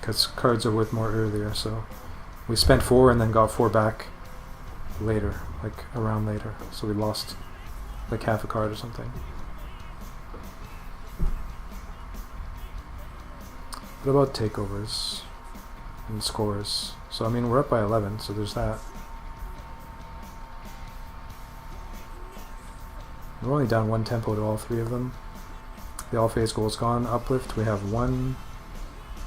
because cards are worth more earlier. So we spent 4 and then got 4 back later, like a round later. So we lost like half a card or something. What about takeovers and scores? So I mean, we're up by 11, so there's that. We're only down 1 tempo to all 3 of them. The all phase goal is gone. Uplift, we have 1.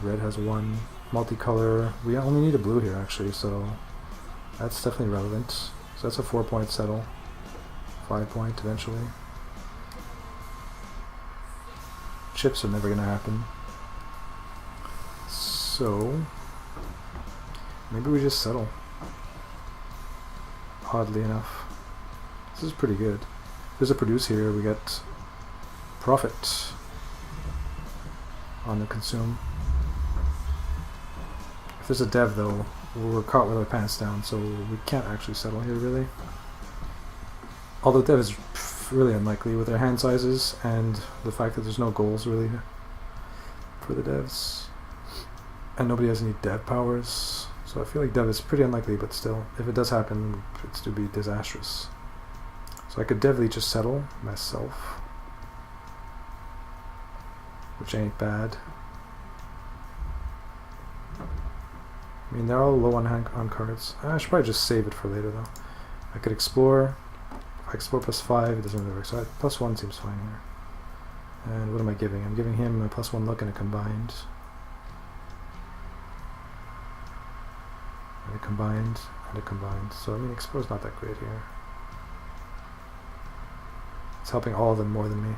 Red has 1. Multicolor, we only need a blue here actually, so that's definitely relevant. So that's a 4-point settle. 5-point eventually. Chips are never going to happen. So maybe we just settle. Oddly enough. This is pretty good. There's a produce here, we get profit on the consume. If there's a dev though, we're caught with our pants down, so we can't actually settle here really. Although dev is really unlikely with their hand sizes and the fact that there's no goals really for the devs. And nobody has any dev powers, so I feel like dev is pretty unlikely, but still, if it does happen, it's to be disastrous. So I could definitely just settle myself, which ain't bad. I mean, they're all low on cards. I should probably just save it for later though. I could explore. If I explore +5, it doesn't really work, so +1 seems fine here. And what am I giving? I'm giving him a +1 look and a combined. And a combined, and a combined. So I mean, explore's not that great here. It's helping all of them more than me.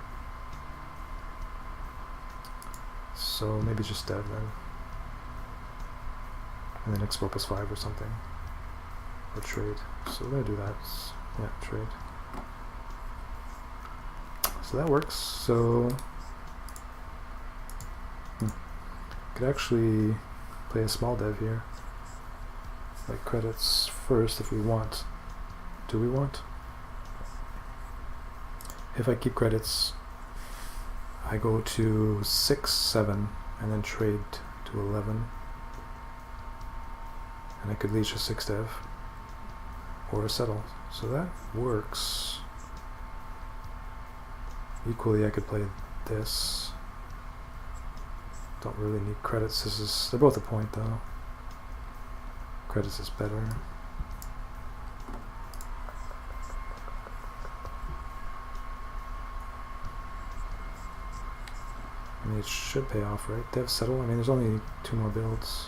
So maybe just dev then. And then explore +5 or something. Or trade. So we're gonna do that. Yeah, trade. So that works. So could actually play a small dev here. Like credits first if we want. Do we want? If I keep credits, I go to 6, 7, and then trade to 11. And I could leech a 6 dev. Or a settle. So that works. Equally I could play this. Don't really need credits. They're both a point though. Credits is better. I mean, it should pay off, right? Dev settle. I mean, there's only 2 more builds.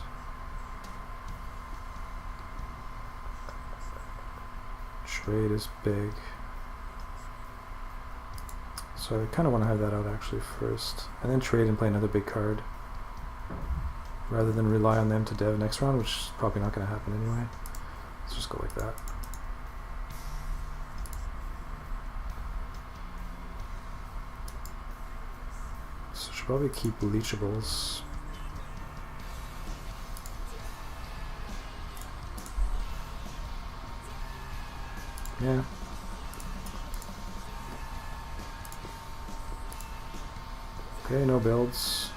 Trade is big. So I kind of want to have that out actually first. And then trade and play another big card. Rather than rely on them to dev next round, which is probably not going to happen anyway. Let's just go like that. So I should probably keep leachables. Yeah. Okay, no builds.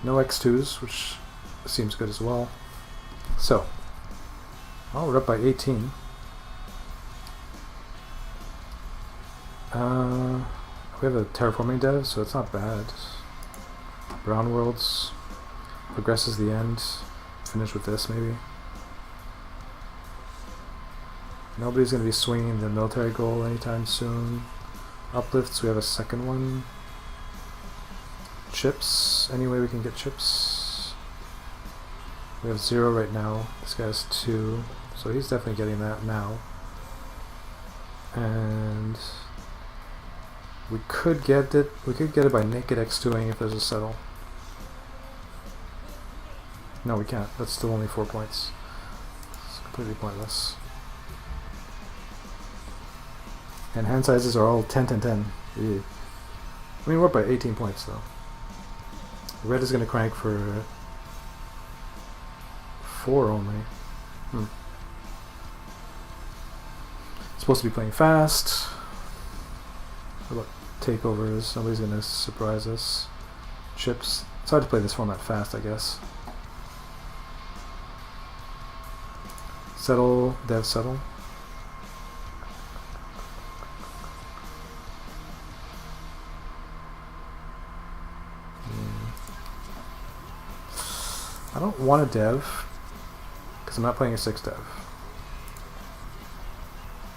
No X2s, which seems good as well. So, oh, we're up by 18. We have a terraforming dev, so it's not bad. Brown Worlds progresses the end. Finish with this, maybe. Nobody's going to be swinging the military goal anytime soon. Uplifts, we have a second one. Chips, any way we can get chips. We have 0 right now. This guy has 2, so he's definitely getting that now. And we could get it. We could get it by naked X2ing if there's a settle. No, we can't. That's still only 4 points. It's completely pointless. And hand sizes are all 10, 10, 10. Yeah. I mean, we're up by 18 points though. Red is going to crank for 4 only. Supposed to be playing fast. What about takeovers? Nobody's going to surprise us. Chips. It's hard to play this format fast, I guess. Settle, dev settle. I don't want a dev because I'm not playing a 6 dev.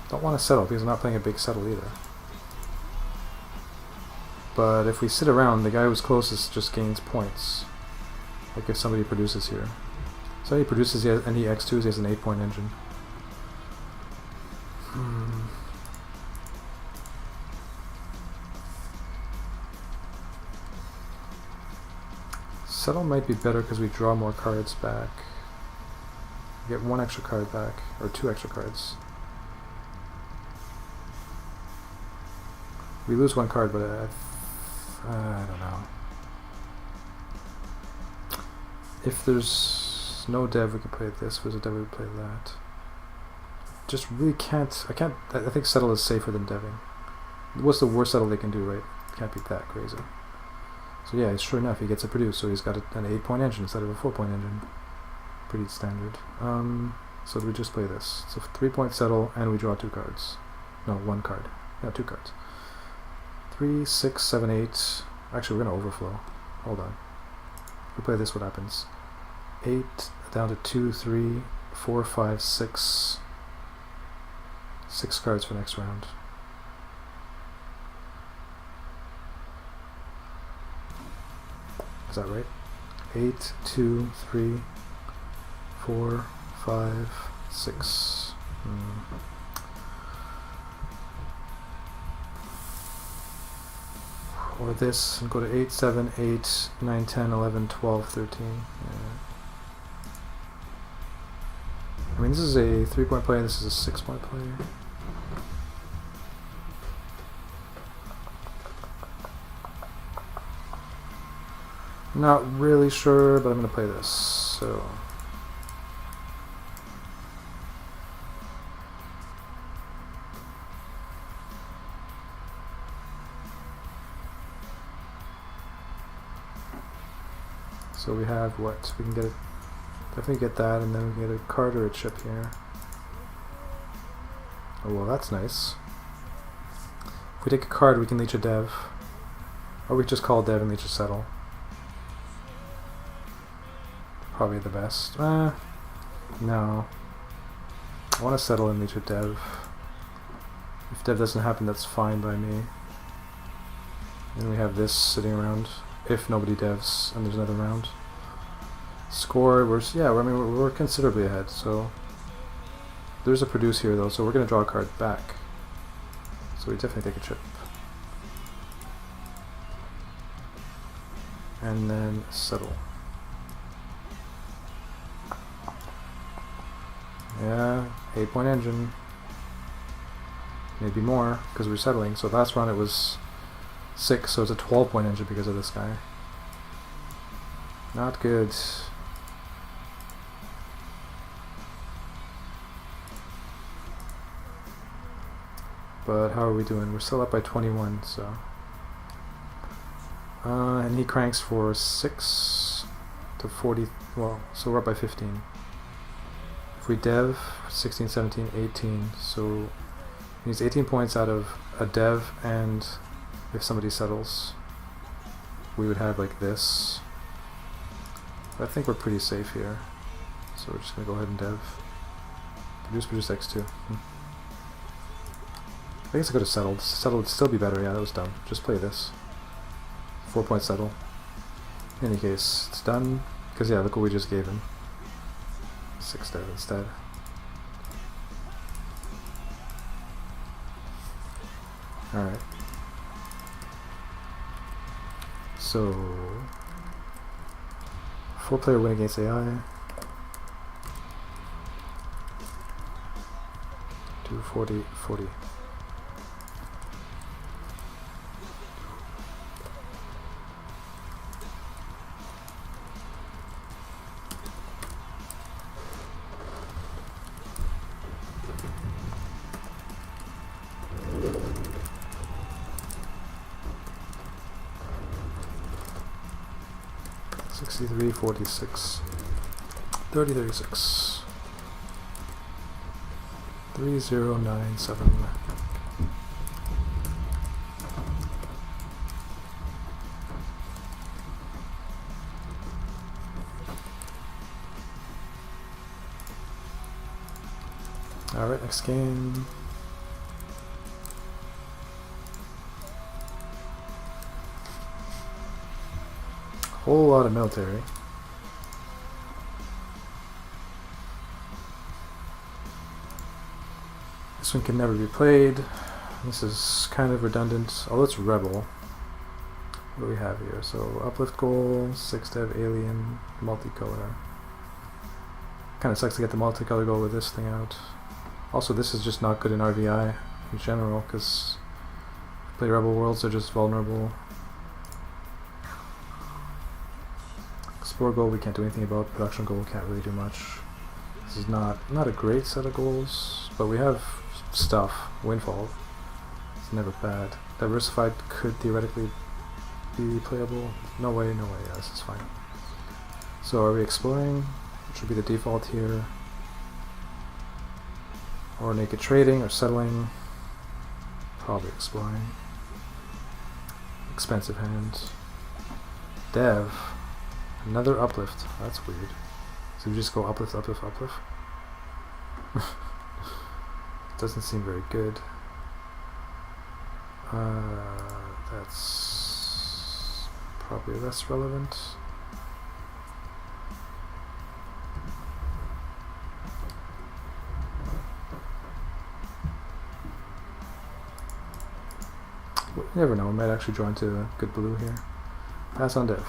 Don't want to settle because I'm not playing a big settle either. But if we sit around, the guy who's closest just gains points. Like if somebody produces here. So he produces and he X2s, he has an 8-point engine. Settle might be better because we draw more cards back. We get 1 extra card back, or 2 extra cards. We lose 1 card, but I don't know. If there's no dev, we can play this. If there's a dev, we can play that. Just really can't. I think settle is safer than deving. What's the worst settle they can do, right? Can't be that crazy. So yeah, sure enough, he gets a produce, so he's got an 8-point engine instead of a 4-point engine. Pretty standard. So we just play this. So 3-point settle, and we draw 2 cards. No, 1 card. Yeah, 2 cards. 3, 6, 7, 8. Actually, we're going to overflow. Hold on. If we play this, what happens? 8, down to 2, 3, 4, 5, 6. 6 cards for next round. Is that right? 8, 2, 3, 4, 5, 6. Or this, and go to 8, 7, 8, 9, 10, 11, 12, 13. Yeah. I mean, this is a 3-point play, this is a 6-point play. Not really sure, but I'm going to play this, so... So we have what? We can get it, definitely get that, and then we can get a card or a chip here. Oh well, that's nice. If we take a card, we can leech a dev. Or we just call dev and leech a settle. Probably the best. No. I want to settle and leech a dev. If dev doesn't happen, that's fine by me. And we have this sitting around. If nobody devs and there's another round. Score, we're considerably ahead, so there's a produce here though, so we're gonna draw a card back. So we definitely take a chip. And then settle. Yeah, 8-point engine. Maybe more, because we're settling. So last round it was 6, so it's a 12-point engine because of this guy. Not good. But how are we doing? We're still up by 21, so... and he cranks for 6. to 40. Well, so we're up by 15. If we dev, 16, 17, 18. So it needs 18 points out of a dev, and if somebody settles, we would have like this. But I think we're pretty safe here. So we're just going to go ahead and dev. Produce X2. I guess I could have settled. Settled would still be better. Yeah, that was dumb. Just play this. 4 point settle. In any case, it's done. Because yeah, look what we just gave him. 6 dev instead. Alright. So 4-player win against AI. 240, 40. $63, 46, 30, 36, 3097. Alright, next game. Whole lot of military. This one can never be played. This is kind of redundant, although it's rebel. What do we have here? So uplift goal, 6 dev, alien, multicolor. Kind of sucks to get the multicolor goal with this thing out. Also, this is just not good in RvI in general, because play rebel worlds are just vulnerable. Explore goal we can't do anything about. Production goal can't really do much. This is not a great set of goals, but we have stuff. Windfall. It's never bad. Diversified could theoretically be playable. No way, no way. Yeah, this is fine. So are we exploring? Which should be the default here. Or naked trading or settling. Probably exploring. Expensive hands. Dev. Another uplift. That's weird. So we just go uplift, uplift, uplift. Doesn't seem very good. That's probably less relevant. You never know, we might actually draw into a good blue here. Pass on dev.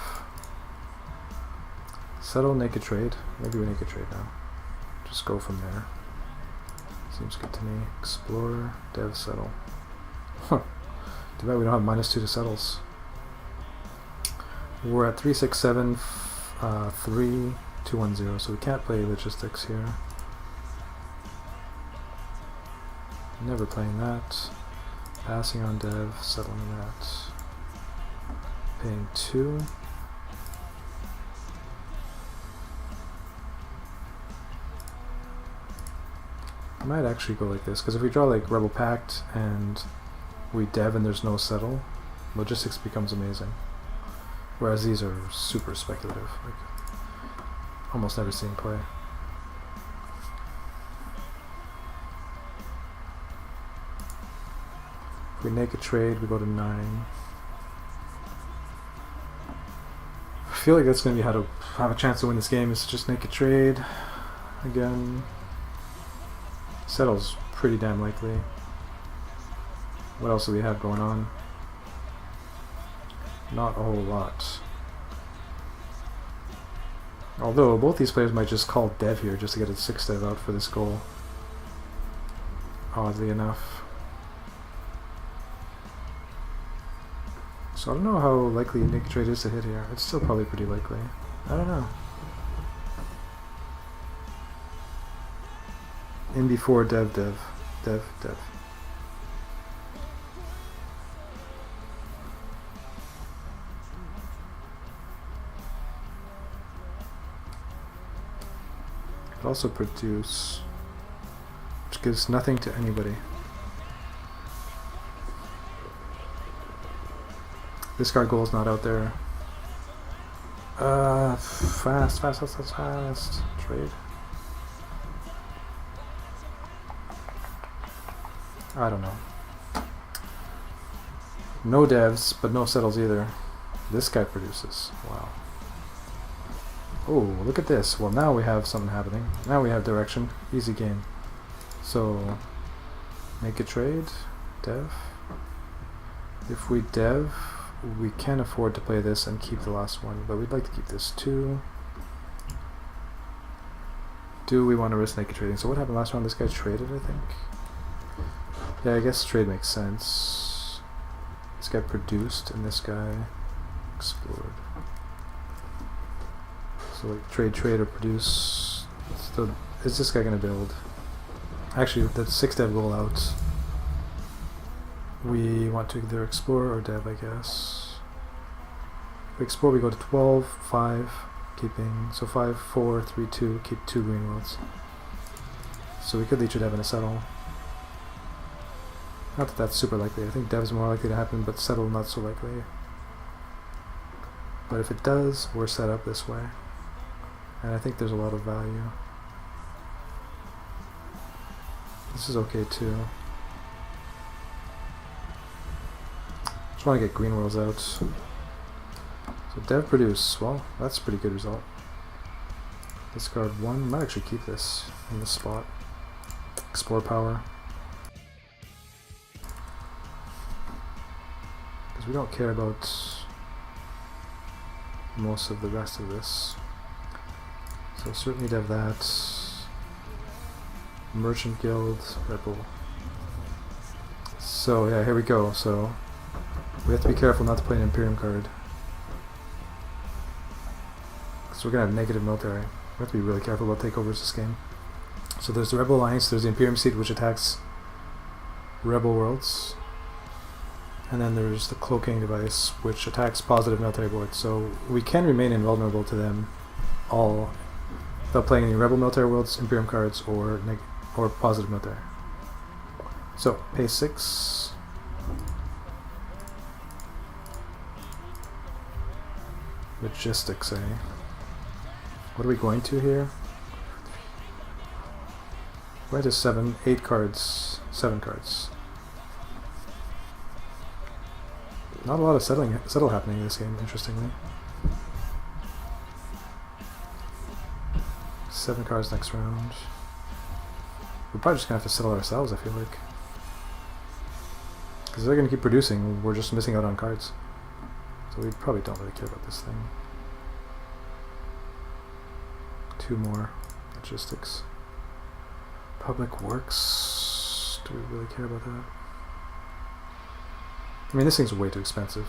Settle, naked trade. Maybe we naked trade now. Just go from there. Seems good to me. Explore, dev, settle. Huh. Too bad we don't have -2 to settles. We're at 367, 3210, so we can't play logistics here. Never playing that. Passing on dev, settling that. Paying 2. I might actually go like this, because if we draw like Rebel Pact and we dev and there's no settle, logistics becomes amazing. Whereas these are super speculative, like almost never seen play. If we naked trade, we go to 9. I feel like that's going to be how to have a chance to win this game, is just naked trade. Again, settle's pretty damn likely. What else do we have going on? Not a whole lot. Although both these players might just call dev here just to get a 6 dev out for this goal. Oddly enough. So I don't know how likely naked trade is to hit here. It's still probably pretty likely. I don't know. In before dev, dev, dev, dev. But also produce, which gives nothing to anybody. Discard goal is not out there. Fast. Trade. I don't know. No devs, but no settles either. This guy produces. Wow. Oh, look at this. Well, now we have something happening. Now we have direction. Easy game. So, make a trade. Dev. If we dev, we can afford to play this and keep the last one, but we'd like to keep this too. Do we want to risk naked trading? So what happened last round? This guy traded, I think. Yeah, I guess trade makes sense. This guy produced and this guy explored. So like trade or produce. So is this guy going to build? Actually, that's 6 dev goal out. We want to either explore or dev, I guess. If we explore, we go to 12, 5, keeping. So 5, 4, 3, 2, keep 2 green worlds. So we could leech a dev and a settle. Not that that's super likely. I think dev's more likely to happen, but settle not so likely. But if it does, we're set up this way. And I think there's a lot of value. This is okay too. Just want to get green worlds out. So dev produce, well, that's a pretty good result. Discard 1, might actually keep this in this spot. Explore power. Because we don't care about most of the rest of this. So certainly dev that. Merchant Guild, Rebel. So yeah, here we go. So we have to be careful not to play an Imperium card. Because we're going to have negative military. We have to be really careful about takeovers this game. So there's the Rebel Alliance, there's the Imperium Seed which attacks Rebel Worlds. And then there's the Cloaking Device which attacks positive military boards. So we can remain invulnerable to them all without playing any Rebel military worlds, Imperium cards, or positive military. So, pay 6. Logistics, eh? What are we going to here? We're to 7, 8 cards, 7 cards. Not a lot of settle happening in this game, interestingly. 7 cards next round. We're probably just gonna have to settle ourselves, I feel like. Because they're gonna keep producing, we're just missing out on cards. So we probably don't really care about this thing. 2 more. Logistics. Public Works. Do we really care about that? I mean, this thing's way too expensive.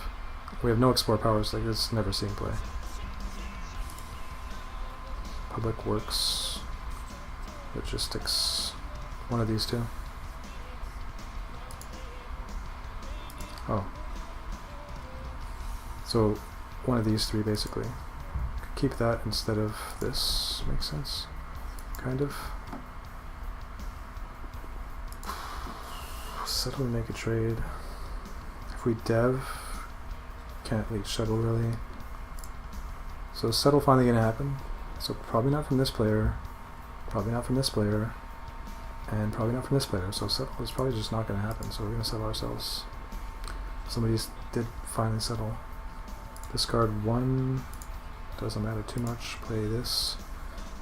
We have no explore powers, like it's never seen play. Public Works. Logistics. One of these two. Oh. So, one of these 3 basically. Keep that instead of this. Makes sense? Kind of. Settle and make a trade. If we dev, can't leech settle really. So settle finally gonna happen. So probably not from this player. Probably not from this player. And probably not from this player. So settle is probably just not gonna happen. So we're gonna settle ourselves. Somebody did finally settle. Discard 1. Doesn't matter too much. Play this.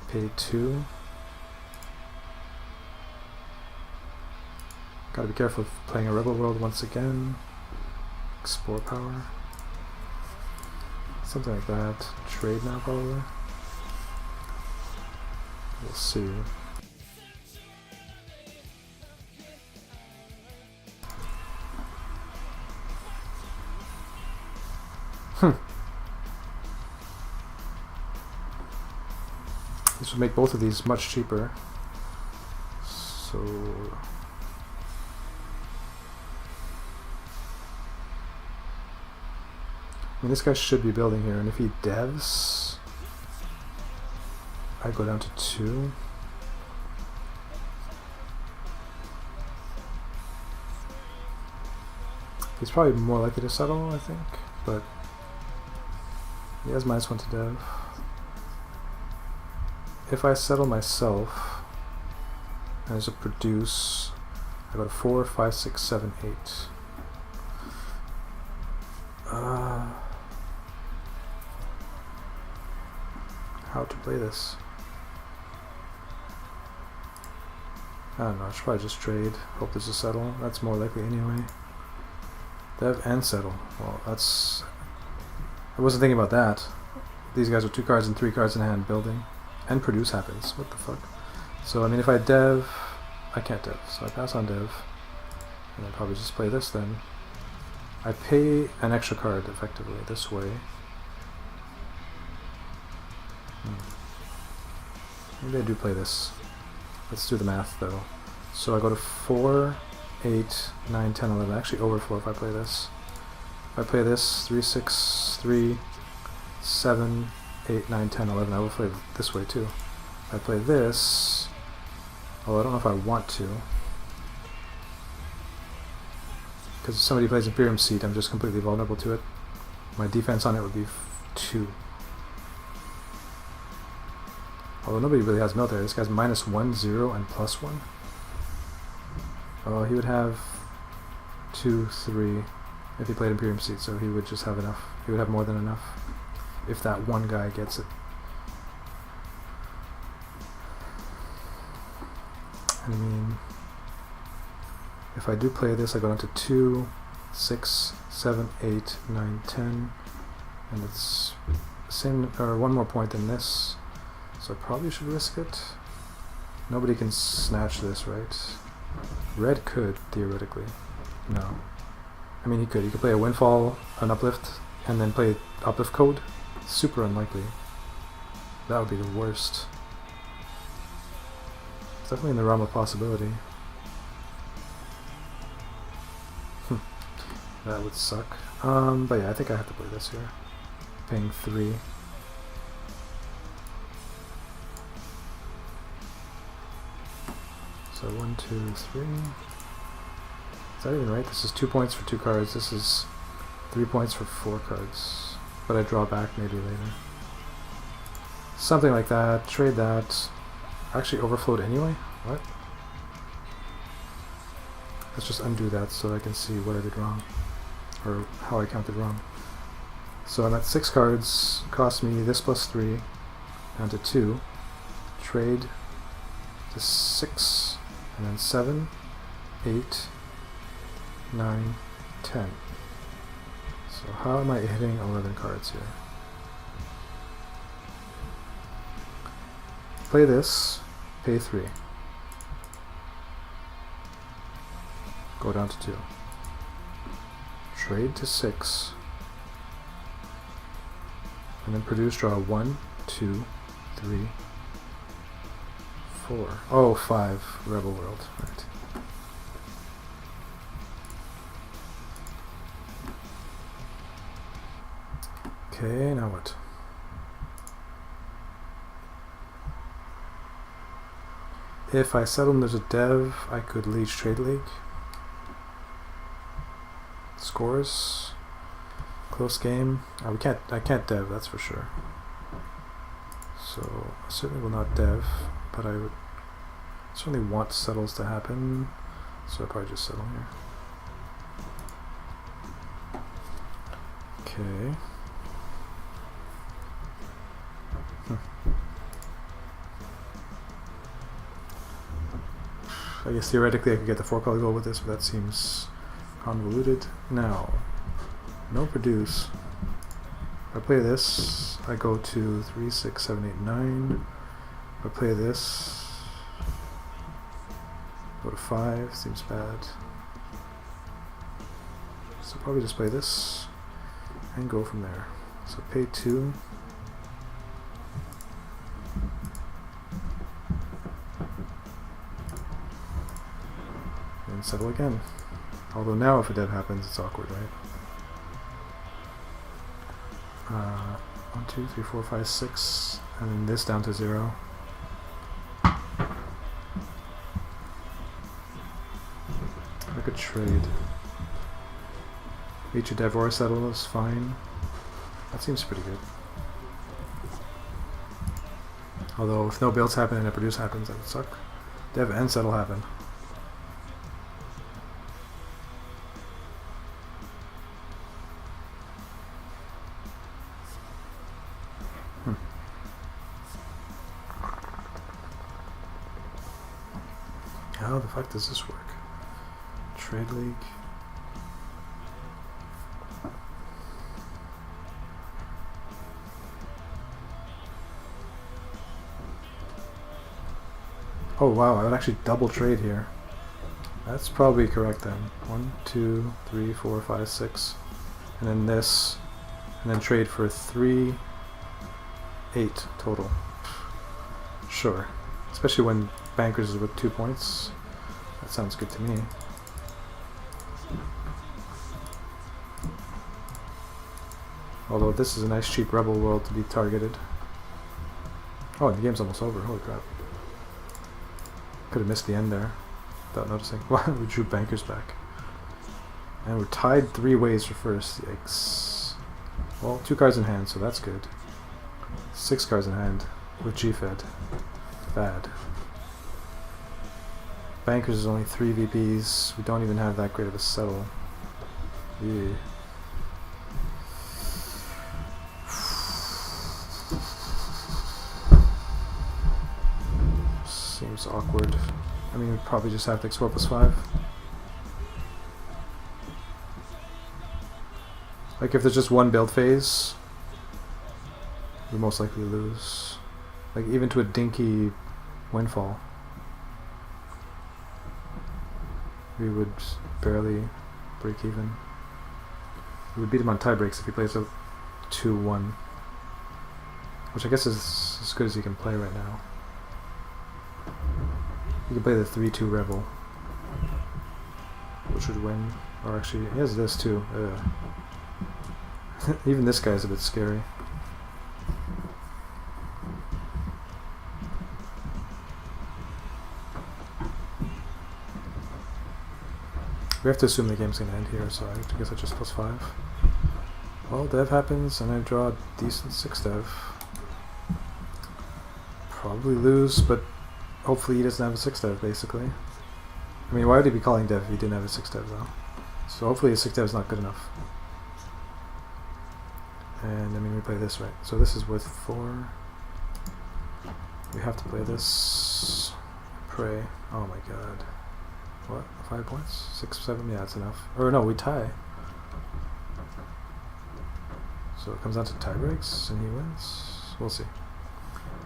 Pay 2. Gotta be careful of playing a Rebel World once again. Explore power. Something like that. Trade now, probably. We'll see. This would make both of these much cheaper. So I mean, this guy should be building here, and if he devs, I go down to 2. He's probably more likely to settle, I think, but he has -1 to dev. If I settle myself, and there's a produce, I go to 4, 5, 6, 7, 8. How to play this? I don't know, I should probably just trade. Hope there's a settle. That's more likely anyway. Dev and settle. Well, that's... I wasn't thinking about that. These guys are 2 cards and 3 cards in hand building. And produce happens. What the fuck? So, I mean, if I dev... I can't dev, so I pass on dev. And I'll probably just play this then. I pay an extra card, effectively, this way. Maybe I do play this. Let's do the math, though. So I go to 4, 8, 9, 10, 11. I actually overflow if I play this. If I play this, 3, 6, 3, 7, 8, 9, 10, 11. I will play this way, too. If I play this... Well, I don't know if I want to. Because if somebody plays Imperium Seat, I'm just completely vulnerable to it. My defense on it would be 2. Although nobody really has military. This guy's -1, 0, and +1. Oh, he would have 2, 3 if he played Imperium Seat, so he would just have enough. He would have more than enough if that one guy gets it. I mean, if I do play this, I go down to 2, 6, 7, 8, 9, 10, and it's the same, or 1 more point than this. So I probably should risk it. Nobody can snatch this, right? Red could, theoretically. No. I mean, he could. He could play a Windfall, an Uplift, and then play Uplift Code. Super unlikely. That would be the worst. It's definitely in the realm of possibility. That would suck. But yeah, I think I have to play this here. Paying 3. So 1, 2, 3. Is that even right? This is 2 points for 2 cards. This is 3 points for 4 cards. But I draw back maybe later. Something like that. Trade that. Actually overflowed anyway? What? Let's just undo that so I can see what I did wrong. Or how I counted wrong. So I'm at 6 cards. Cost me this +3. Down to 2. Trade to 6. And then 7, 8, 9, 10. So how am I hitting 11 cards here? Play this, pay 3. Go down to 2. Trade to 6. And then produce, draw 1, 2, 3, 4. Oh, 5. Rebel World. Right. Okay, now what? If I settle and there's a dev, I could leech Trade League. Scores. Close game. I can't dev, that's for sure. So I certainly will not dev, but I would certainly want settles to happen, so I'll probably just settle here. Okay. I guess theoretically I could get the 4-color goal with this, but that seems convoluted. Now, no produce. If I play this, I go to 3, 6, 7, 8, 9. If I play this, go to 5, seems bad. So probably just play this and go from there. So pay 2. And settle again. Although now if a dev happens, it's awkward, right? 1, 2, 3, 4, 5, 6, and then this down to 0. I could trade. Each dev or settle is fine. That seems pretty good. Although if no builds happen and a produce happens, that would suck. Dev and settle happen. How the fuck does this work? Trade League. Oh wow, I would actually double trade here. That's probably correct then. 1, 2, 3, 4, 5, 6. And then this. And then trade for 3, 8 total. Sure. Especially when Bankers is with 2 points. That sounds good to me. Although this is a nice cheap rebel world to be targeted. Oh, the game's almost over. Holy crap. Could have missed the end there without noticing. We drew Bankers back. And we're tied 3 ways for first. Yikes. Well, 2 cards in hand, so that's good. 6 cards in hand with G-Fed. Bad. Bankers is only 3 VPs. We don't even have that great of a settle. Yeah. Seems awkward. I mean, we'd probably just have to explore +5. Like, if there's just one build phase, we most likely lose. Like, even to a dinky windfall, we would barely break even. We would beat him on tie breaks if he plays a 2-1, which I guess is as good as he can play right now. He can play the 3-2 Rebel, which would win. Or actually, he has this too. Even this guy is a bit scary. We have to assume the game's going to end here, so I guess I just +5. Well, dev happens, and I draw a decent 6 dev. Probably lose, but hopefully he doesn't have a 6 dev, basically. I mean, why would he be calling dev if he didn't have a 6 dev, though? So hopefully his 6 dev is not good enough. And, I mean, we play this, right? So this is worth 4. We have to play this. Pray. Oh my god. What? 5 points? 6, 7? Yeah, that's enough. Or no, we tie. So it comes down to tie breaks, and he wins. We'll see.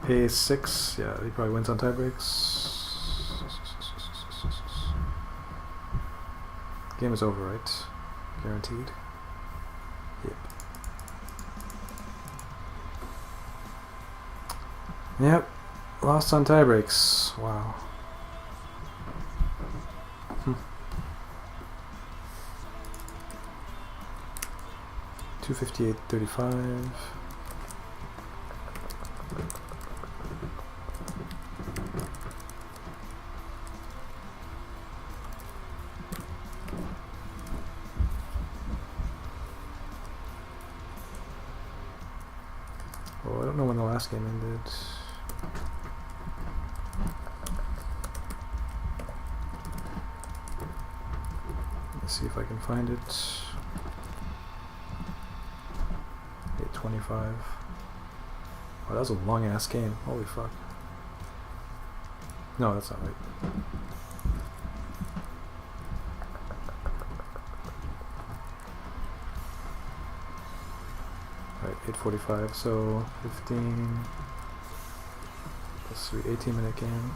Pay 6. Yeah, he probably wins on tie breaks. Game is over, right? Guaranteed. Yep. Yep. Lost on tie breaks. Wow. 258.35. Oh, I don't know when the last game ended. Let's see if I can find it. 8:25. Oh, that was a long ass game. Holy fuck. No, that's not right. Alright, 8:45, so 15 plus 3, 18-minute game.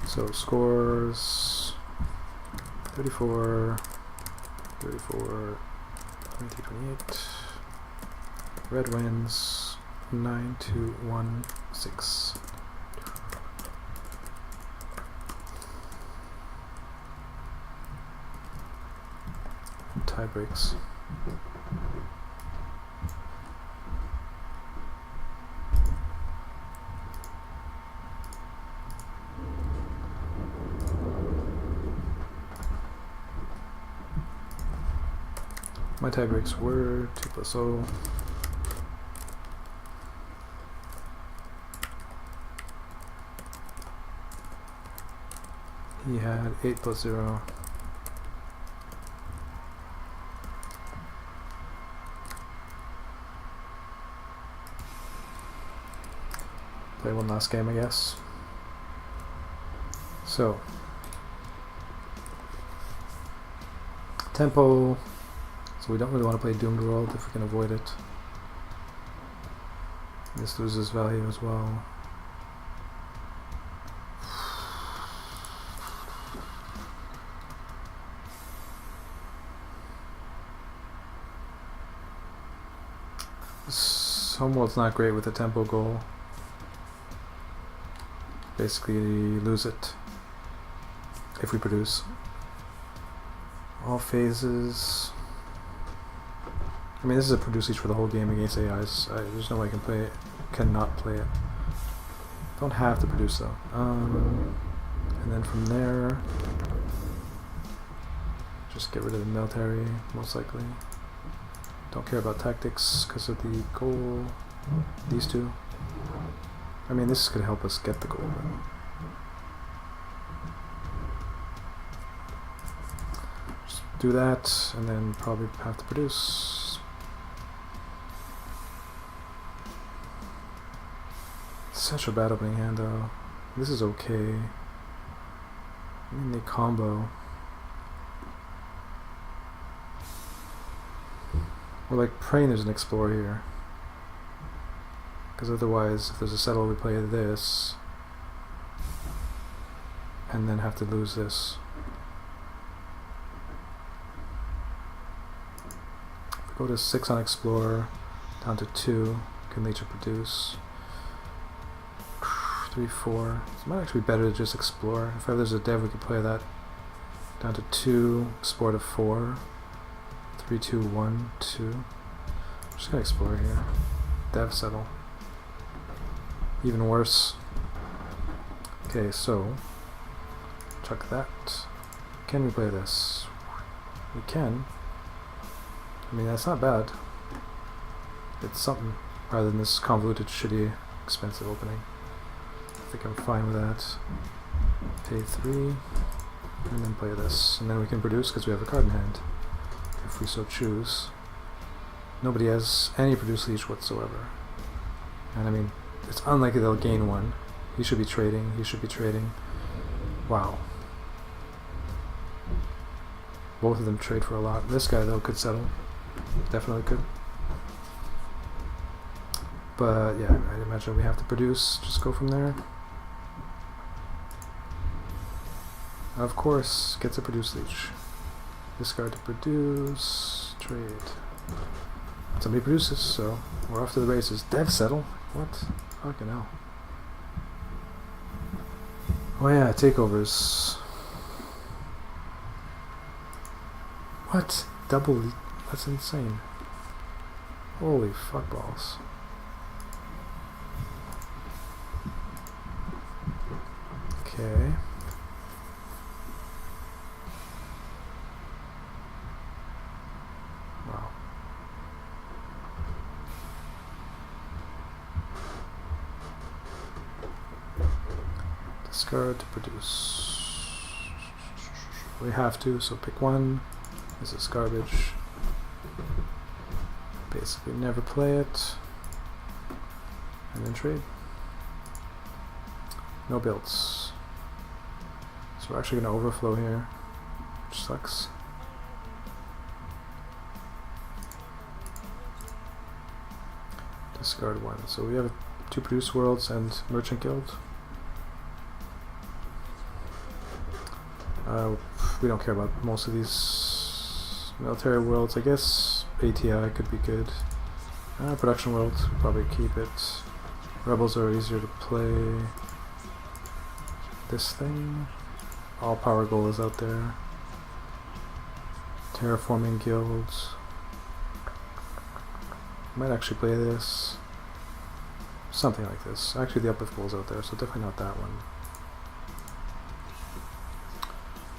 So scores 34, 34, 20, 28. Red wins 9-1-6. Tie breaks. My tie breaks were 2+0. He had 8+0. Play one last game, I guess. So, tempo. So we don't really want to play Doomed World if we can avoid it. This loses value as well. This Homeworld's not great with the tempo goal. Basically lose it if we produce. All phases. I mean, this is a produce each for the whole game against AIs. There's no way I can play it. Cannot play it. Don't have to produce though. And then from there, just get rid of the military, most likely. Don't care about tactics because of the goal. These two. I mean, this could help us get the goal. Just do that, and then probably have to produce. Such a bad opening hand, though. This is okay. I mean, they combo. We're like praying there's an explorer here. Because otherwise, if there's a settle, we play this. And then have to lose this. If we go to 6 on Explorer, down to 2, can nature produce. 3, 4. It might actually be better to just explore. If ever there's a dev, we could play that. Down to 2, explore to 4. 3, 2, 1, 2. Just gonna explore here. Dev settle. Even worse. Okay, so chuck that. Can we play this? We can. I mean, that's not bad. It's something rather than this convoluted, shitty, expensive opening. I think I'm fine with that. Pay 3, and then play this. And then we can produce because we have a card in hand, if we so choose. Nobody has any produce leash whatsoever. And I mean, it's unlikely they'll gain one. He should be trading, he should be trading. Wow. Both of them trade for a lot. This guy, though, could settle. Definitely could. But yeah, I'd imagine we have to produce. Just go from there. Of course, gets a produce leech. Discard to produce. Trade. Somebody produces, so we're off to the races. Dev settle? What? Fucking hell. Oh yeah, takeovers. What? Double? That's insane. Holy fuck balls. Okay. Wow. Discard to produce. We have to, so pick one. This is garbage. Basically never play it. And then trade. No builds. So we're actually going to overflow here, which sucks. Discard one. So we have 2 produce worlds and merchant guild. We don't care about most of these military worlds. I guess ATI could be good. Production world, probably keep it. Rebels are easier to play. This thing. All power goal is out there. Terraforming guilds. Might actually play this. Something like this. Actually, the uplift goal is out there, so definitely not that one.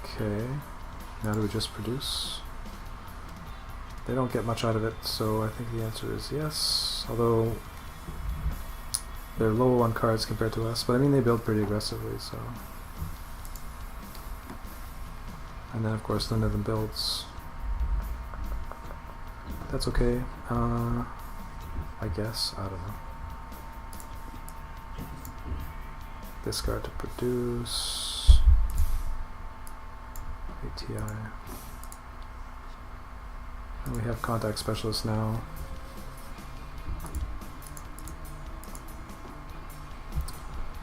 Okay. Now do we just produce? They don't get much out of it, so I think the answer is yes. Although they're low on cards compared to us, but I mean they build pretty aggressively, so. And then of course none of them builds. That's okay. I guess. I don't know. Discard to produce. ATI. And we have contact specialist now.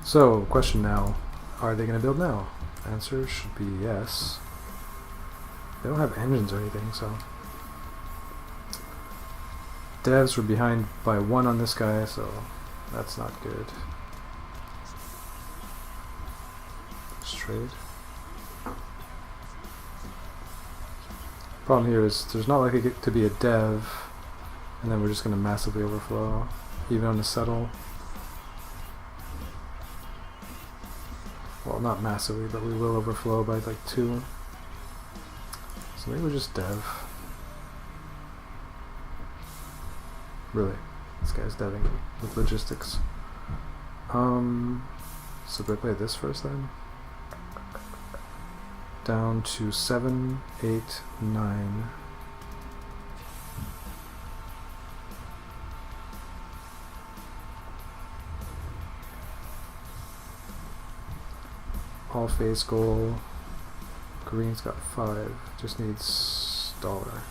So, question now. Are they going to build now? Answer should be yes. They don't have engines or anything, so. Devs were behind by 1 on this guy, so that's not good. Let's trade. Problem here is there's not likely to be a dev, and then we're just going to massively overflow, even on the settle. Well, not massively, but we will overflow by like 2. So maybe we'll just dev. Really, this guy's deving with logistics. So do I play this first then? Down to 7, 8, 9. All phase goal. Green's got 5. Just needs dollar.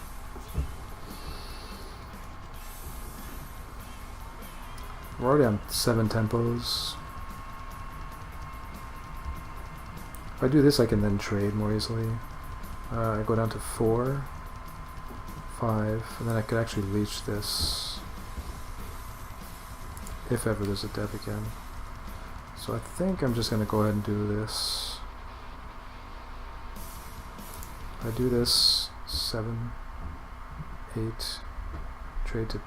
We're already on 7 tempos. If I do this, I can then trade more easily. I go down to 4, 5, and then I could actually leech this if ever there's a dev again. So I think I'm just going to go ahead and do this. If I do this, 7, 8, trade to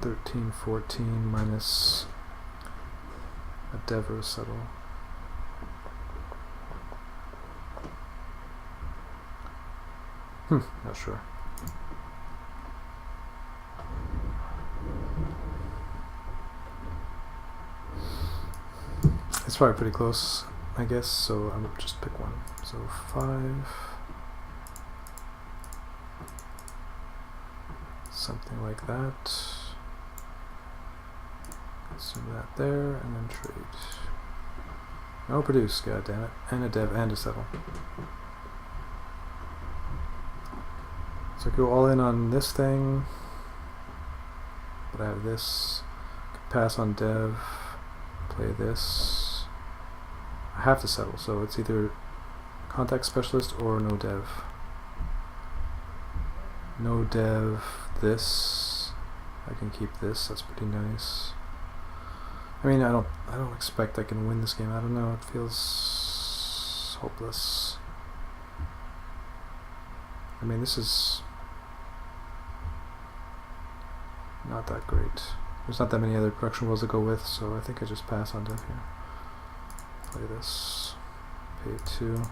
13, 14 minus a dev or a settle. Not sure. It's probably pretty close, I guess, so I'll just pick one. So 5. Something like that. Assume that there, and then trade. No produce, god damn it. And a dev and a settle. So I go all in on this thing, but I have this. Pass on dev, play this. I have to settle, so it's either contact specialist or no dev. No dev, this. I can keep this, that's pretty nice. I mean, I don't expect I can win this game. I don't know, it feels hopeless. I mean, this is not that great. There's not that many other production rules to go with, so I think I just pass on dev here. Play this. Pay 2.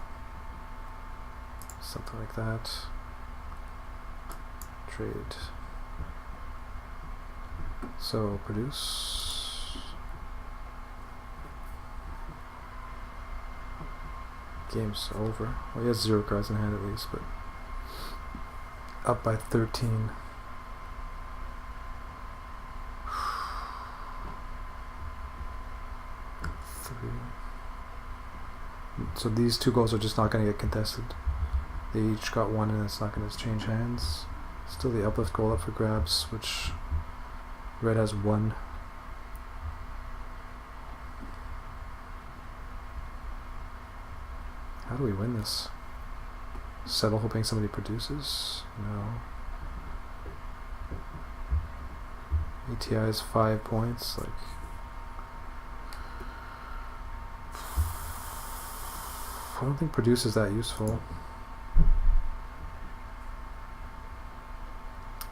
Something like that. Trade. So, produce. Game's over. Well, he has 0 cards in hand at least, but up by 13. So these 2 goals are just not going to get contested. They each got 1 and it's not going to change hands. Still the uplift goal up for grabs, which red has 1. How do we win this? Settle hoping somebody produces? No. ATI is 5 points, like I don't think produce is that useful.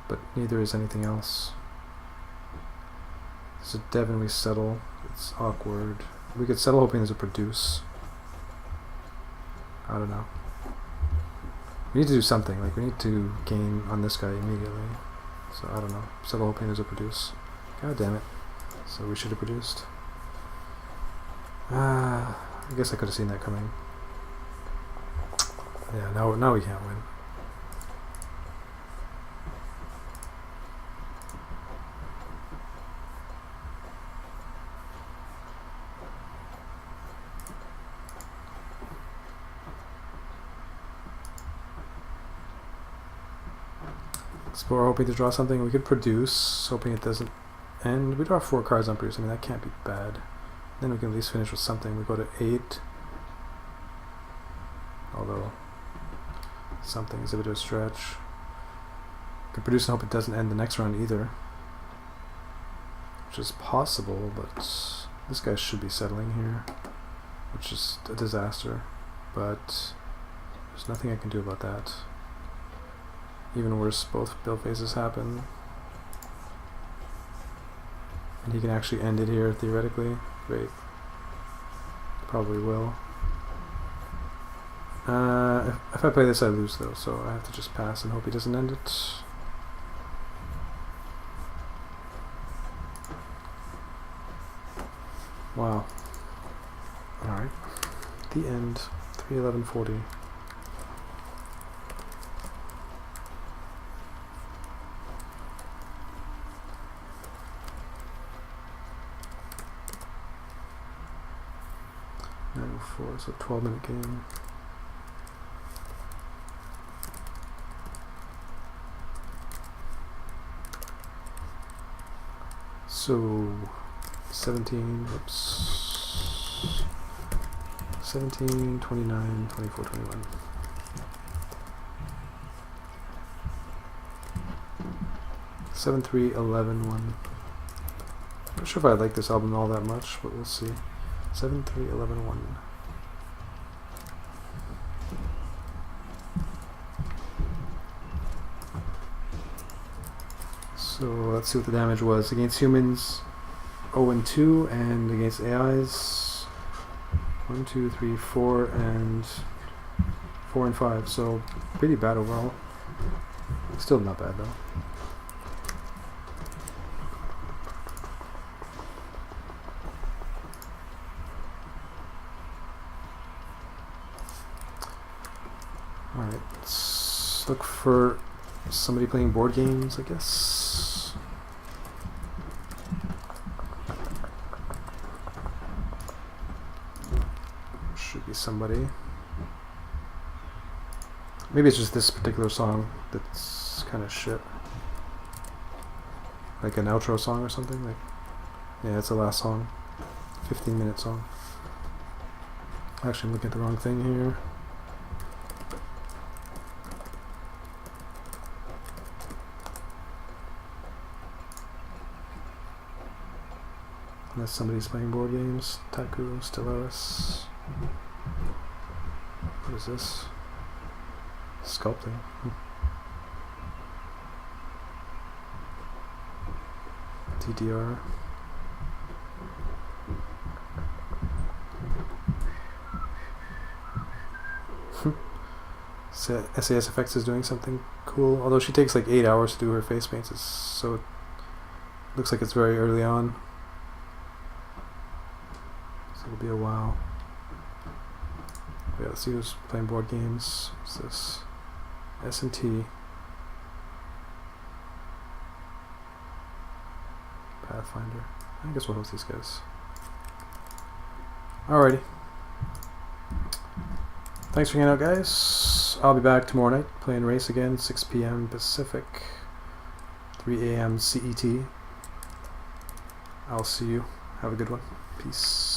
But neither is anything else. There's a dev and we settle. It's awkward. We could settle hoping there's a produce. I don't know. We need to do something. Like, we need to gain on this guy immediately. So, I don't know. Several painters will produce. God damn it. So, we should have produced. I guess I could have seen that coming. Yeah, now we can't win. Explore, hoping to draw something. We could produce, hoping it doesn't end. We draw 4 cards on produce. I mean, that can't be bad. Then we can at least finish with something. We go to 8. Although, something is a bit of a stretch. We can produce and hope it doesn't end the next round either. Which is possible, but this guy should be settling here. Which is a disaster. But there's nothing I can do about that. Even worse, both build phases happen. And he can actually end it here, theoretically. Great. Probably will. If I play this, I lose, though, so I have to just pass and hope he doesn't end it. Wow. Alright. The end. 3:11:40. So 12-minute game. So 17, oops. 17, 29, 24, 21. Seven, 3, 11, 1. I'm not sure if I like this album all that much, but we'll see. 7, 3, 11, 1. So let's see what the damage was. Against humans, 0 and 2, and against AIs, 1, 2, 3, 4, and 4 and 5. So pretty bad overall. Still not bad though. Alright, let's look for somebody playing board games, I guess. Should be somebody. Maybe it's just this particular song that's kind of shit. Like an outro song or something. Like, yeah, it's the last song. 15-minute song. Actually, I'm looking at the wrong thing here. Unless somebody's playing board games. Taku, Stellaris. What is this? Sculpting. TDR. SAS Effects is doing something cool. Although she takes like 8 hours to do her face paints, so it looks like it's very early on. So it'll be a while. Yeah, let's see who's playing board games. What's this? S&T. Pathfinder. I guess we'll host these guys. Alrighty. Thanks for hanging out, guys. I'll be back tomorrow night playing race again, 6 p.m. Pacific, 3 a.m. CET. I'll see you. Have a good one. Peace.